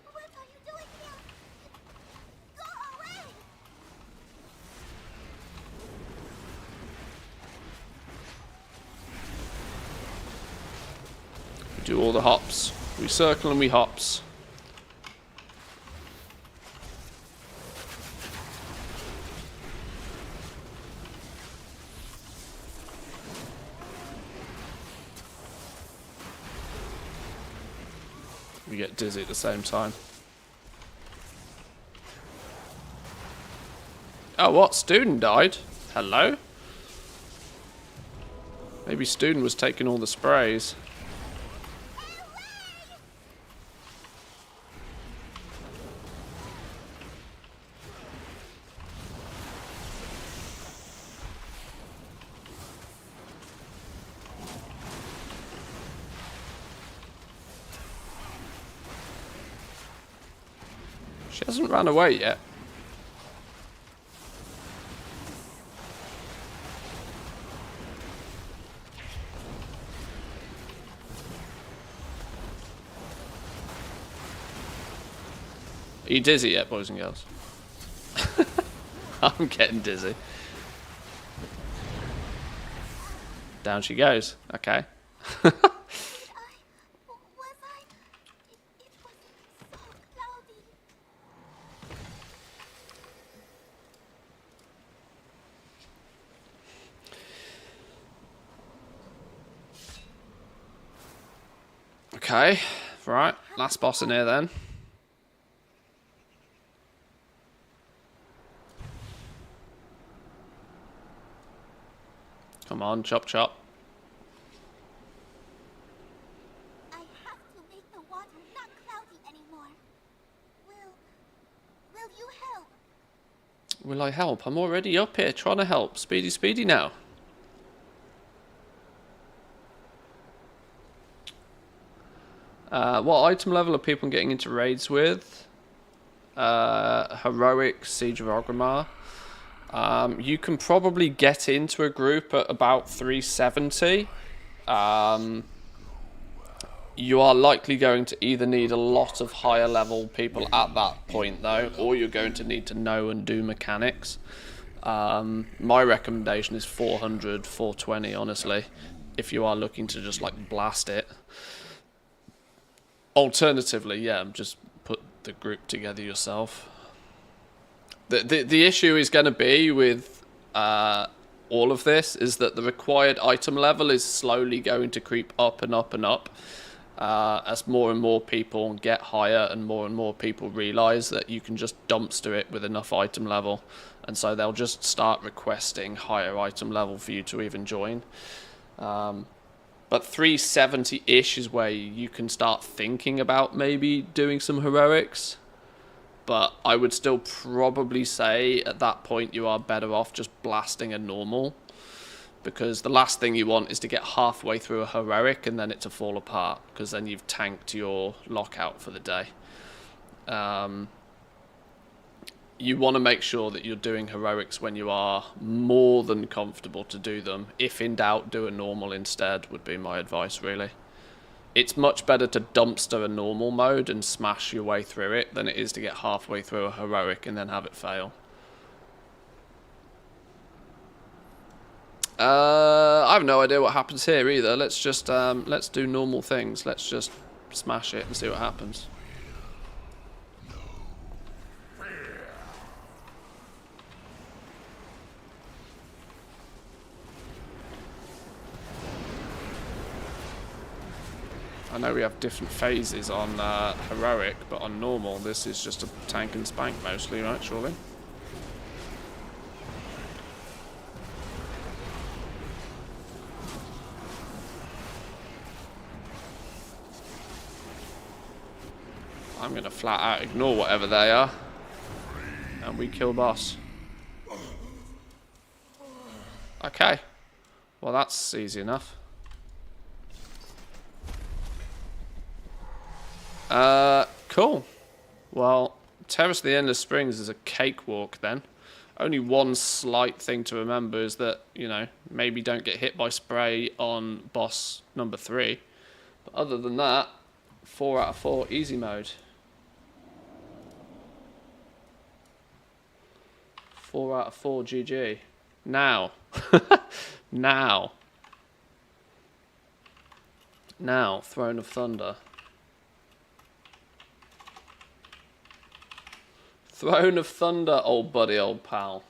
What are you doing here? Go away! We do all the hops. We circle and we hops. We get dizzy at the same time. Oh, what? Student died? Hello? Maybe Student was taking all the sprays. She hasn't run away yet. Are you dizzy yet, boys and girls? I'm getting dizzy. Down she goes. Okay. Was I? It was so cloudy. Okay. Right. Last boss in here then. Come on, chop chop. I have to make the water not cloudy anymore. Will you help? Will I help? I'm already up here trying to help. Speedy, speedy now. What item level are people getting into raids with? Heroic, Siege of Orgrimmar. You can probably get into a group at about 370. You are likely going to either need a lot of higher level people at that point though, or you're going to need to know and do mechanics. My recommendation is 400, 420 honestly, if you are looking to just like blast it. Alternatively, yeah, just put the group together yourself. The issue is going to be with all of this is that the required item level is slowly going to creep up and up and up as more and more people get higher and more people realise that you can just dumpster it with enough item level, and so they'll just start requesting higher item level for you to even join. But 370-ish is where you can start thinking about maybe doing some heroics. But I would still probably say at that point you are better off just blasting a normal. because the last thing you want is to get halfway through a heroic and then it to fall apart, because then you've tanked your lockout for the day. You want to make sure that you're doing heroics when you are more than comfortable to do them. If in doubt, do a normal instead, would be my advice, really. It's much better to dumpster a normal mode and smash your way through it than it is to get halfway through a heroic and then have it fail. I have no idea what happens here either. Let's just let's do normal things. Let's just smash it and see what happens. I know we have different phases on heroic, but on normal this is just a tank and spank mostly, right, surely? I'm gonna flat out ignore whatever they are, and we kill boss. Okay, well that's easy enough. Cool. Well, Terrace of the Endless Springs is a cakewalk then. Only one slight thing to remember is that, you know, maybe don't get hit by spray on boss number 3. But other than that, 4 out of 4 easy mode. 4 out of 4 GG. Now. Now, Throne of Thunder. Throne of Thunder, old buddy, old pal.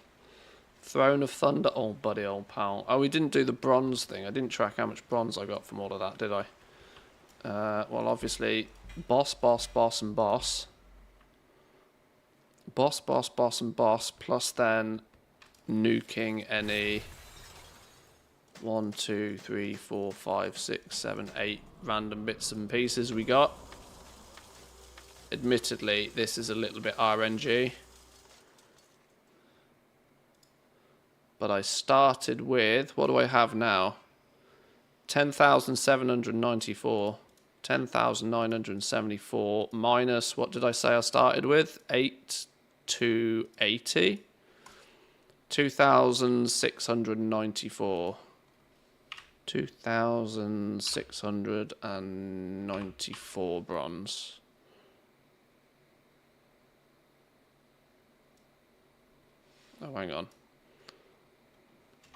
Throne of Thunder, old buddy, old pal. Oh, we didn't do the bronze thing. I didn't track how much bronze I got from all of that, did I? Well, obviously, boss, boss, boss, and boss. Boss, boss, boss, and boss, plus then nuking any 1, 2, 3, 4, 5, 6, 7, 8 random bits and pieces we got. Admittedly, this is a little bit RNG. But I started with, what do I have now? 10,794. 10,974 minus, what did I say I started with? 8,280. 2,694. 2,694 bronze. Oh, hang on.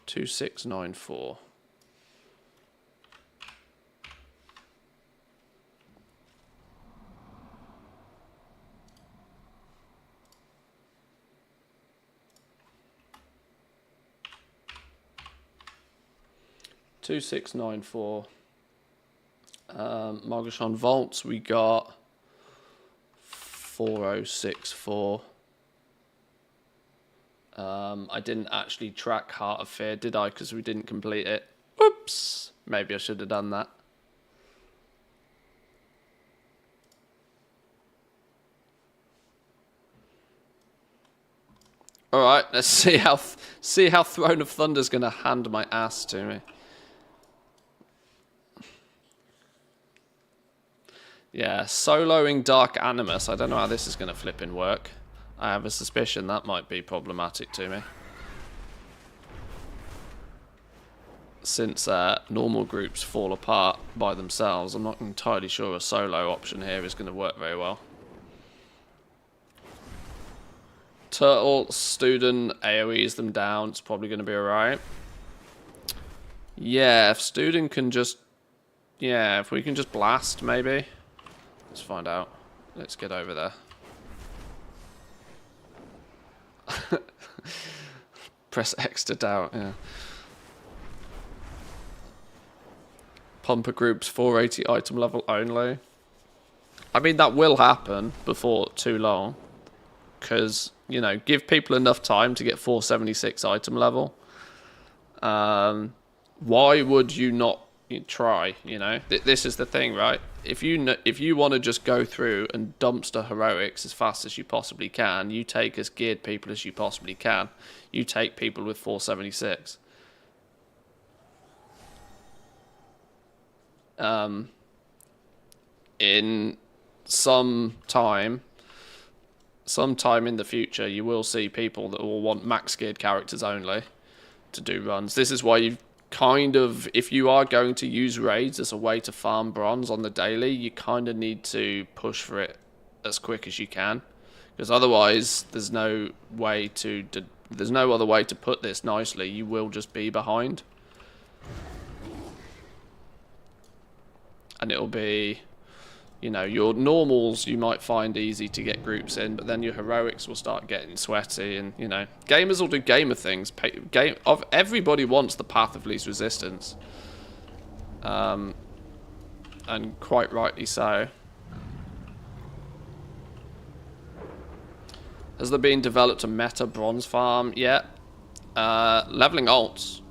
2694. Margashon Vaults, we got 4064. I didn't actually track Heart of Fear, did I? Because we didn't complete it. Oops. Maybe I should have done that. All right, let's see how Throne of Thunder's gonna hand my ass to me. Yeah, soloing Dark Animus. I don't know how this is gonna flipping work. I have a suspicion that might be problematic to me. Since normal groups fall apart by themselves, I'm not entirely sure a solo option here is going to work very well. Turtle, Student, AoEs them down. It's probably going to be alright. Yeah, if Student can just... Yeah, if we can just blast, maybe. Let's find out. Let's get over there. Press X to doubt, yeah. Pumper groups 480 item level only. I mean, that will happen before too long. Because, you know, give people enough time to get 476 item level. Why would you not try, you know? This is the thing, right? If you want to just go through and dumpster heroics as fast as you possibly can, you take as geared people as you possibly can. You take people with 476. In sometime in the future, you will see people that will want max geared characters only to do runs. This is why you kind of, if you are going to use raids as a way to farm bronze on the daily, you kind of need to push for it as quick as you can, because otherwise there's no other way to put this nicely. You will just be behind, and it'll be, you know, your normals you might find easy to get groups in, but then your heroics will start getting sweaty, and, you know, gamers will do gamer things. Everybody wants the path of least resistance, and quite rightly so. Has there been developed a meta bronze farm yet? Leveling alts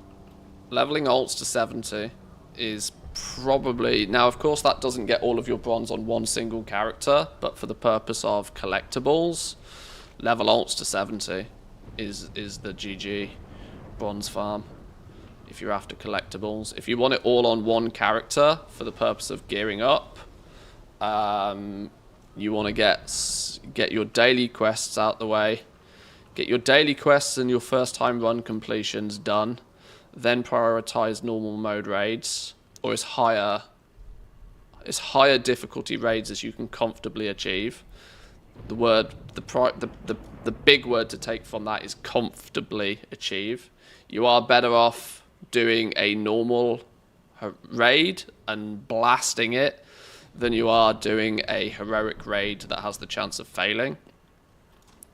to 70 is probably, now of course that doesn't get all of your bronze on one single character, but for the purpose of collectibles, level alts to 70 is the GG bronze farm if you're after collectibles. If you want it all on one character for the purpose of gearing up, you want to get your daily quests out the way, get your daily quests and your first time run completions done, then prioritize normal mode raids, or as higher difficulty raids as you can comfortably achieve. The big word to take from that is comfortably achieve. You are better off doing a normal raid and blasting it than you are doing a heroic raid that has the chance of failing,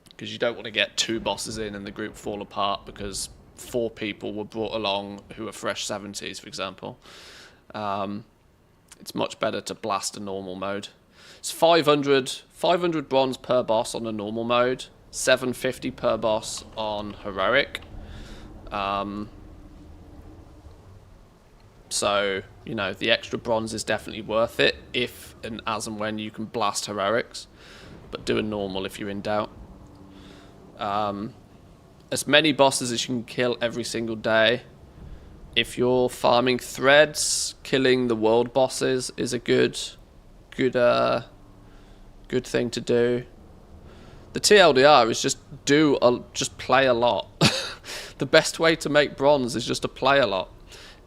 because you don't want to get 2 bosses in and the group fall apart because 4 people were brought along who are fresh 70s, for example. It's much better to blast a normal mode. It's 500 bronze per boss on a normal mode, 750 per boss on heroic. So, you know, the extra bronze is definitely worth it if and as and when you can blast heroics, but do a normal if you're in doubt. As many bosses as you can kill every single day. If you're farming threads, killing the world bosses is a good thing to do. The TLDR is just play a lot. The best way to make bronze is just to play a lot.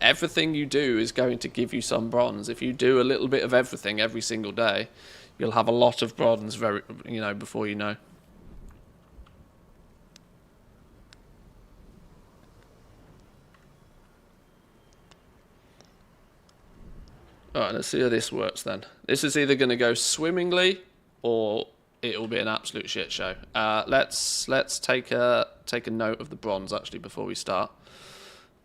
Everything you do is going to give you some bronze. If you do a little bit of everything every single day, you'll have a lot of bronze before you know. Alright, let's see how this works then. This is either going to go swimmingly or it will be an absolute shit show. Let's take a note of the bronze actually before we start.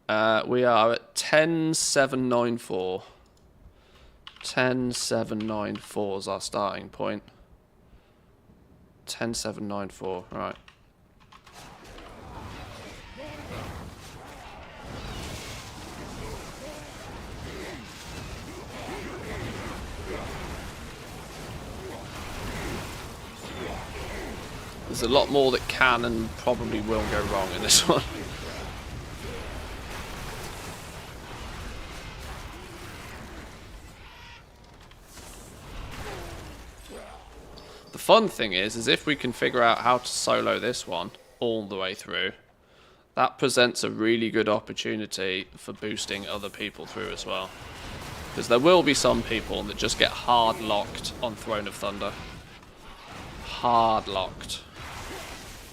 We are at 10,794. 10,794 is our starting point. 10,794, right. There's a lot more that can and probably will go wrong in this one. The fun thing is if we can figure out how to solo this one all the way through, that presents a really good opportunity for boosting other people through as well. Because there will be some people that just get hard locked on Throne of Thunder. Hard locked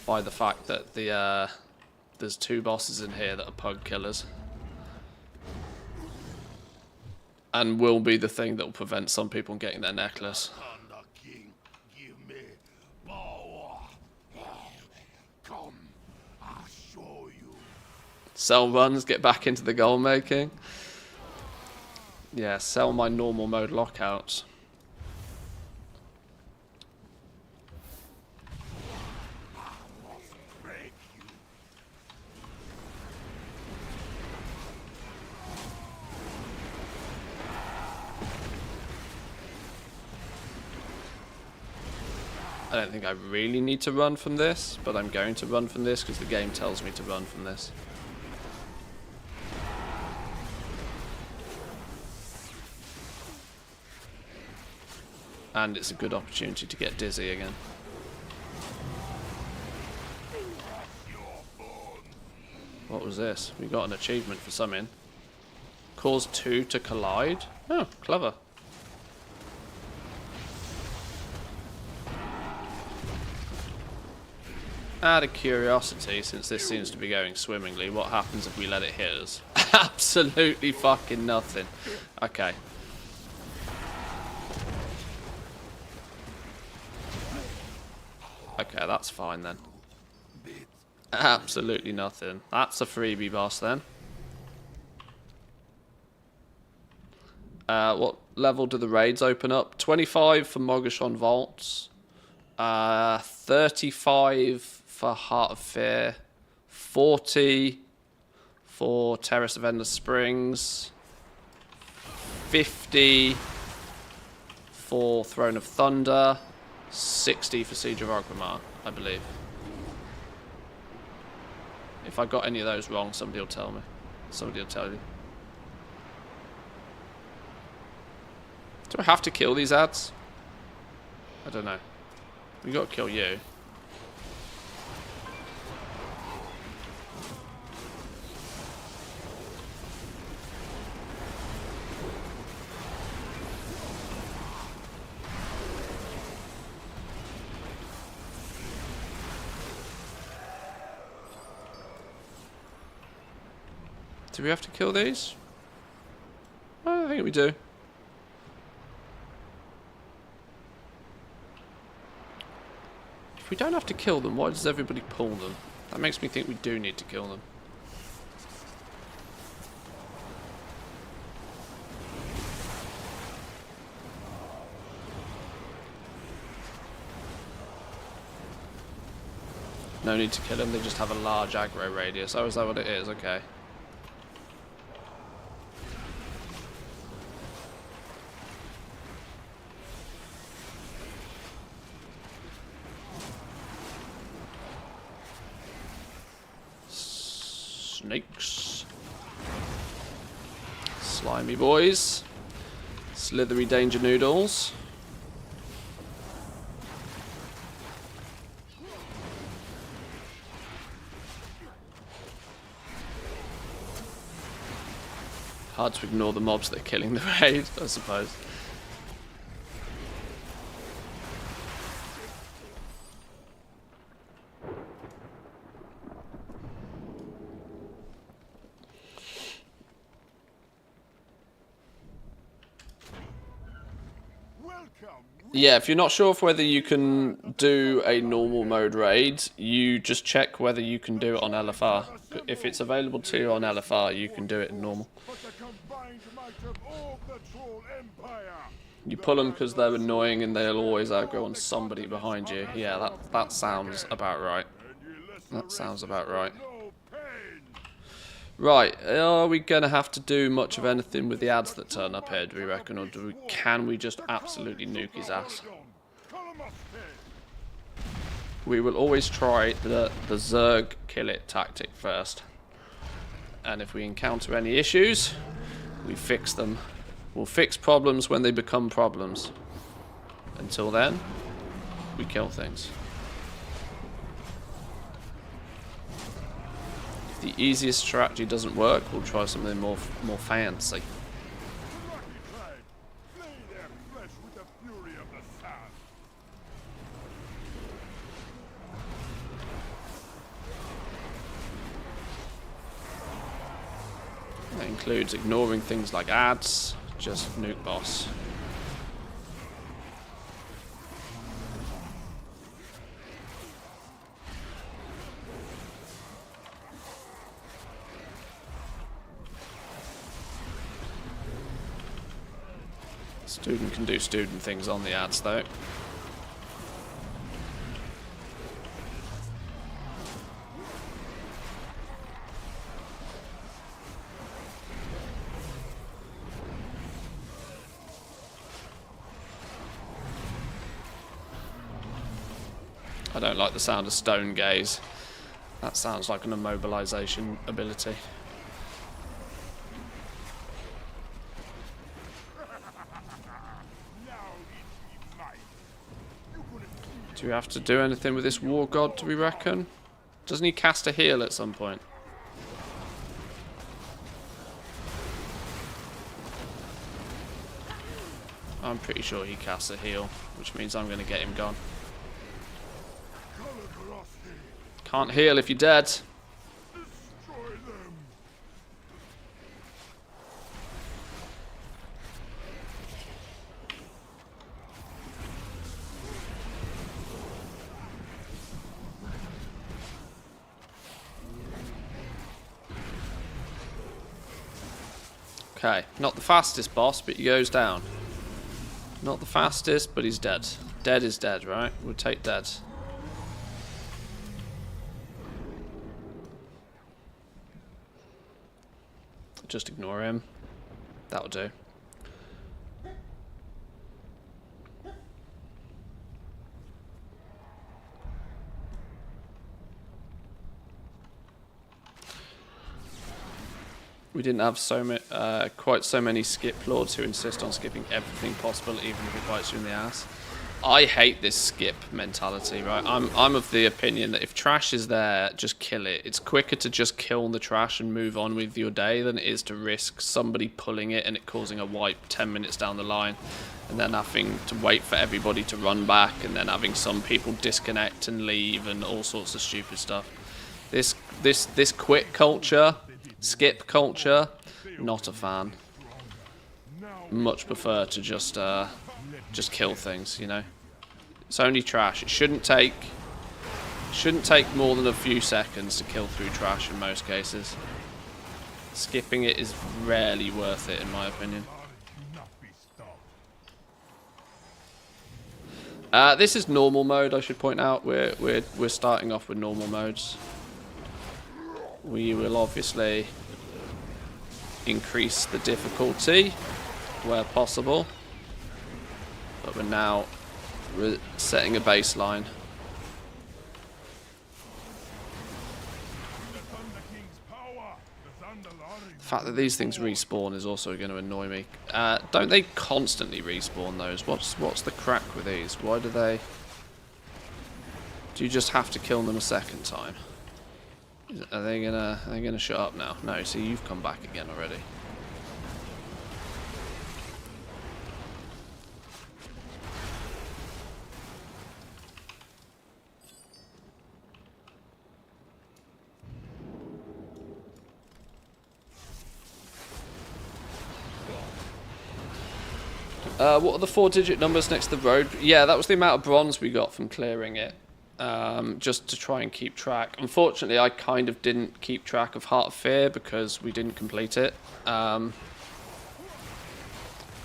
by the fact that there's 2 bosses in here that are pug killers. And will be the thing that will prevent some people getting their necklace. Panda King, give me power. Come, I'll show you. Sell runs, get back into the goal making. Yeah, sell my normal mode lockouts. I don't think I really need to run from this, but I'm going to run from this because the game tells me to run from this. And it's a good opportunity to get dizzy again. What was this? We got an achievement for something. Cause two to collide? Oh, clever. Out of curiosity, since this seems to be going swimmingly, what happens if we let it hit us? Absolutely fucking nothing. Okay. Okay, that's fine then. Absolutely nothing. That's a freebie boss then. What level do the raids open up? 25 for Mogashon Vaults. 35 for Heart of Fear. 40 for Terrace of Endless Springs. 50 for Throne of Thunder. 60 for Siege of Orgrimmar, I believe. If I got any of those wrong, somebody will tell me. Somebody will tell you. Do I have to kill these ads? I don't know. We got to kill you. Do we have to kill these? I think we do. If we don't have to kill them, why does everybody pull them? That makes me think we do need to kill them. No need to kill them, they just have a large aggro radius. Oh, is that what it is? Okay. Snakes. Slimy boys. Slithery danger noodles. Hard to ignore the mobs that are killing the raid, I suppose. Yeah, if you're not sure of whether you can do a normal mode raid, you just check whether you can do it on LFR. If it's available to you on LFR, you can do it in normal. You pull them because they're annoying and they'll always aggro on somebody behind you. Yeah, that sounds about right. That sounds about right. Right, are we going to have to do much of anything with the ads that turn up here, do we reckon, or can we just absolutely nuke his ass? We will always try the Zerg kill it tactic first. And if we encounter any issues, we fix them. We'll fix problems when they become problems. Until then, we kill things. The easiest strategy doesn't work, we'll try something more fancy. That includes ignoring things like ads, just nuke boss. Student can do student things on the ads though. I don't like the sound of stone gaze. That sounds like an immobilization ability. Do we have to do anything with this war god, do we reckon? Doesn't he cast a heal at some point? I'm pretty sure he casts a heal, which means I'm going to get him gone. Can't heal if you're dead. Okay, not the fastest boss, but he goes down. Not the fastest, but he's dead. Dead is dead, right? We'll take dead. Just ignore him. That'll do. We didn't have quite so many skip lords who insist on skipping everything possible, even if it bites you in the ass. I hate this skip mentality, right? I'm of the opinion that if trash is there, just kill it. It's quicker to just kill the trash and move on with your day than it is to risk somebody pulling it and it causing a wipe 10 minutes down the line, and then having to wait for everybody to run back, and then having some people disconnect and leave and all sorts of stupid stuff. This quit culture, skip culture, not a fan. Much prefer to just kill things, you know. It's only trash. It shouldn't take more than a few seconds to kill through trash in most cases. Skipping it is rarely worth it, in my opinion. This is normal mode, I should point out. We're starting off with normal modes. We will obviously increase the difficulty where possible, but we're now setting a baseline. The fact that these things respawn is also going to annoy me. Don't they constantly respawn those? What's the crack with these? Why do they... Do you just have to kill them a second time? Are they gonna shut up now? No, see, you've come back again already. What are the 4-digit numbers next to the road? Yeah, that was the amount of bronze we got from clearing it. Just to try and keep track. Unfortunately, I kind of didn't keep track of Heart of Fear because we didn't complete it. But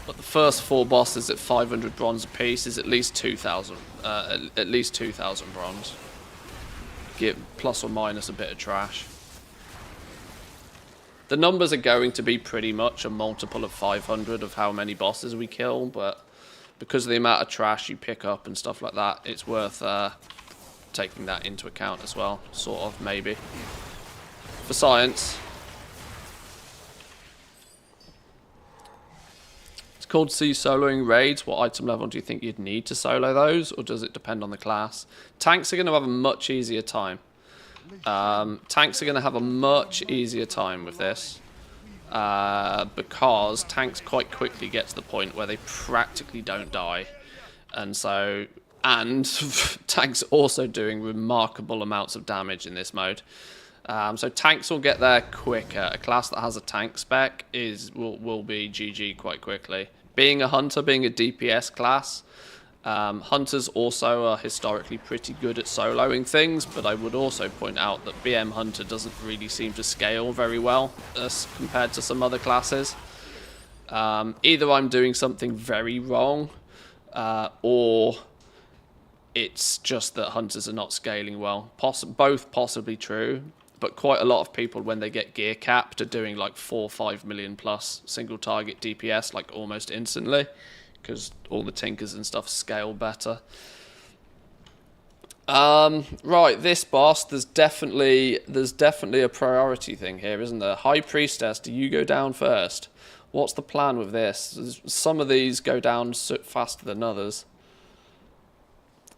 the first 4 bosses at 500 bronze apiece is at least 2,000. At least 2,000 bronze. Give plus or minus a bit of trash. The numbers are going to be pretty much a multiple of 500 of how many bosses we kill, but because of the amount of trash you pick up and stuff like that, it's worth taking that into account as well, sort of, maybe. For science. It's called C soloing raids. What item level do you think you'd need to solo those, or does it depend on the class? Tanks are going to have a much easier time. Tanks are going to have a much easier time with this because tanks quite quickly get to the point where they practically don't die, and tanks also doing remarkable amounts of damage in this mode. So tanks will get there quicker. A class that has a tank spec will be GG quite quickly. Being a hunter, being a DPS class, hunters also are historically pretty good at soloing things, but I would also point out that BM Hunter doesn't really seem to scale very well as compared to some other classes. Either I'm doing something very wrong, or it's just that hunters are not scaling well. Both possibly true, but quite a lot of people, when they get gear capped, are doing like 4 or 5 million plus single target DPS like almost instantly, because all the tinkers and stuff scale better. Right, this boss, there's definitely a priority thing here, isn't there? High Priestess, do you go down first? What's the plan with this? Some of these go down faster than others.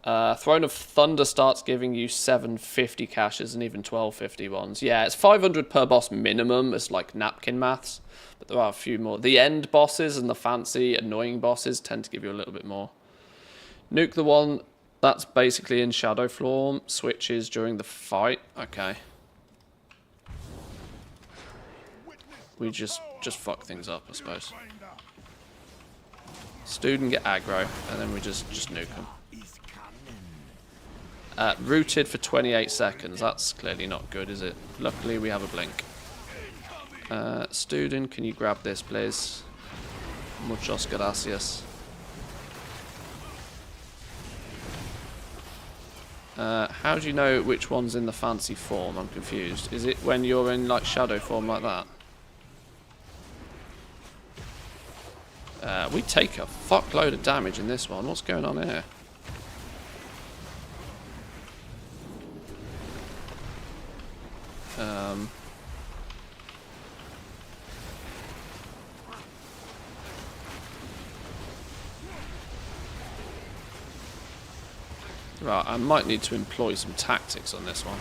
Throne of Thunder starts giving you 750 caches and even 1250 ones. Yeah, it's 500 per boss minimum. It's like napkin maths. But there are a few more. The end bosses and the fancy, annoying bosses tend to give you a little bit more. Nuke the one that's basically in shadow form. Switches during the fight. Okay. We just fuck things up, I suppose. Student get aggro, and then we just nuke them. Rooted for 28 seconds. That's clearly not good, is it? Luckily, we have a blink. Student, can you grab this, please? Muchos gracias. How do you know which one's in the fancy form? I'm confused. Is it when you're in like shadow form like that? We take a fuckload of damage in this one. What's going on here? Right, I might need to employ some tactics on this one.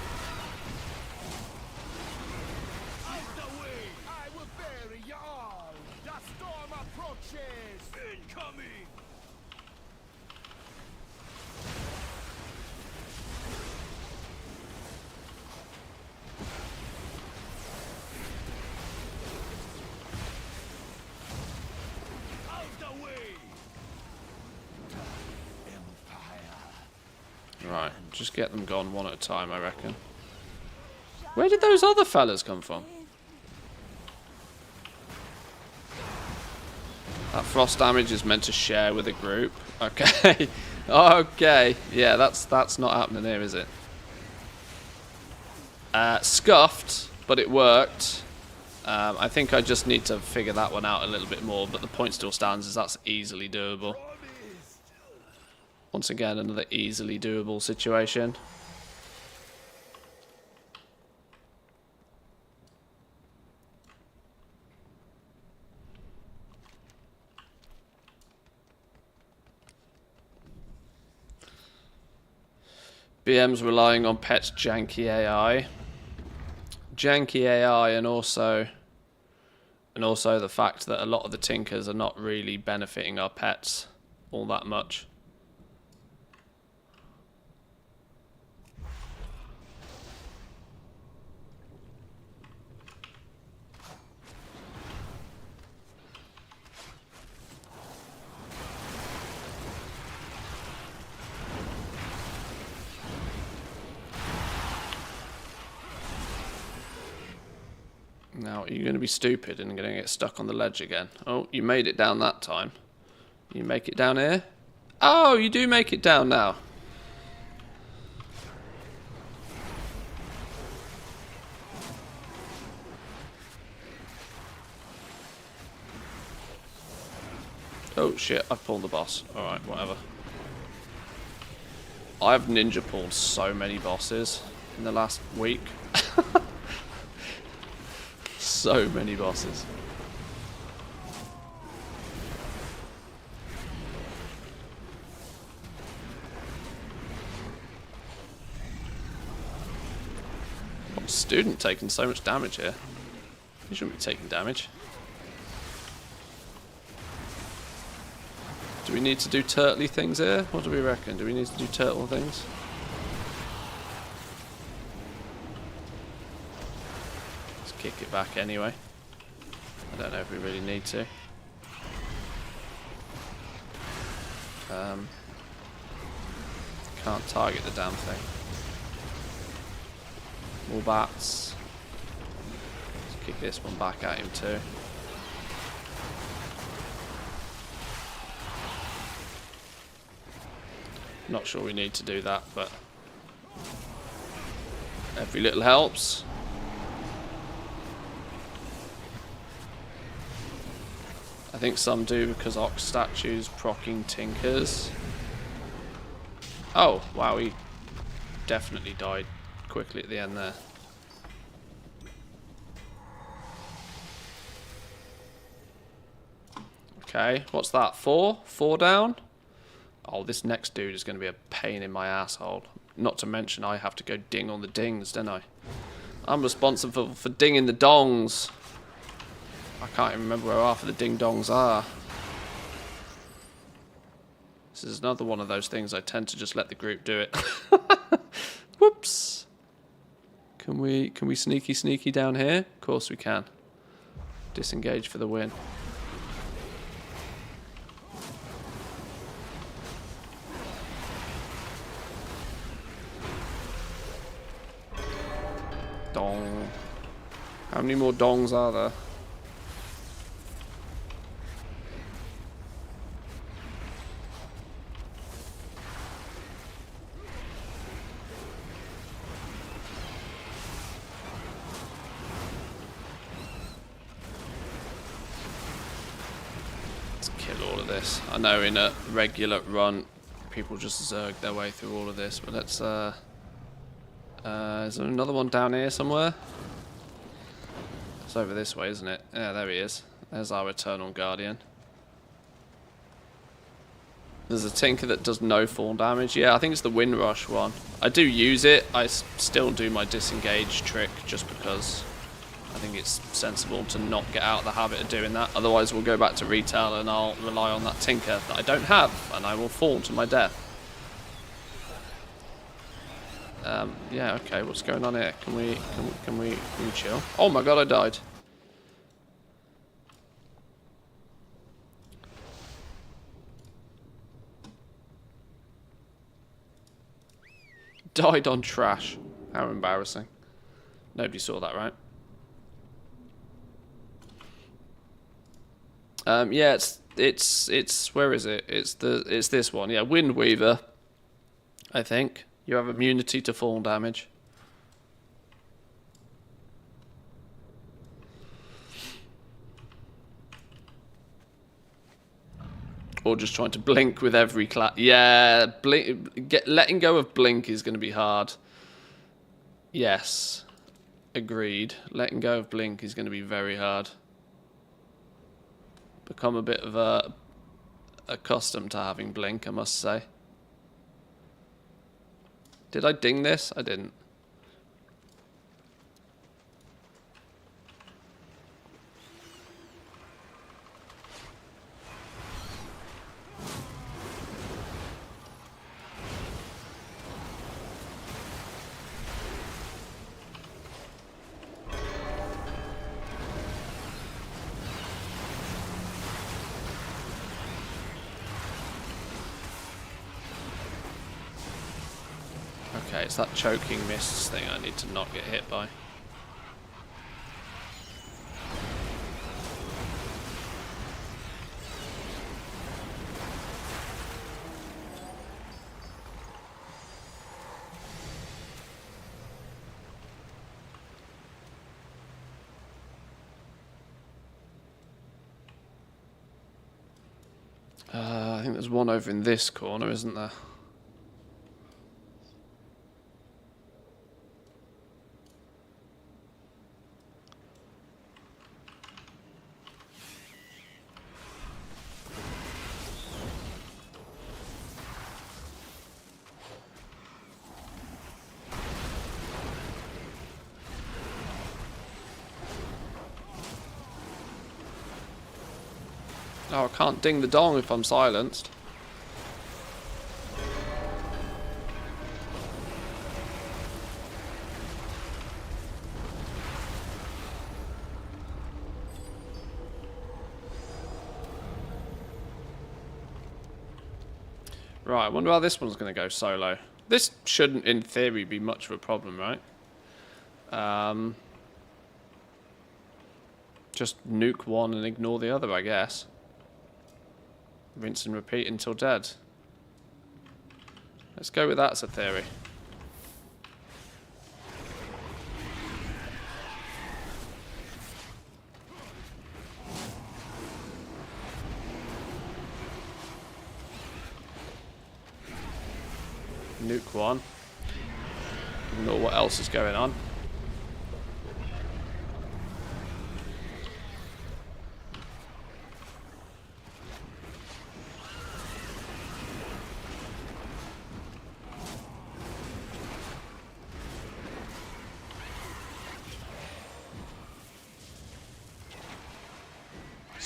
Right, just get them gone one at a time, I reckon. Where did those other fellas come from? That frost damage is meant to share with a group. Okay. Okay. Yeah, that's not happening here, is it? Scuffed, but it worked. I think I just need to figure that one out a little bit more, but the point still stands as that's easily doable. Once again, another easily doable situation. BM's relying on Pet's janky AI. Janky AI and also the fact that a lot of the tinkers are not really benefiting our pets all that much. Now, are you going to be stupid and going to get stuck on the ledge again? Oh, you made it down that time. You make it down here? Oh, you do make it down now. Oh shit, I've pulled the boss. Alright, whatever. I've ninja pulled so many bosses in the last week. So many bosses. Student taking so much damage here. He shouldn't be taking damage. Do we need to do turtly things here? What do we reckon? Do we need to do turtle things? Kick it back anyway. I don't know if we really need to. Can't target the damn thing. More bats. Let's kick this one back at him too. Not sure we need to do that, but every little helps. I think some do because Ox statues procking tinkers. Oh, wow, he definitely died quickly at the end there. Okay, what's that? 4? 4 down? Oh, this next dude is going to be a pain in my asshole. Not to mention I have to go ding on the dings, don't I? I'm responsible for dinging the dongs. I can't even remember where half of the ding dongs are. This is another one of those things I tend to just let the group do it. Whoops. Can we sneaky down here? Of course we can. Disengage for the win. Dong. How many more dongs are there? Let's kill all of this. I know in a regular run people just zerg their way through all of this, but let's is there another one down here somewhere? It's over this way, isn't it? Yeah, there he is. There's our Eternal Guardian. There's a Tinker that does no fall damage. Yeah, I think it's the Windrush one. I do use it. I still do my disengage trick just because I think it's sensible to not get out of the habit of doing that. Otherwise we'll go back to retail and I'll rely on that Tinker that I don't have and I will fall to my death. Yeah, okay, what's going on here? Can we chill? Oh my god, I died. Died on trash. How embarrassing. Nobody saw that, right? Yeah, it's where is it? It's this one. Yeah, Windweaver, I think. You have immunity to fall damage. Or just trying to blink with every class. Yeah, letting go of blink is going to be hard. Yes, agreed. Letting go of blink is going to be very hard. Become a bit of accustomed to having blink, I must say. Did I ding this? I didn't. Okay, it's that choking mists thing I need to not get hit by. I think there's one over in this corner, isn't there? Oh, I can't ding the dong if I'm silenced. Right, I wonder how this one's going to go solo. This shouldn't, in theory, be much of a problem, right? Just nuke one and ignore the other, I guess. Rinse and repeat until dead. Let's go with that as a theory. Nuke one. Ignore what else is going on.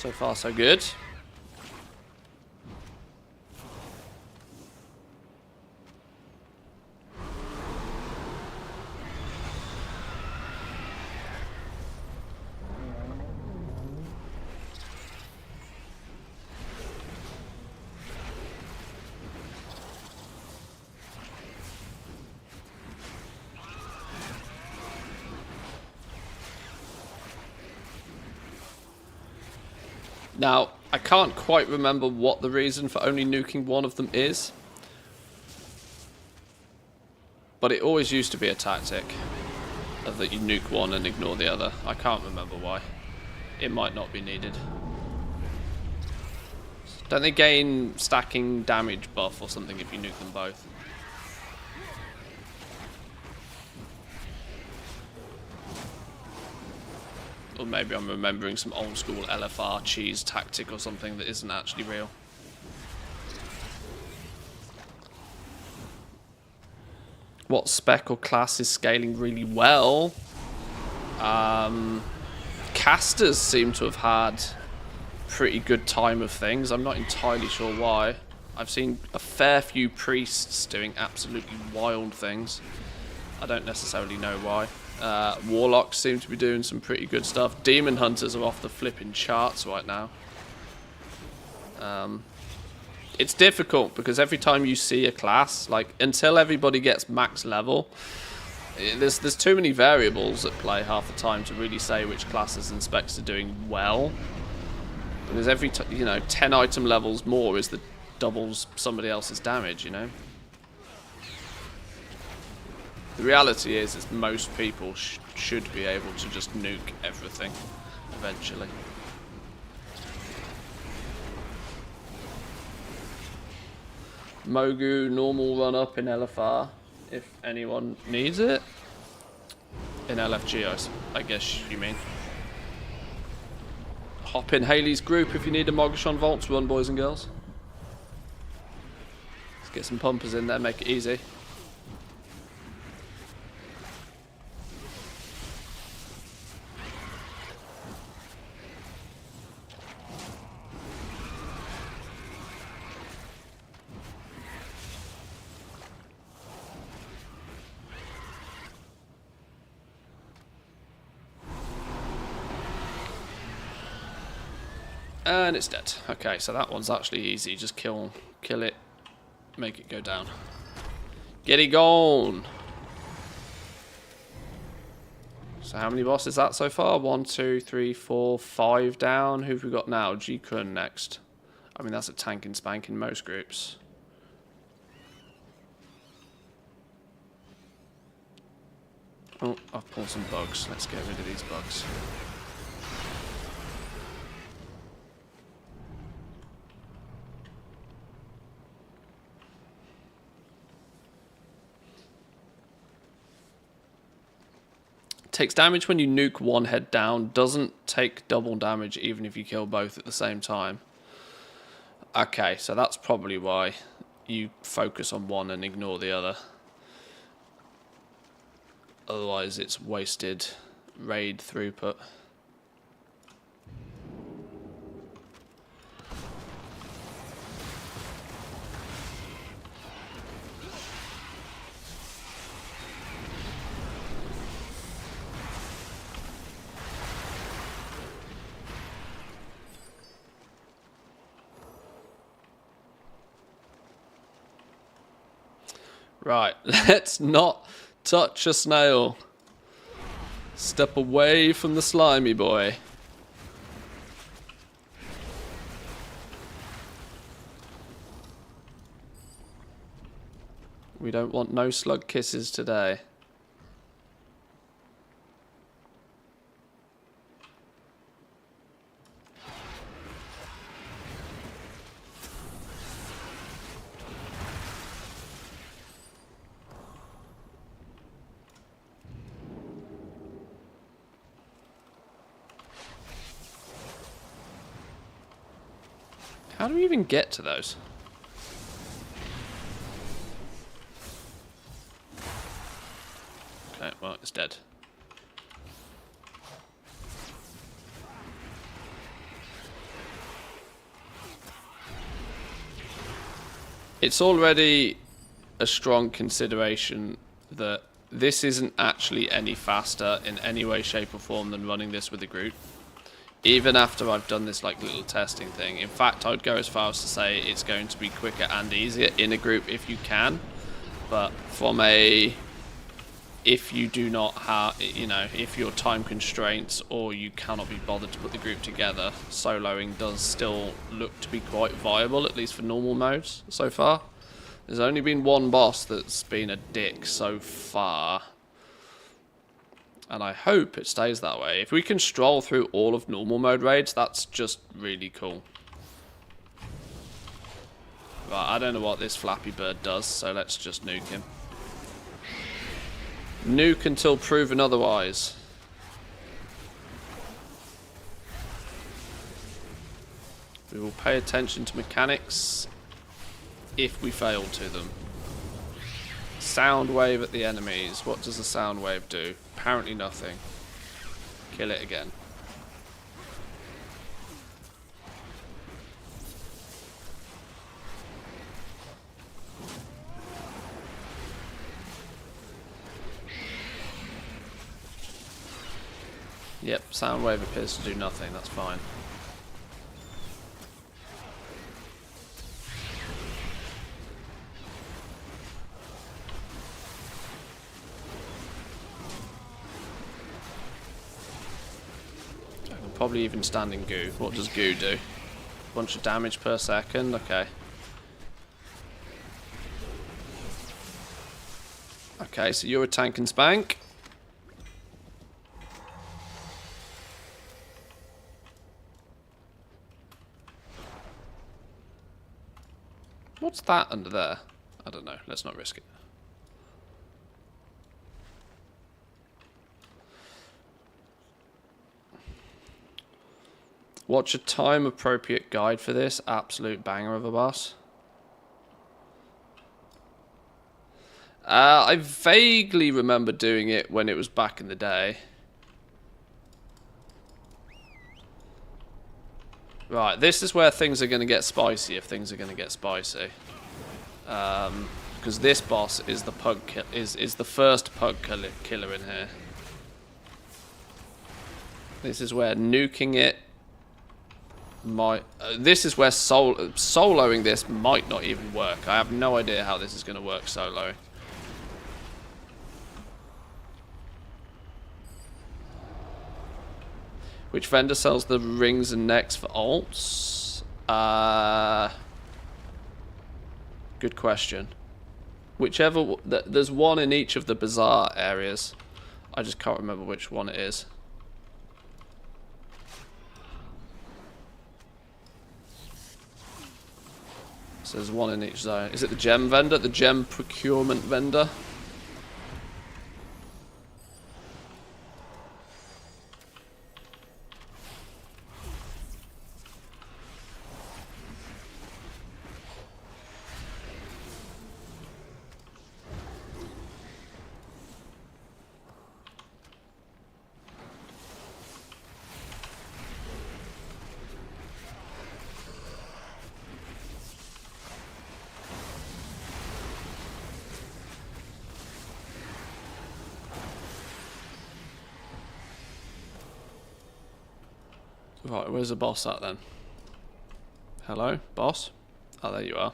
So far, so good. Now, I can't quite remember what the reason for only nuking one of them is. But it always used to be a tactic of that you nuke one and ignore the other. I can't remember why. It might not be needed. Don't they gain stacking damage buff or something if you nuke them both? Or maybe I'm remembering some old school LFR cheese tactic or something that isn't actually real. What spec or class is scaling really well? Casters seem to have had pretty good time of things. I'm not entirely sure why. I've seen a fair few priests doing absolutely wild things. I don't necessarily know why. Warlocks seem to be doing some pretty good stuff. Demon Hunters are off the flipping charts right now. It's difficult because every time you see a class, like until everybody gets max level, there's too many variables at play half the time to really say which classes and specs are doing well. Because every 10 item levels more is that doubles somebody else's damage, you know. The reality is most people should be able to just nuke everything eventually. Mogu, normal run up in LFR, if anyone needs it. In LFG, I guess you mean. Hop in Haley's group if you need a Mogashon Vaults run, boys and girls. Let's get some pumpers in there, make it easy. And it's dead. Okay, so that one's actually easy. Just kill it, make it go down. Get it gone. So how many bosses is that so far? 1, 2, 3, 4, 5 down. Who've we got now? G-Kun next. I mean, that's a tank and spank in most groups. Oh, I've pulled some bugs. Let's get rid of these bugs. Takes damage when you nuke one head down. Doesn't take double damage even if you kill both at the same time. Okay, so that's probably why you focus on one and ignore the other. Otherwise it's wasted raid throughput. Right, let's not touch a snail. Step away from the slimy boy. We don't want no slug kisses today. How do we even get to those? Okay, well, it's dead. It's already a strong consideration that this isn't actually any faster in any way, shape or form than running this with a group. Even after I've done this like little testing thing. In fact, I'd go as far as to say it's going to be quicker and easier in a group if you can. But from a... if you do not have, you know, if you're time constraints or you cannot be bothered to put the group together, soloing does still look to be quite viable, at least for normal modes so far. There's only been one boss that's been a dick so far. And I hope it stays that way. If we can stroll through all of normal mode raids, that's just really cool. Right, I don't know what this Flappy Bird does, so let's just nuke him. Nuke until proven otherwise. We will pay attention to mechanics if we fail to them. Sound wave at the enemies. What does the sound wave do? Apparently nothing. Kill it again. Yep, sound wave appears to do nothing, that's fine. I can probably even stand in goo. What does goo do? Bunch of damage per second, okay. Okay, so you're a tank and spank. What's that under there? I don't know. Let's not risk it. Watch a time-appropriate guide for this. Absolute banger of a boss. I vaguely remember doing it when it was back in the day. Right, this is where things are going to get spicy if things are going to get spicy. Because this boss is the is the first pug killer in here. This is where nuking it might... this is where soloing this might not even work. I have no idea how this is going to work solo. Which vendor sells the rings and necks for alts? Good question. Whichever... there's one in each of the bazaar areas. I just can't remember which one it is. So there's one in each zone. Is it the gem vendor? The gem procurement vendor? Right, where's the boss at then? Hello, boss? Oh, there you are.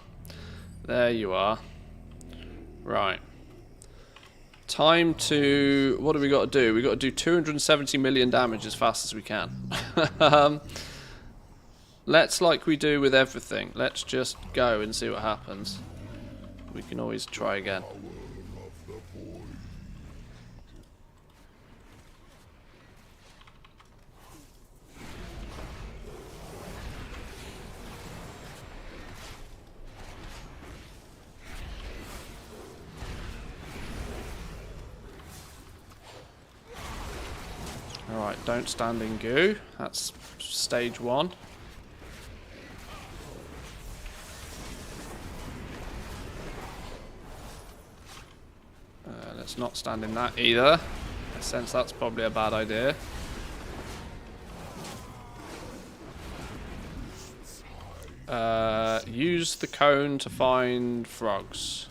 There you are. Right. Time to... what do we got to do? We got to do 270 million damage as fast as we can. Let's, like we do with everything, let's just go and see what happens. We can always try again. Alright, don't stand in goo. That's stage one. Let's not stand in that either. I sense that's probably a bad idea. Use the cone to find frogs.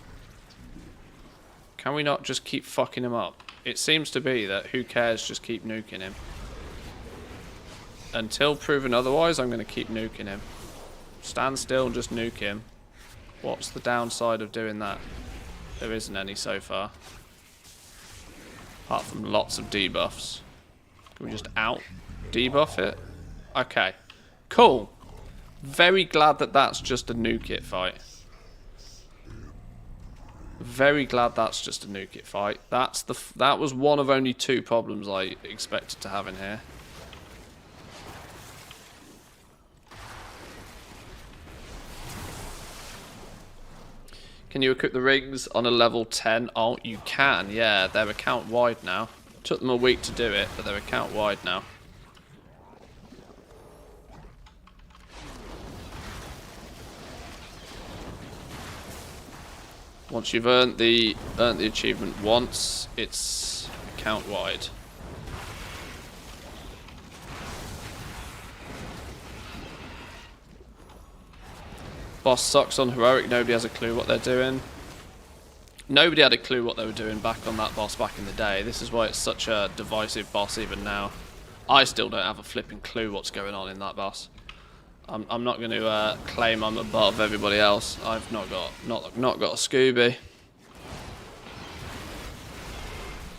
Can we not just keep fucking him up? It seems to be that who cares, just keep nuking him. Until proven otherwise, I'm going to keep nuking him. Stand still and just nuke him. What's the downside of doing that? There isn't any so far. Apart from lots of debuffs. Can we just out debuff it? Okay. Cool. Very glad that that's just a nuke it fight. Very glad that's just a nuke it fight. That was one of only 2 problems I expected to have in here. Can you equip the rings on a level 10? Oh, you can, yeah. They're account wide now. Took them a week to do it, but they're account wide now. Once you've earned the achievement once, it's account wide. Boss sucks on heroic. Nobody has a clue what they're doing. Nobody had a clue what they were doing back on that boss back in the day. This is why it's such a divisive boss even now. I still don't have a flipping clue what's going on in that boss. I'm not going to claim I'm above everybody else. I've not got a Scooby.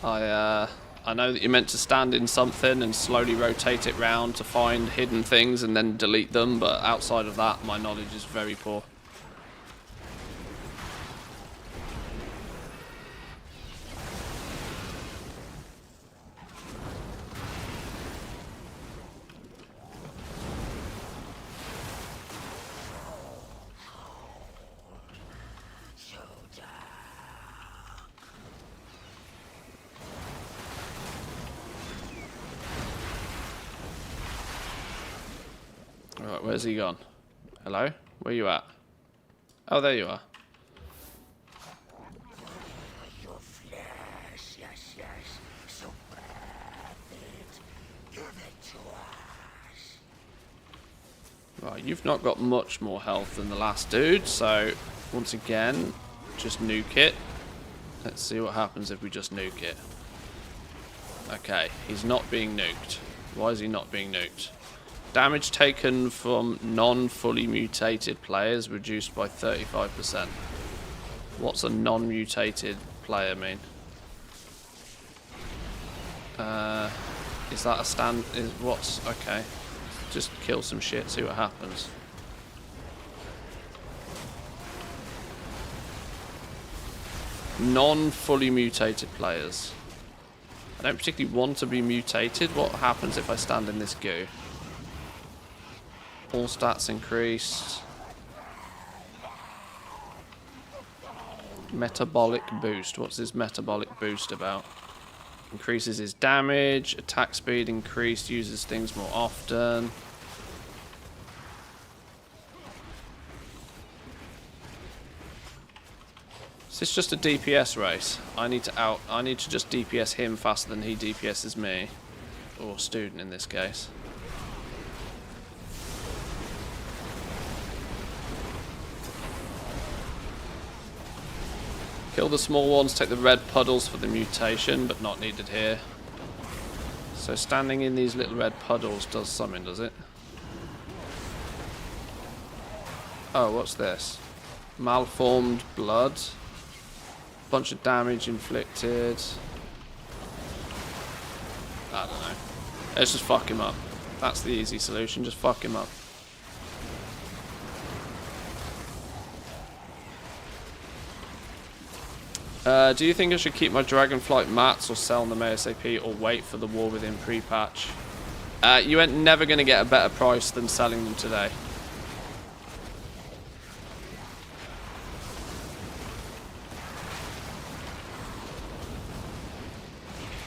I know that you're meant to stand in something and slowly rotate it round to find hidden things and then delete them, but outside of that, my knowledge is very poor. Alright, where's he gone? Hello? Where you at? Oh, there you are. Your flesh, yes. So worth it. Give it to us. Right, you've not got much more health than the last dude, so once again, just nuke it. Let's see what happens if we just nuke it. Okay, he's not being nuked. Why is he not being nuked? Damage taken from non-fully mutated players reduced by 35%. What's a non-mutated player mean? Is that a stand? What's okay? Just kill some shit, see what happens. Non-fully mutated players. I don't particularly want to be mutated. What happens if I stand in this goo? All stats increased. Metabolic boost. What's his metabolic boost about? Increases his damage, attack speed increased, uses things more often. Is this just a DPS race? I need to just DPS him faster than he DPSs me. Or student in this case. Kill the small ones, take the red puddles for the mutation, but not needed here. So standing in these little red puddles does something, does it? Oh, what's this? Malformed blood. Bunch of damage inflicted. I don't know. Let's just fuck him up. That's the easy solution, just fuck him up. Do you think I should keep my Dragonflight mats or sell them ASAP or wait for the War Within pre-patch? You ain't never going to get a better price than selling them today.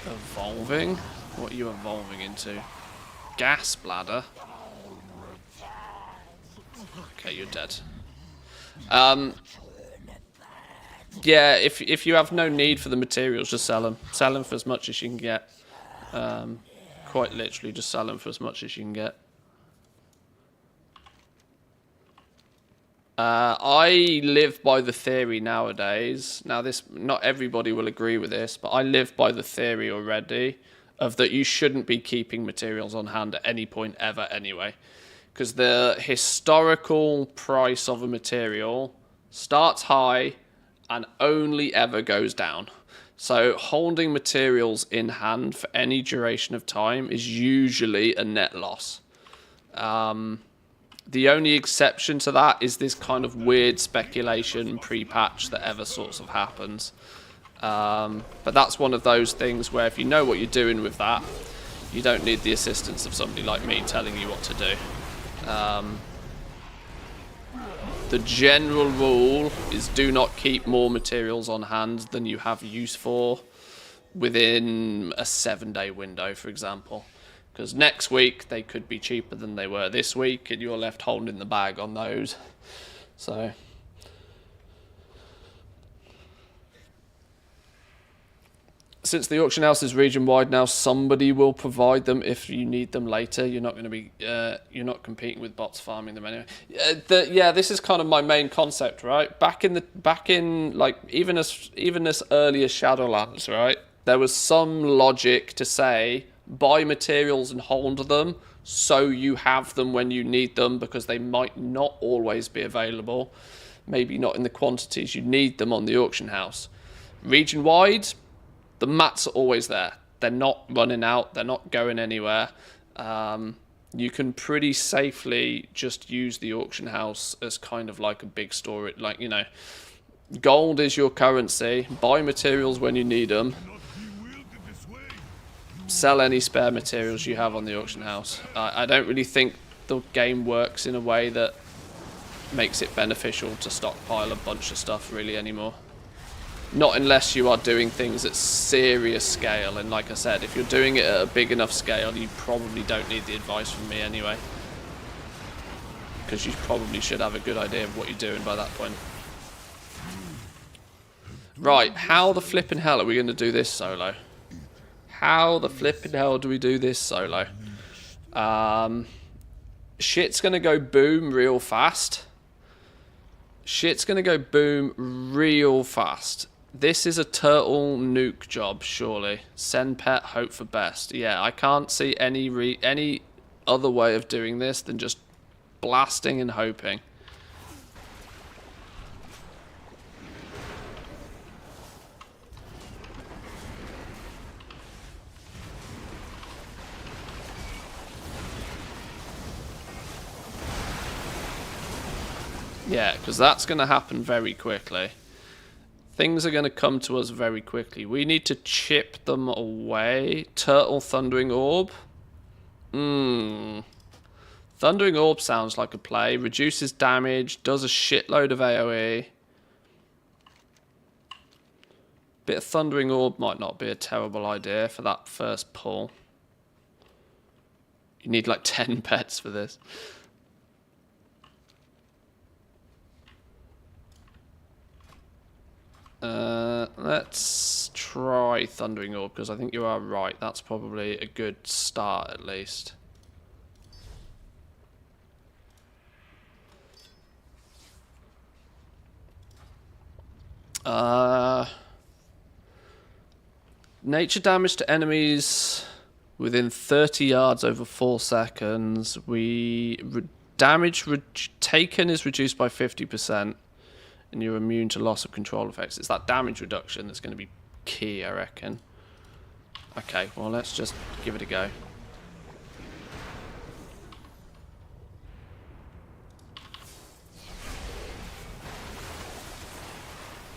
Evolving? What are you evolving into? Gas bladder? Okay, you're dead. Yeah, if you have no need for the materials, just sell them. Sell them for as much as you can get. Quite literally, just sell them for as much as you can get. I live by the theory nowadays. Now, this not everybody will agree with this, but I live by the theory already of that you shouldn't be keeping materials on hand at any point ever anyway. Because the historical price of a material starts high and only ever goes down. So holding materials in hand for any duration of time is usually a net loss. The only exception to that is this kind of weird speculation pre-patch that ever sorts of happens. But that's one of those things where if you know what you're doing with that, you don't need the assistance of somebody like me telling you what to do. The general rule is do not keep more materials on hand than you have use for within a 7-day window, for example. Because next week they could be cheaper than they were this week and you're left holding the bag on those. So since the auction house is region wide now, somebody will provide them if you need them later. You're not going to be you're not competing with bots farming them anyway. Yeah, this is kind of my main concept, right? Back in like even as early as Shadowlands, right? There was some logic to say buy materials and hold them so you have them when you need them, because they might not always be available, maybe not in the quantities you need them on the auction house. Region wide, the mats are always there. They're not running out. They're not going anywhere. You can pretty safely just use the auction house as kind of like a big storage. Like, you know, gold is your currency. Buy materials when you need them. Sell any spare materials you have on the auction house. I don't really think the game works in a way that makes it beneficial to stockpile a bunch of stuff really anymore. Not unless you are doing things at serious scale, and like I said, if you're doing it at a big enough scale, you probably don't need the advice from me anyway. Because you probably should have a good idea of what you're doing by that point. Right, how the flipping hell are we going to do this solo? How the flipping hell do we do this solo? Shit's going to go boom real fast. Shit's going to go boom real fast. This is a turtle nuke job, surely. Send pet, hope for best. Yeah, I can't see any other way of doing this than just blasting and hoping. Yeah, because that's going to happen very quickly. Things are going to come to us very quickly. We need to chip them away. Turtle Thundering Orb. Thundering Orb sounds like a play. Reduces damage. Does a shitload of AoE. Bit of Thundering Orb might not be a terrible idea for that first pull. You need like 10 pets for this. Let's try Thundering Orb, because I think you are right. That's probably a good start, at least. Nature damage to enemies within 30 yards over 4 seconds. Damage taken is reduced by 50%. And you're immune to loss of control effects. It's that damage reduction that's going to be key, I reckon. Okay, well, let's just give it a go.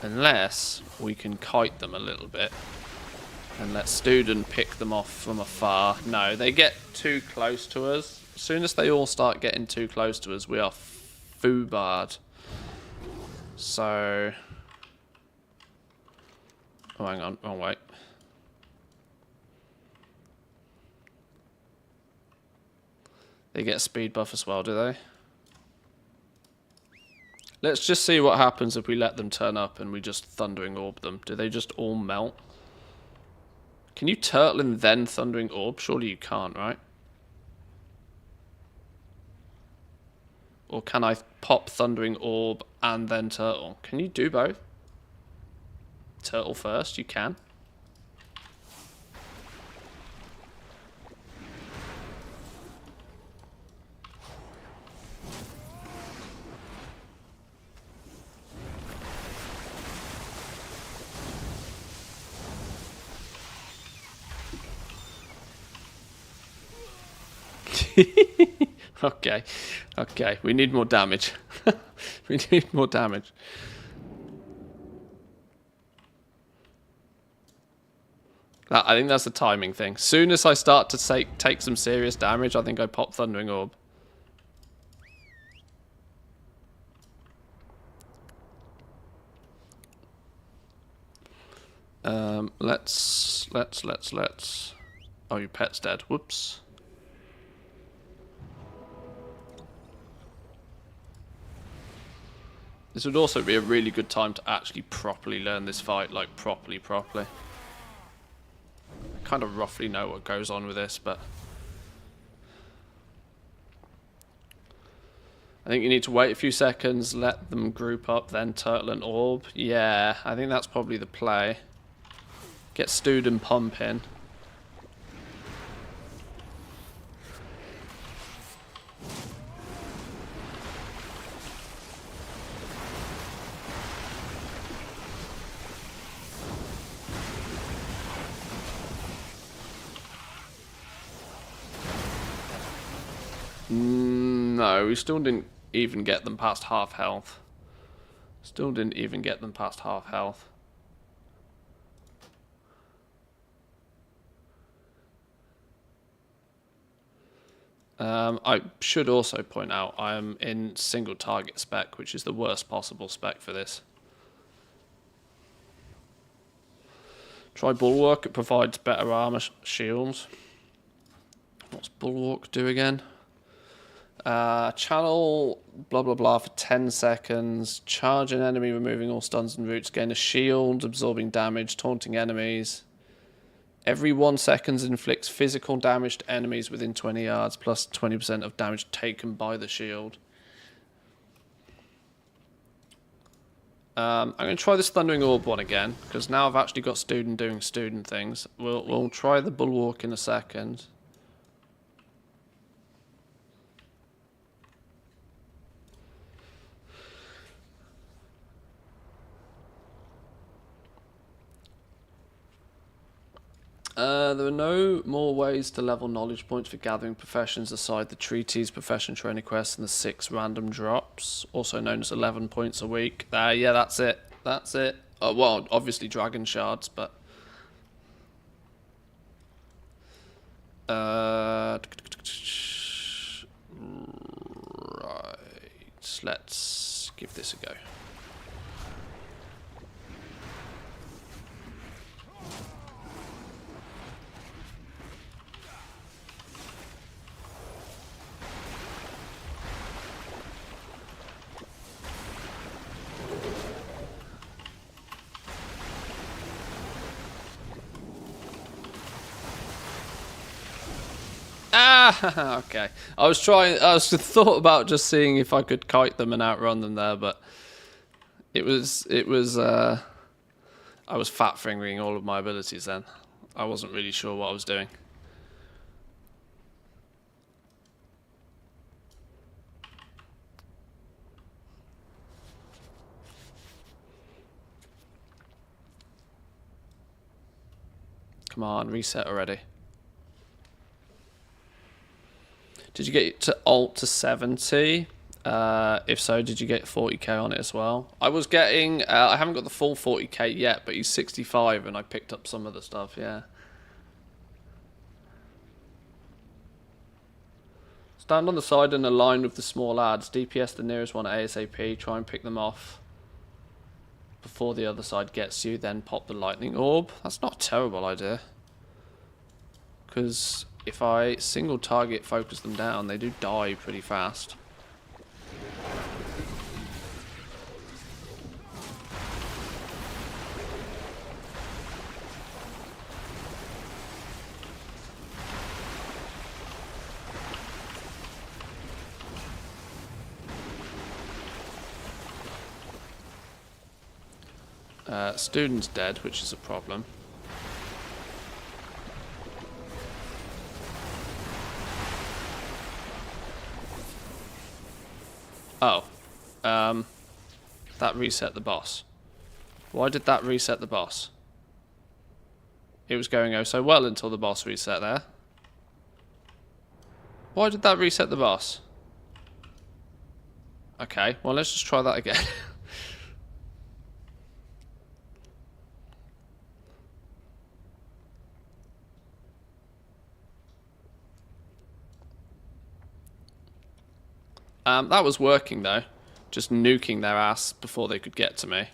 Unless we can kite them a little bit and let Student pick them off from afar. No, they get too close to us. As soon as they all start getting too close to us, we are foobarred. So, oh, hang on, wrong way. They get a speed buff as well, do they? Let's just see what happens if we let them turn up and we just Thundering Orb them. Do they just all melt? Can you turtle and then Thundering Orb? Surely you can't, right? Or can I pop Thundering Orb and then Turtle? Can you do both? Turtle first, you can. Okay, okay, we need more damage. We need more damage. I think that's a timing thing. Soon as I start to take some serious damage, I think I pop Thundering Orb. Let's. Oh, your pet's dead. Whoops. This would also be a really good time to actually properly learn this fight, like properly. I kind of roughly know what goes on with this, but I think you need to wait a few seconds, let them group up, then Turtle and Orb. Yeah, I think that's probably the play. Get stewed and pump in. No, we still didn't even get them past half health. Still didn't even get them past half health. I should also point out I am in single target spec, which is the worst possible spec for this. Try Bulwark, it provides better armor shields. What's Bulwark do again? Channel blah blah blah for 10 seconds. Charge an enemy, removing all stuns and roots. Gain a shield, absorbing damage, taunting enemies. Every 1 second inflicts physical damage to enemies within 20 yards, plus 20% of damage taken by the shield. I'm going to try this Thundering Orb one again, because now I've actually got Student doing student things. We'll try the Bulwark in a second. There are no more ways to level knowledge points for gathering professions aside the treaties, profession training quests, and the 6 random drops, also known as 11 points a week. Yeah, that's it. That's it. Well, obviously dragon shards, but right. Let's give this a go. Ah, okay. I was thought about just seeing if I could kite them and outrun them there, but I was fat fingering all of my abilities then. I wasn't really sure what I was doing. Come on, reset already. Did you get to alt to 70? If so, did you get 40k on it as well? I was getting, I haven't got the full 40k yet, but he's 65 and I picked up some of the stuff, yeah. Stand on the side and align with the small ads. DPS the nearest one ASAP, try and pick them off before the other side gets you, then pop the lightning orb. That's not a terrible idea. Because if I single target focus them down, they do die pretty fast. Student's dead, which is a problem. Oh. That reset the boss. Why did that reset the boss? It was going oh so well until the boss reset there. Why did that reset the boss? Okay, well let's just try that again. That was working though. Just nuking their ass before they could get to me.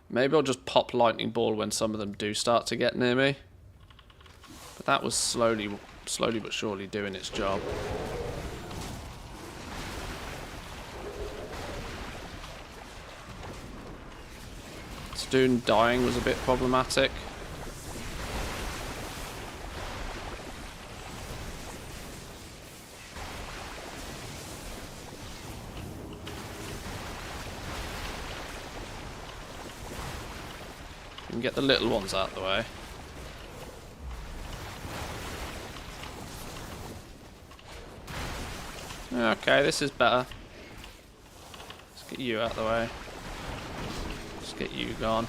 Maybe I'll just pop lightning ball when some of them do start to get near me. But that was slowly but surely doing its job. Student dying was a bit problematic. You can get the little ones out of the way. Okay, this is better. Let's get you out of the way. Let's get you gone.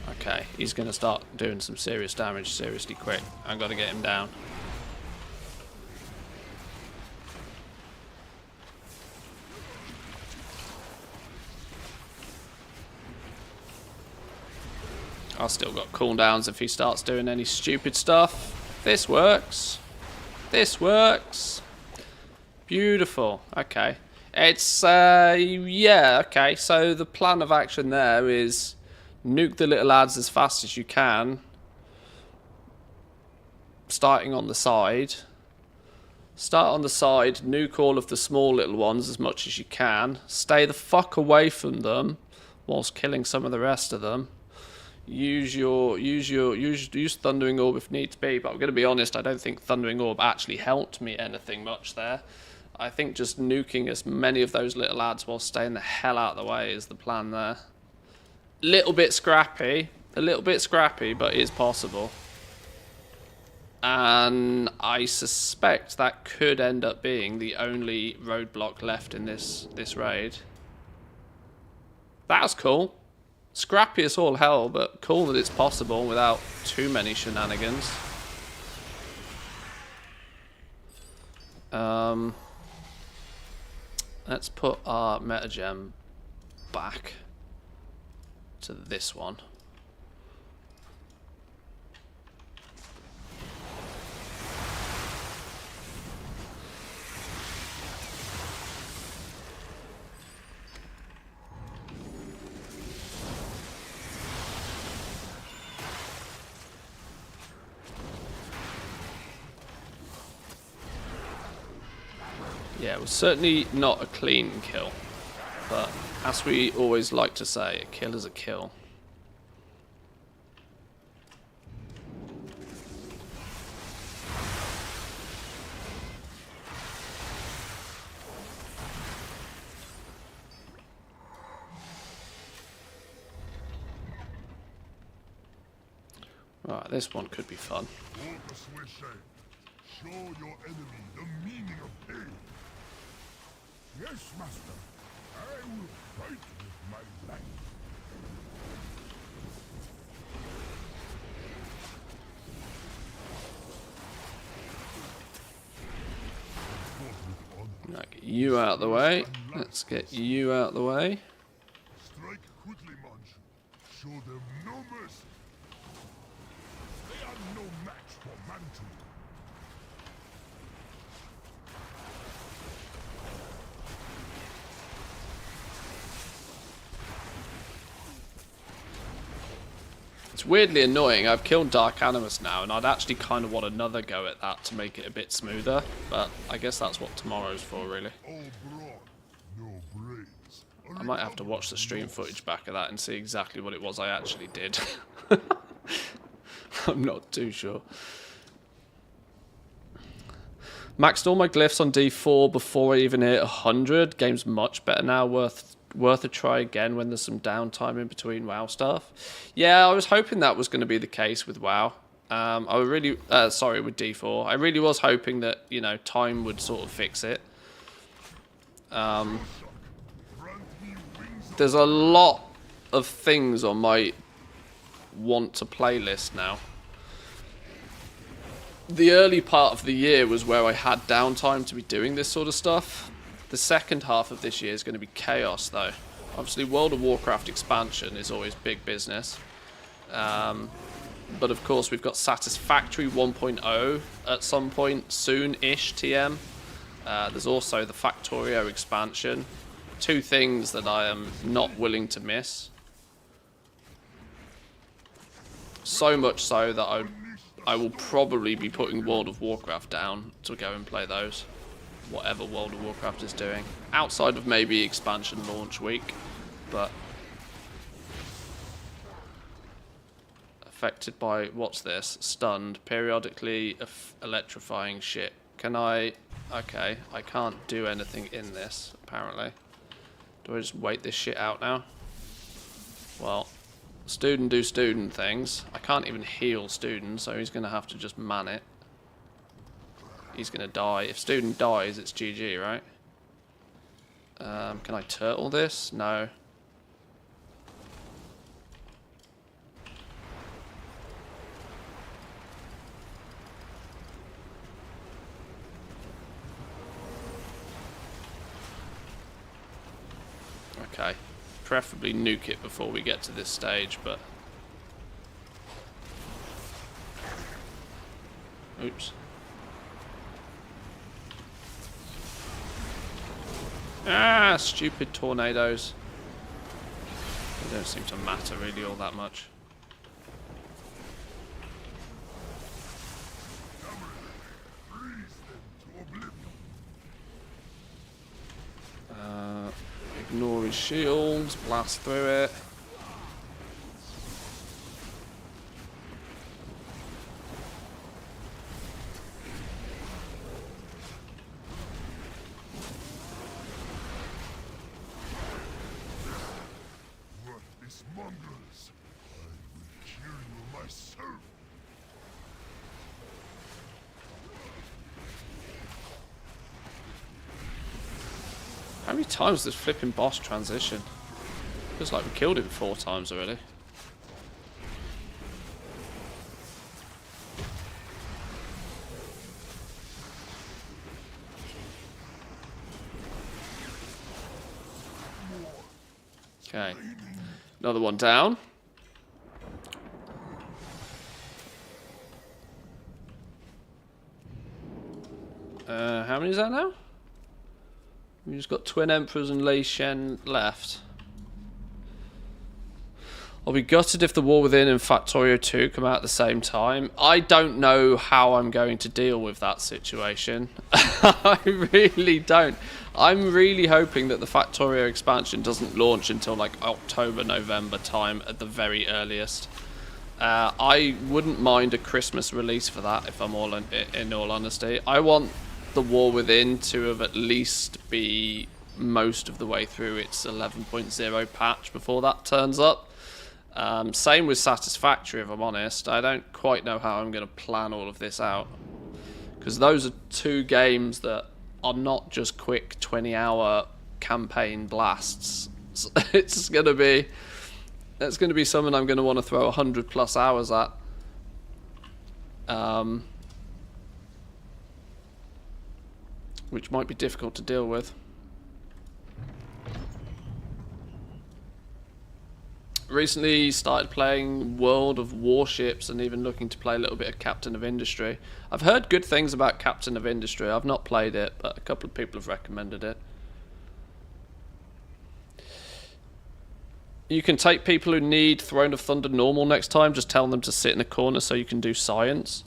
Okay, he's going to start doing some serious damage seriously quick. I've got to get him down. I've still got cooldowns if he starts doing any stupid stuff. This works. This works. Beautiful. Okay. It's, yeah, okay. So the plan of action there is nuke the little lads as fast as you can. Starting on the side. Start on the side, nuke all of the small little ones as much as you can. Stay the fuck away from them whilst killing some of the rest of them. Use Thundering Orb if needs be, but I'm going to be honest, I don't think Thundering Orb actually helped me anything much there. I think just nuking as many of those little lads while staying the hell out of the way is the plan there. A little bit scrappy, but it is possible. And I suspect that could end up being the only roadblock left in this raid. That's cool. Scrappy as all hell, but cool that it's possible without too many shenanigans. Let's put our metagem back to this one. Yeah, it was certainly not a clean kill, but as we always like to say, a kill is a kill. Right, this one could be fun. Show your enemy the meaning of pain. Yes, master. I will fight with my life. Right, get you out of the way. Let's get you out of the way. Strike quickly, Munch. Show them no mercy. They are no match for Mantu. It's It's weirdly annoying. I've killed Dark Animus now, and I'd actually kind of want another go at that to make it a bit smoother. But I guess that's what tomorrow's for, really. I might have to watch the stream footage back of that and see exactly what it was I actually did. I'm not too sure. Maxed all my glyphs on D4 before I even hit 100. Game's much better now. Worth a try again when there's some downtime in between WoW stuff. Yeah, I was hoping that was going to be the case with WoW. I really, sorry, with D4. I really was hoping that, you know, time would sort of fix it. There's a lot of things on my want to play list now. The early part of the year was where I had downtime to be doing this sort of stuff. The second half of this year is going to be chaos, though. Obviously, World of Warcraft expansion is always big business. But of course, we've got Satisfactory 1.0 at some point soon-ish, TM. There's also the Factorio expansion. Two things that I am not willing to miss. So much so that I will probably be putting World of Warcraft down to go and play those. Whatever World of Warcraft is doing. Outside of maybe expansion launch week. But affected by, what's this? Stunned. Periodically electrifying shit. Can I... Okay, I can't do anything in this, apparently. Do I just wait this shit out now? Well, student do student things. I can't even heal student, so he's going to have to just man it. He's going to die. If student dies, it's GG, right? Can I turtle this? No. Okay. Preferably nuke it before we get to this stage, but... Oops. Ah, stupid tornadoes. They don't seem to matter really all that much. Ignore his shields, blast through it. Worthless mongrels! I will kill you myself! How many times does flipping boss transition? Feels like we killed him 4 times already. Okay. Another one down. How many is that now? We've just got Twin Emperors and Lei Shen left. I'll be gutted if the War Within and Factorio 2 come out at the same time. I don't know how I'm going to deal with that situation. I really don't. I'm really hoping that the Factorio expansion doesn't launch until like October, November time at the very earliest. I wouldn't mind a Christmas release for that, if I'm in all honesty. I want the War Within to have at least be most of the way through its 11.0 patch before that turns up. Same with Satisfactory, if I'm honest. I don't quite know how I'm going to plan all of this out, because those are 2 games that are not just quick 20-hour campaign blasts. So it's going to be something I'm going to want to throw 100+ hours at. Which might be difficult to deal with. Recently started playing World of Warships and even looking to play a little bit of Captain of Industry. I've heard good things about Captain of Industry. I've not played it, but a couple of people have recommended it. You can take people who need Throne of Thunder normal next time. Just tell them to sit in a corner so you can do science.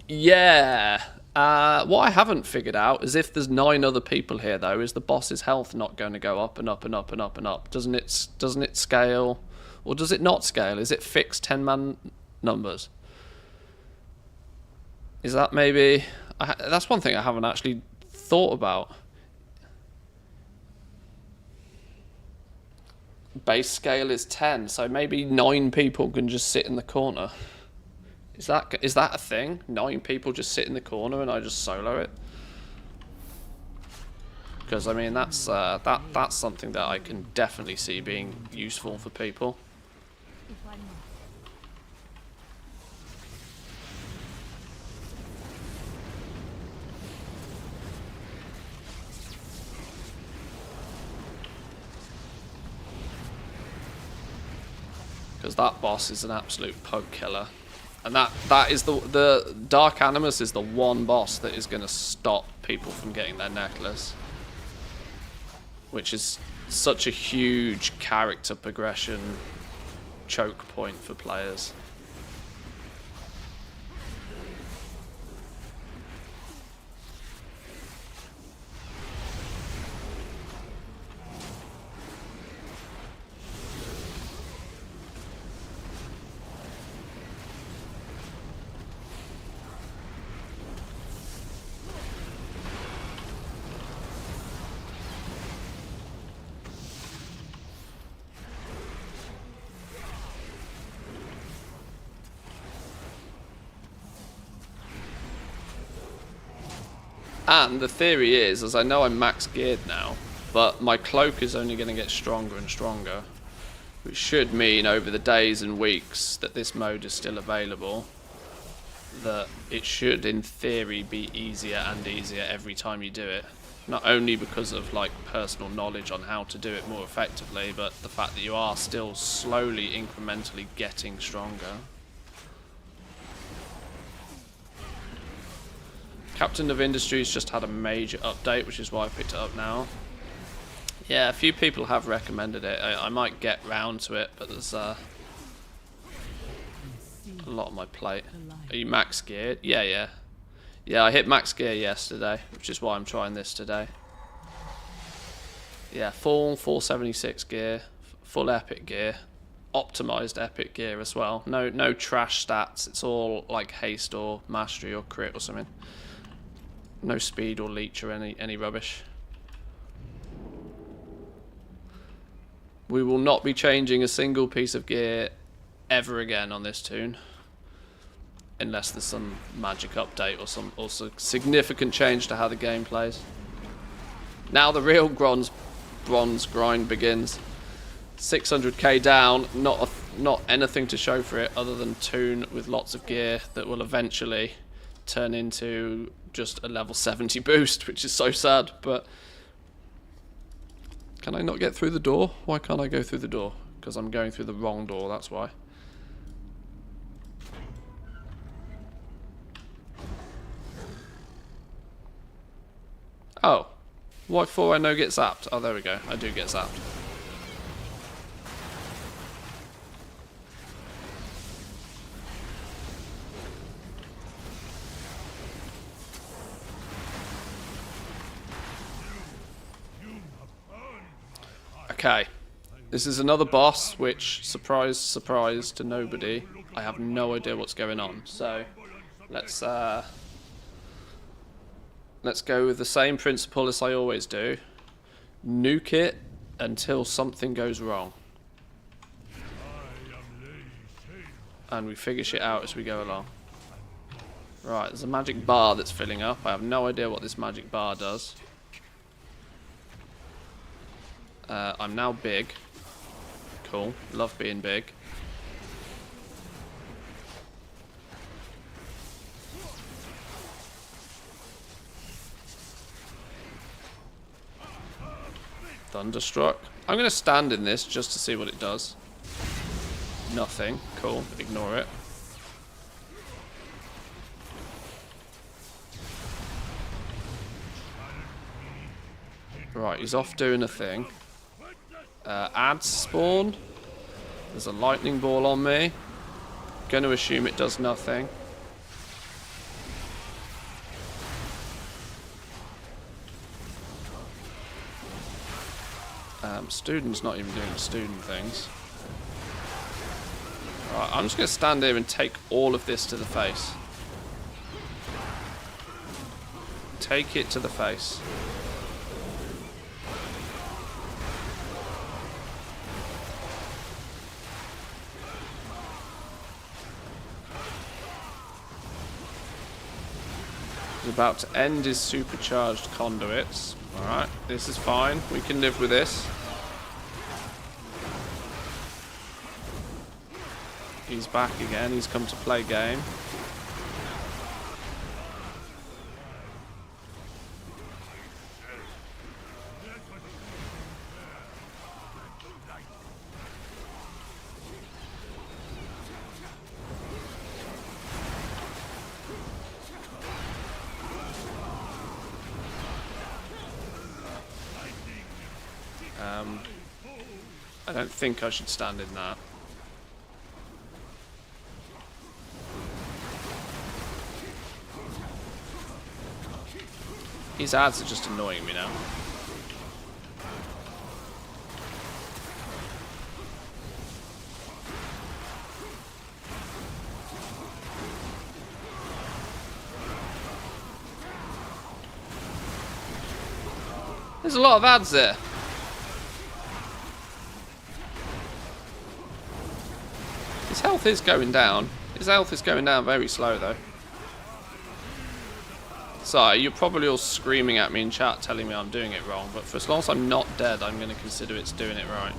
Yeah. What I haven't figured out is if there's 9 other people here, though, is the boss's health not going to go up and up and up and up and up? Doesn't it scale? Or does it not scale? Is it fixed 10-man numbers? Is that maybe... that's one thing I haven't actually thought about. Base scale is 10, so maybe 9 people can just sit in the corner. Is that a thing? 9 people just sit in the corner and I just solo it? Because I mean that's something that I can definitely see being useful for people. Because that boss is an absolute poke killer. And that is the Dark Animus is the one boss that is going to stop people from getting their necklace. Which is such a huge character progression choke point for players. And the theory is, as I know I'm max geared now, but my cloak is only going to get stronger and stronger, which should mean over the days and weeks that this mode is still available, that it should in theory be easier and easier every time you do it. Not only because of like personal knowledge on how to do it more effectively, but the fact that you are still slowly, incrementally getting stronger. Captain of Industries just had a major update, which is why I picked it up now. Yeah, a few people have recommended it. I might get round to it, but there's a lot on my plate. Are you max geared? Yeah. Yeah, I hit max gear yesterday, which is why I'm trying this today. Yeah, full 476 gear, full epic gear, optimized epic gear as well. No trash stats. It's all like haste or mastery or crit or something. No speed or leech or any rubbish. We will not be changing a single piece of gear ever again on this toon, unless there's some magic update or some significant change to how the game plays. Now the real bronze grind begins. 600k down, not anything to show for it other than toon with lots of gear that will eventually turn into just a level 70 boost, which is so sad. But can I not get through the door? Why can't I go through the door? Because I'm going through the wrong door, that's why. Oh, why for I no get zapped? Oh, there we go, I do get zapped. Okay, this is another boss which, surprise, surprise to nobody, I have no idea what's going on. So, let's go with the same principle as I always do. Nuke it until something goes wrong. And we figure shit out as we go along. Right, there's a magic bar that's filling up. I have no idea what this magic bar does. I'm now big. Cool. Love being big. Thunderstruck. I'm going to stand in this just to see what it does. Nothing. Cool. Ignore it. Right, he's off doing a thing. Ads spawn. There's a lightning ball on me. Going to assume it does nothing. Student's not even doing student things. Right, I'm just going to stand here and take all of this to the face. Take it to the face. He's about to end his supercharged conduits. Alright, this is fine. We can live with this. He's back again. He's come to play game. I don't think I should stand in that. These ads are just annoying me now. There's a lot of ads there. His health is going down. His health is going down very slow though. Sorry, you're probably all screaming at me in chat telling me I'm doing it wrong, but for as long as I'm not dead, I'm going to consider it's doing it right.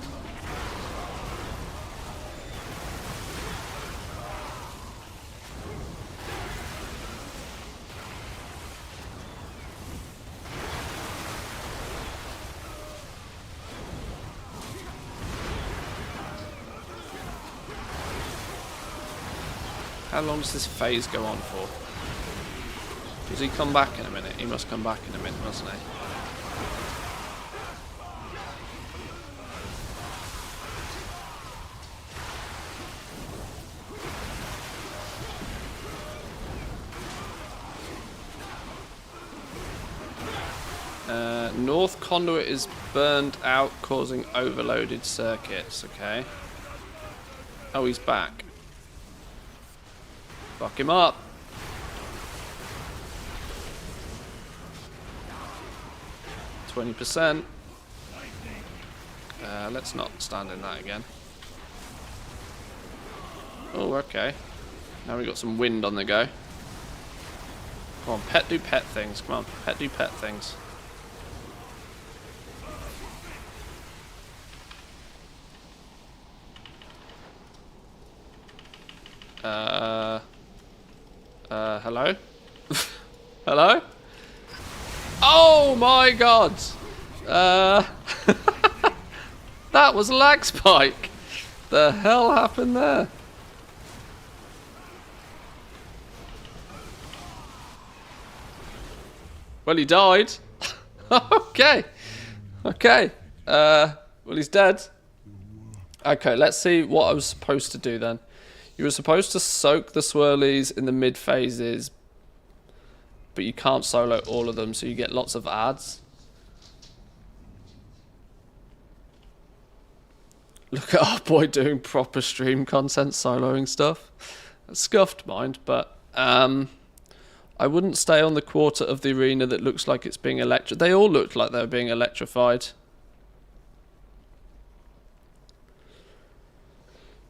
How long does this phase go on for? Does he come back in a minute? He must come back in a minute, mustn't he? North conduit is burned out, causing overloaded circuits. Okay. Oh, he's back. Fuck him up. %. Let's not stand in that again. Oh, okay. Now we got some wind on the go. Come on, pet do pet things. Come on, pet do pet things. Hello? Hello? Oh my god! That was lag spike! The hell happened there? Well, he died. Okay. Okay. Well, he's dead. Okay, let's see what I was supposed to do then. You were supposed to soak the swirlies in the mid phases, but you can't solo all of them, so you get lots of ads. Look at our boy doing proper stream content, soloing stuff. Scuffed mind, but I wouldn't stay on the quarter of the arena that looks like it's being electrified. They all looked like they were being electrified.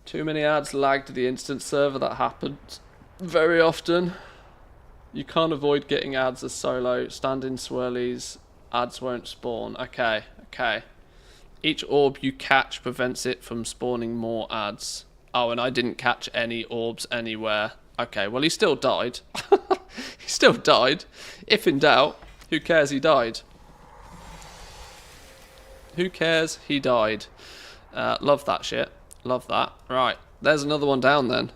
Too many ads lagged the instant server. That happened very often. You can't avoid getting ads as solo. Stand-in swirlies. Ads won't spawn. Okay, okay. Each orb you catch prevents it from spawning more ads. Oh, and I didn't catch any orbs anywhere. Okay, well, he still died. He still died. If in doubt, who cares he died? Who cares he died? Love that shit. Love that. Right, there's another one down then.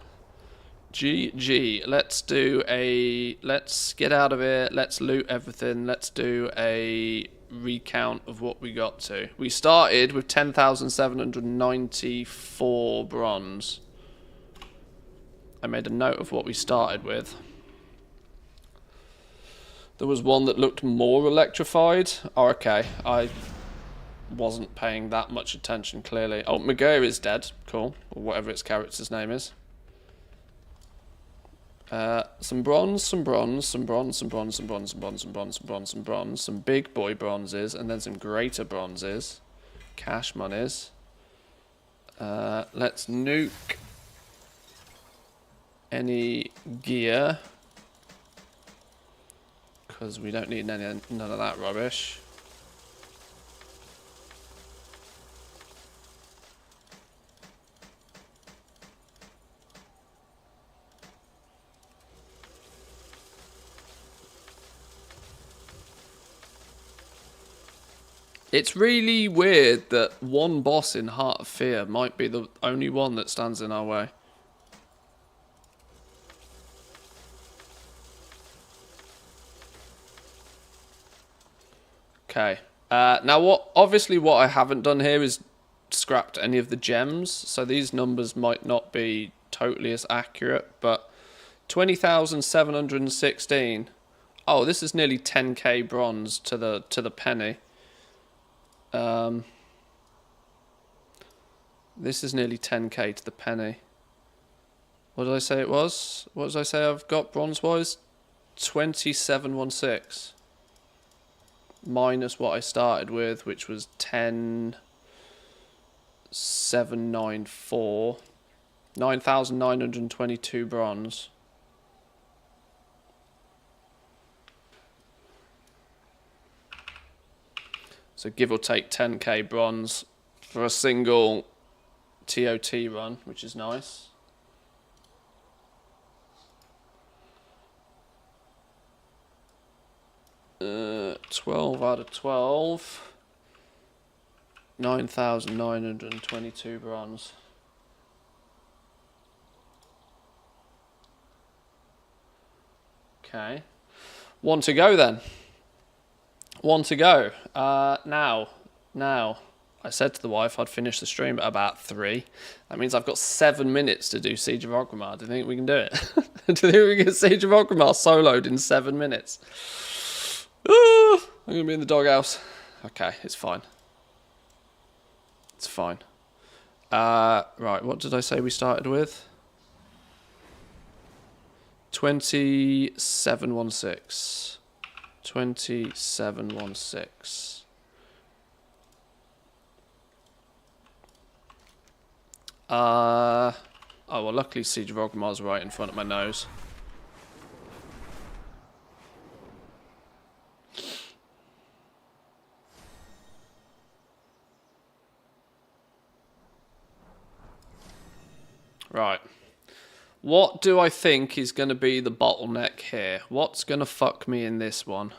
GG. Let's do a... Let's get out of here. Let's loot everything. Let's do a recount of what we got to. We started with 10,794 bronze. I made a note of what we started with. There was one that looked more electrified. Oh, okay. I wasn't paying that much attention, clearly. Oh, Magua is dead. Cool. Or whatever its character's name is. Some bronze, some bronze, some bronze, some bronze, some bronze, some bronze, some bronze, some bronze, some bronze, some big boy bronzes, and then some greater bronzes. Cash monies. Let's nuke any gear, because we don't need none of that rubbish. It's really weird that one boss in Heart of Fear might be the only one that stands in our way. Okay. Now, obviously what I haven't done here is scrapped any of the gems, so these numbers might not be totally as accurate, but 20,716. Oh, this is nearly 10k bronze to the penny. This is nearly 10k to the penny. What did I say it was? What did I say I've got bronze-wise? 2716. Minus what I started with, which was 10,794. 9,922 bronze. So give or take 10k bronze for a single TOT run, which is nice. Uh, 12 out of 12. 9,922 bronze. Okay. One to go then. One to go. Now, I said to the wife I'd finish the stream at about 3. That means I've got 7 minutes to do Siege of Orgrimmar. Do you think we can do it? Do you think we can get Siege of Orgrimmar soloed in 7 minutes? Ooh, I'm going to be in the doghouse. Okay, it's fine. It's fine. Right, what did I say we started with? 2716. 2716. Oh, well, luckily Siege of Orgrimmar's right in front of my nose. Right. What do I think is going to be the bottleneck here? What's going to fuck me in this one?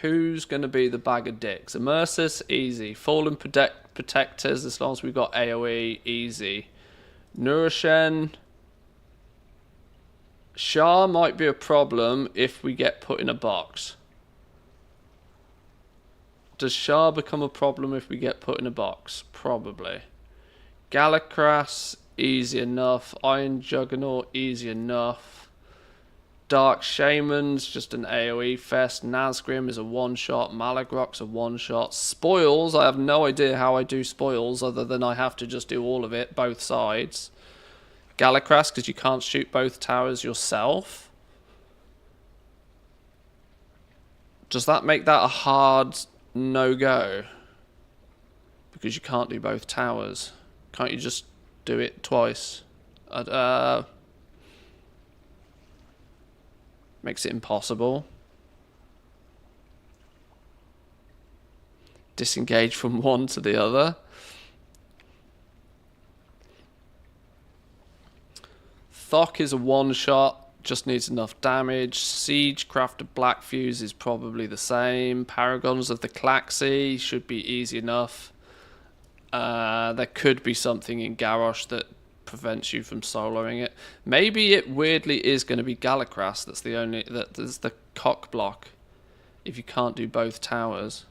Who's going to be the bag of dicks? Immersus, easy. Fallen Protectors, as long as we've got AoE, easy. Nurashen. Shah might be a problem if we get put in a box. Does Shah become a problem if we get put in a box? Probably. Galakras, easy enough. Iron Juggernaut, easy enough. Dark Shaman's just an AoE fest. Nazgrim is a one-shot. Malagrok's a one-shot. Spoils, I have no idea how I do spoils other than I have to just do all of it, both sides. Galakras, because you can't shoot both towers yourself. Does that make that a hard no-go? Because you can't do both towers. Can't you just do it twice? Makes it impossible. Disengage from one to the other. Thok is a one-shot, just needs enough damage. Siegecraft of Black Fuse is probably the same. Paragons of the Claxi should be easy enough. There could be something in Garrosh that prevents you from soloing it. Maybe it weirdly is going to be Galakras that's the cock block. if you can't do both towers.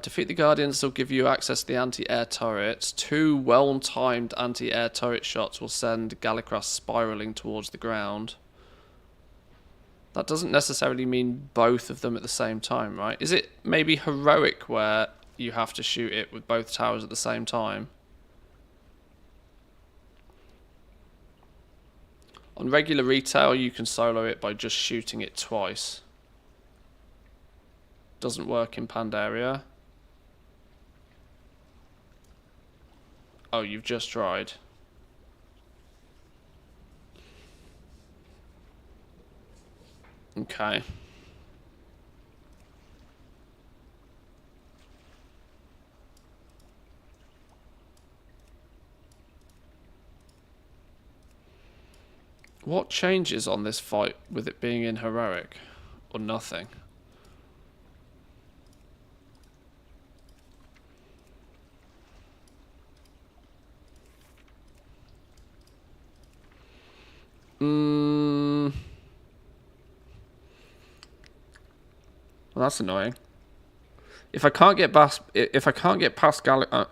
Defeat the Guardians will give you access to the anti-air turrets. 2 well-timed anti-air turret shots will send Gallicross spiraling towards the ground. That doesn't necessarily mean both of them at the same time, right? Is it maybe heroic where you have to shoot it with both towers at the same time? On regular retail, you can solo it by just shooting it twice. Doesn't work in Pandaria. Oh, you've just tried. Okay. What changes on this fight with it being in heroic? Or nothing? Well, that's annoying. If I can't get past,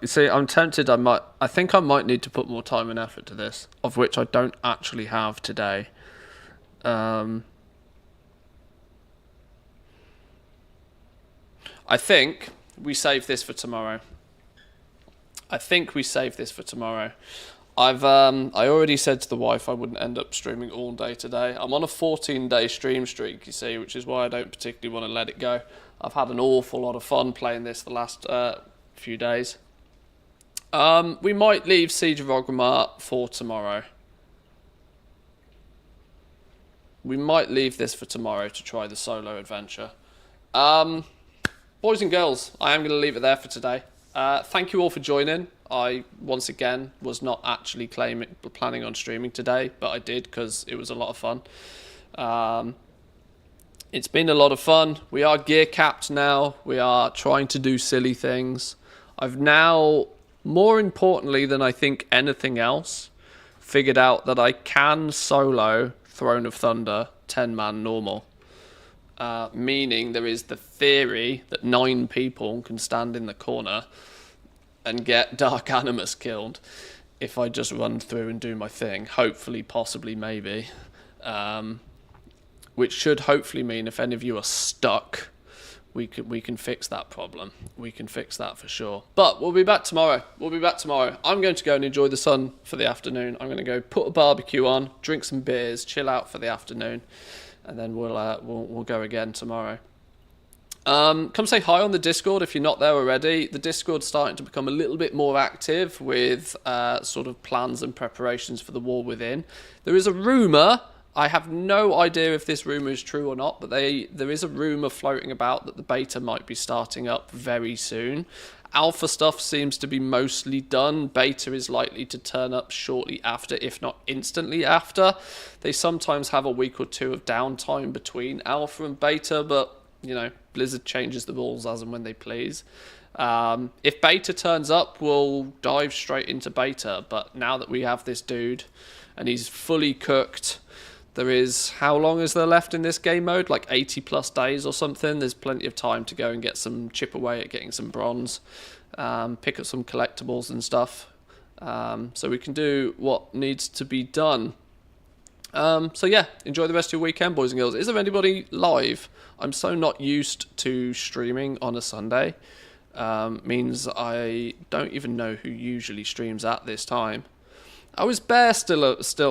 see, I'm tempted. I think I might need to put more time and effort to this, of which I don't actually have today. I think we save this for tomorrow. I already said to the wife I wouldn't end up streaming all day today. I'm on a 14-day stream streak, you see, which is why I don't particularly want to let it go. I've had an awful lot of fun playing this the last few days. We might leave Siege of Orgrimmar for tomorrow. We might leave this for tomorrow to try the solo adventure. Boys and girls, I am going to leave it there for today. Thank you all for joining. I, once again, was not actually planning on streaming today, but I did because it was a lot of fun. It's been a lot of fun. We are gear capped now. We are trying to do silly things. I've now, more importantly than I think anything else, figured out that I can solo Throne of Thunder 10-man normal. Meaning there is the theory that 9 people can stand in the corner and get Dark Animus killed if I just run through and do my thing. Hopefully, possibly, maybe. Which should hopefully mean if any of you are stuck, we can fix that problem. We can fix that for sure. But we'll be back tomorrow. I'm going to go and enjoy the sun for the afternoon. I'm going to go put a barbecue on, drink some beers, chill out for the afternoon, and then we'll go again tomorrow. Come say hi on the Discord if you're not there already. The Discord's starting to become a little bit more active with sort of plans and preparations for the war within. There is a rumour, I have no idea if this rumour is true or not, but there is a rumour floating about that the beta might be starting up very soon. Alpha stuff seems to be mostly done. Beta is likely to turn up shortly after, if not instantly after. They sometimes have a week or two of downtime between alpha and beta, but you know, Blizzard changes the rules as and when they please. If beta turns up, we'll dive straight into beta. But now that we have this dude and he's fully cooked, there is, how long is there left in this game mode? Like 80 plus days or something. There's plenty of time to go and get some chip away at getting some bronze, pick up some collectibles and stuff. So we can do what needs to be done. So yeah, enjoy the rest of your weekend, boys and girls. Is there anybody live? I'm so not used to streaming on a Sunday. Means I don't even know who usually streams at this time. Oh, is Bear still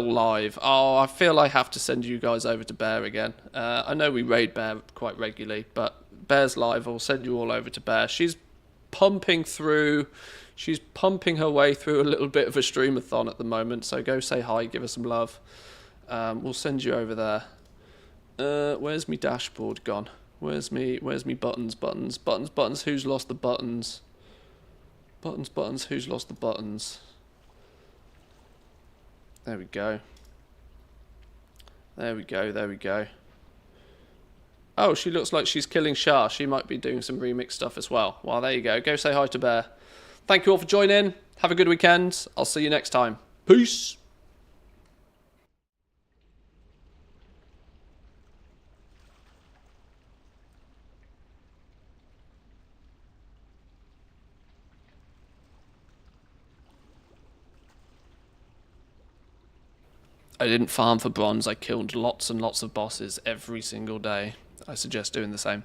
live? Oh, I feel I have to send you guys over to Bear again. I know we raid Bear quite regularly, but Bear's live. I'll send you all over to Bear. She's pumping her way through a little bit of a streamathon at the moment, so go say hi, give her some love. We'll send you over there. Where's me dashboard gone? Where's me buttons? Who's lost the buttons? Buttons, who's lost the buttons? There we go. Oh, she looks like she's killing Shah. She might be doing some remix stuff as well. Well, there you go. Go say hi to Bear. Thank you all for joining. Have a good weekend. I'll see you next time. Peace. I didn't farm for bronze. I killed lots and lots of bosses every single day. I suggest doing the same.